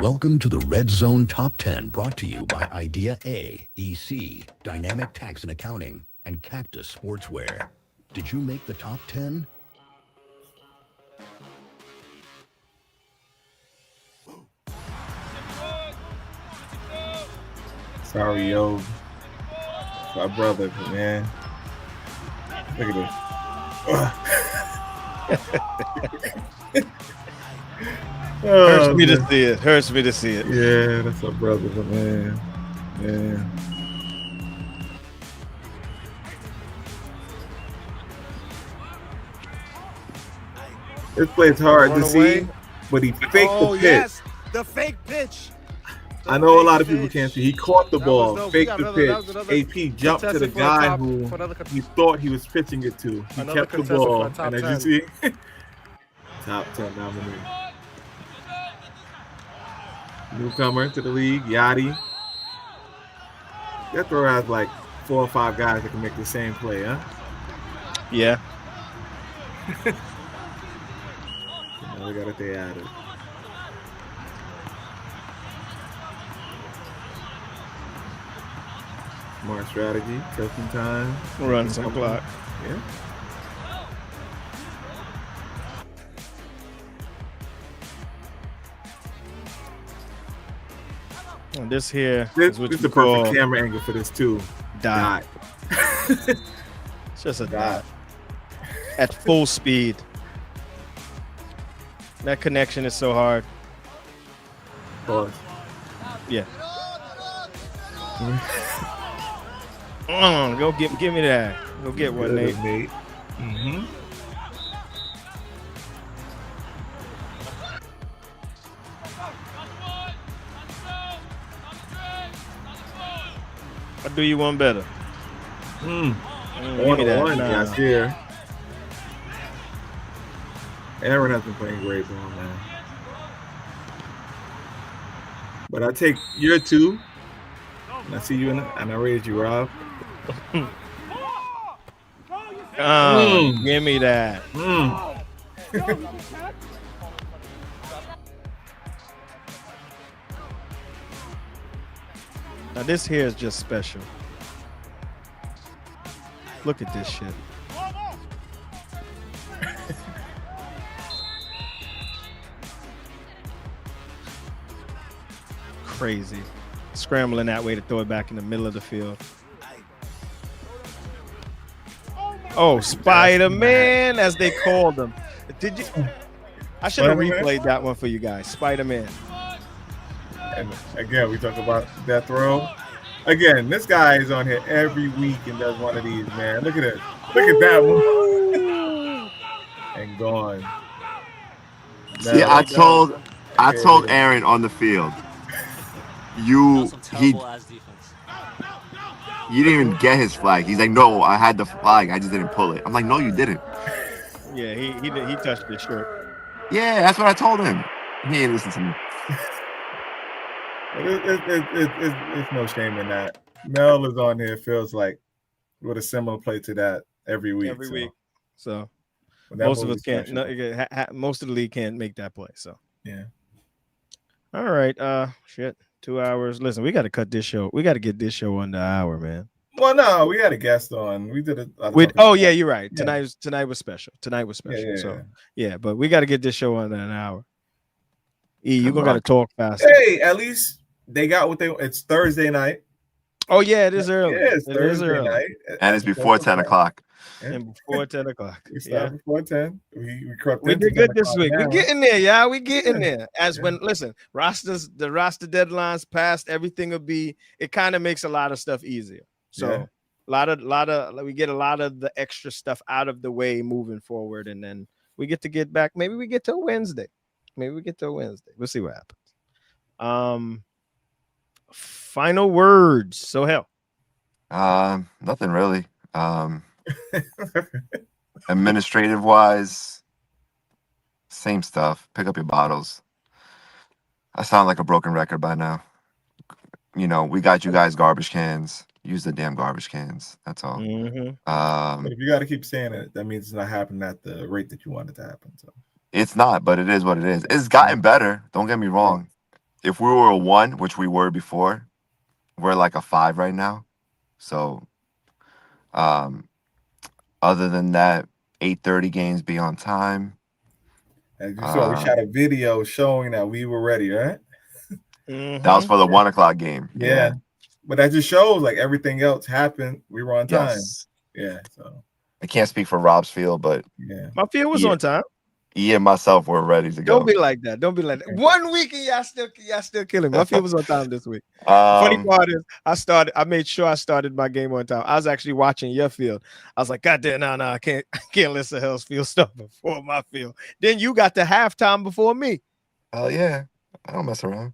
F: Welcome to the Red Zone Top 10, brought to you by Idea A, EC, Dynamic Tax and Accounting, and Cactus Sportswear. Did you make the top 10?
C: Sorry, yo. My brother, man. Look at this.
B: Hurts me to see it. Hurts me to see it.
C: Yeah, that's our brother, man. Yeah. This play's hard to see, but he faked the pitch.
A: Yes, the fake pitch.
C: I know a lot of people can't see. He caught the ball, faked the pitch. AP jumped to the guy who he thought he was pitching it to. He kept the ball, and as you see, top 10 nominee. Newcomer to the league, Yachty. That throw has like 4 or 5 guys that can make the same play, huh?
B: Yeah.
C: Now we got it there at it. Smart strategy, taking time.
B: Run some clock.
C: Yeah.
B: And this here
C: This
B: is what
C: is
B: you
C: the perfect
B: call
C: camera angle for this too.
B: dot. It's just a dot at full speed. That connection is so hard.
C: Pause.
B: Yeah. Go give me that. Go get one, Nate.
C: Mm-hmm.
B: Or do you one better?
C: One
B: give me that.
C: one,
B: Nah.
C: yes, here. Aaron has been playing great ball, man. But I take your 2, and I see you and I raise you, Rob.
B: Give me that. Now this here is just special. Look at this shit. Crazy. Scrambling that way to throw it back in the middle of the field. Oh, Spider-Man, as they called him. Did you? I should have replayed that one for you guys. Spider-Man.
C: And again, we talk about that throw. Again, this guy is on here every week and does one of these, man. Look at it. Look at that one. And gone.
E: See, I told Aaron on the field. You didn't even get his flag. He's like, no, I had the flag. I just didn't pull it. I'm like, no, you didn't.
B: Yeah, he touched his shirt.
E: Yeah, that's what I told him. He didn't listen to me.
C: It's no shame in that. Mel is on here, feels like, with a similar play to that every week.
B: So most of us can't. Most of the league can't make that play. So
C: yeah.
B: All right. Shit. 2 hours. Listen, we got to cut this show. We got to get this show under an hour, man.
C: Well, no, we had a guest on. We did it.
B: Yeah, you're right. Yeah. Tonight was special.
C: Yeah.
B: So yeah, but we got to get this show under an hour. You're gonna gotta talk fast.
C: Hey, at least they got what they. It's Thursday night.
B: Oh yeah, it is early.
C: Yeah, it's Thursday night,
E: and it's before 10 o'clock.
B: And before 10 o'clock.
C: We started before 10. We
B: did good this week. We're getting there, y'all. We getting there. Listen, the roster deadlines passed, everything will be. It kind of makes a lot of stuff easier. So we get a lot of the extra stuff out of the way moving forward, and then we get to get back. Maybe we get to Wednesday. We'll see what happens. Final words. So hell.
E: Nothing really. Administrative wise, same stuff. Pick up your bottles. I sound like a broken record by now. You know, we got you guys garbage cans. Use the damn garbage cans. That's all.
B: Mm-hmm.
C: But if you got to keep saying it, that means it's not happening at the rate that you want it to happen. So
E: it's not, but it is what it is. It's gotten better. Don't get me wrong. if we were a 1, which we were before, we're like a 5 right now. So, other than that, 8:30 games be on time.
C: As you saw, we shot a video showing that we were ready, right?
E: That was for the 1 o'clock game.
C: Yeah. But that just shows like everything else happened. We were on time.
E: Yes.
C: Yeah. So
E: I can't speak for Rob's field, but
B: my field was on time.
E: He and myself were ready to go.
B: Don't be like that. 1 week and y'all still killing me. My field was on time this week. Funny part is I made sure I started my game on time. I was actually watching your field. I was like, God damn, no, I can't listen to Hell's field stuff before my field. Then you got to halftime before me.
E: Oh yeah. I don't mess around.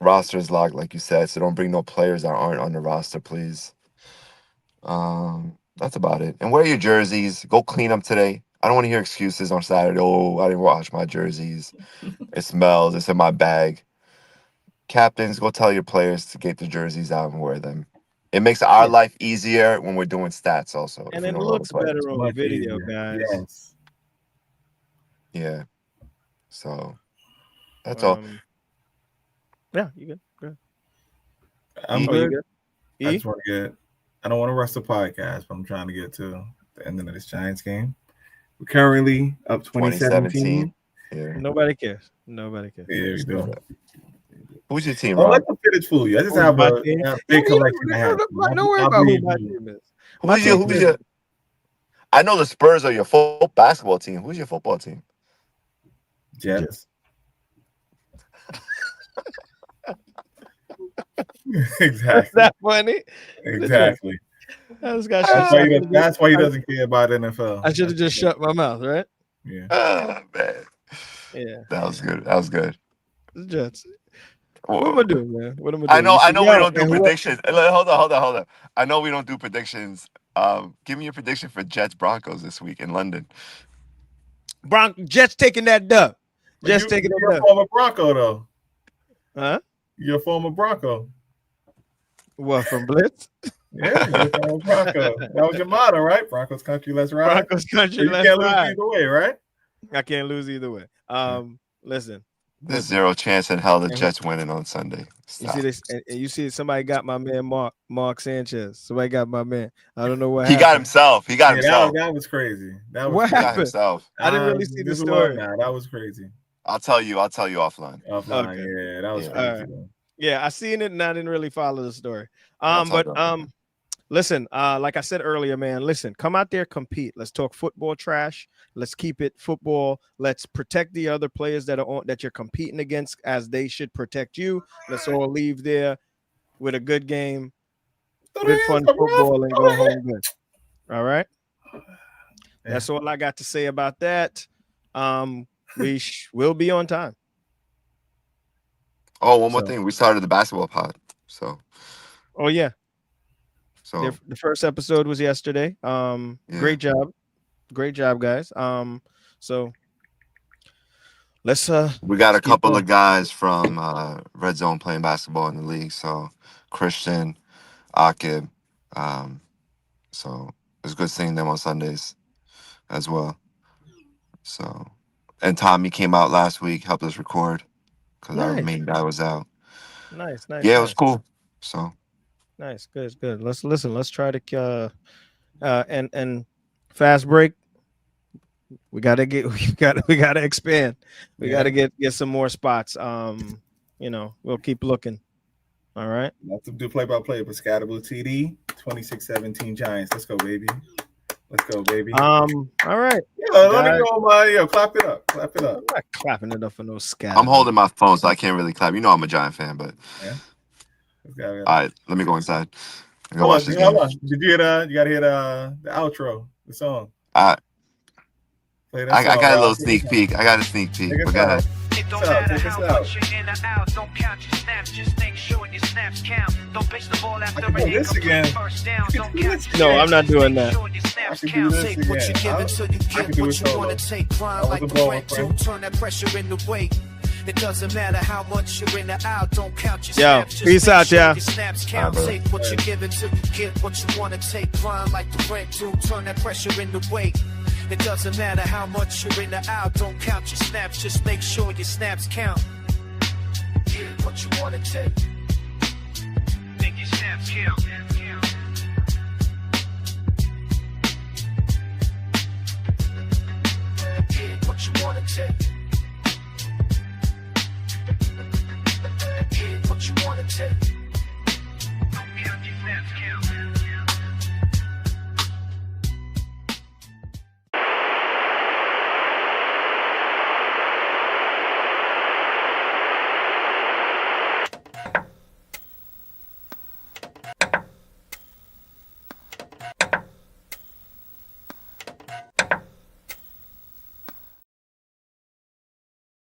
E: Roster is locked, like you said, so don't bring no players that aren't on the roster, please. That's about it. And wear your jerseys. Go clean them today. I don't want to hear excuses on Saturday. Oh, I didn't wash my jerseys. It smells. It's in my bag. Captains, go tell your players to get the jerseys out and wear them. It makes our life easier when we're doing stats also.
B: And it looks better on video, guys.
C: Yes.
E: Yeah. So that's all.
B: Yeah, you good.
C: I'm good.
B: I
C: just want to get. I don't want to rush the podcast, but I'm trying to get to the ending of this Giants game. We're currently up 2017.
E: Yeah.
B: Nobody cares.
C: Yeah, we do.
E: Who's your team,
C: Don't
E: Rob?
C: let the finish fool you. I just have a big collection of hats.
B: Don't worry about who my team is.
E: Who's your? I know the Spurs are your basketball team. Who's your football team?
C: Jets. Exactly.
B: Is that funny?
C: Exactly.
B: That's
C: why he doesn't care about NFL.
B: I should have just shut my mouth, right?
C: Yeah.
E: Oh, man.
B: Yeah.
E: That was good. That was good.
B: The Jets. What am I doing, man? What am I
E: I
B: doing?
E: know we don't do predictions. Hold on. I know we don't do predictions. Give me a prediction for Jets Broncos this week in London.
B: Jets taking that dub. Jets taking that dub.
C: You're a former Bronco, though.
B: Huh?
C: You're a former Bronco.
B: What, from Blitz?
C: Yeah, you're a former Bronco. That was your motto, right? Broncos country, let's ride.
B: Broncos country, let's
C: ride. You can't
B: ride.
C: lose either way, right?
B: I can't lose either way. Listen.
E: There's zero chance in hell the Jets winning on Sunday.
B: Stop. You see this? And you see somebody got my man Mark Sanchez. Somebody got my man. I don't know what
E: he
B: happened.
E: got himself. He got himself.
C: That was crazy.
B: What happened?
E: Himself.
B: I didn't really see the story.
C: That was crazy.
E: I'll tell you offline.
C: Okay. Yeah, that was crazy.
B: Right. Yeah, I seen it and I didn't really follow the story. Listen, like I said earlier, man, listen, come out there, compete. Let's talk football trash. Let's keep it football. Let's protect the other players that you're competing against as they should protect you. Let's all leave there with a good game, good fun football, and go home good. All right. That's all I got to say about that. We will be on time.
E: Oh, one more thing. We started the basketball pod. So.
B: Oh yeah.
E: So
B: the first episode was yesterday. Great job, guys. So let's
E: we got a couple of guys from Red Zone playing basketball in the league. So Christian, Akib, so it's good seeing them on Sundays as well. So, and Tommy came out last week, helped us record because our main guy was out.
B: Nice.
E: Yeah, it was cool. So.
B: Nice, good. Let's listen. Let's try to and fast break. We gotta expand. We gotta get some more spots. We'll keep looking. All right.
C: Let's do play-by-play, but Scatterblue TD 26-17 Giants. Let's go, baby. All
B: right.
C: Yeah, let me go. Clap it up.
B: I'm not clapping it up for no scat.
E: I'm holding my phone, so I can't really clap. You know I'm a Giant fan, but.
C: Yeah.
E: All right, let me go inside.
C: Hold on. Did you gotta hear the outro, the song.
E: I got a little sneak peek. But go ahead.
A: It don't matter how much you're in or out. Don't count your snaps. Just make sure your snaps count. Don't pitch the ball after a first down. Don't count
B: No, I'm not doing that.
A: Take what you give until you get what you want to take. Grind like the bread to turn that pressure into weight. It doesn't matter how much you're in or out. Don't count your snaps. Just
B: peace out, y'all.
A: your snaps count. Take what you give until you get what you want to take. Grind like the bread to turn that pressure into weight. It doesn't matter how much you're in or out. Don't count your snaps. Just make sure your snaps count. what you wanna take. Make your steps count. Get what you wanna take.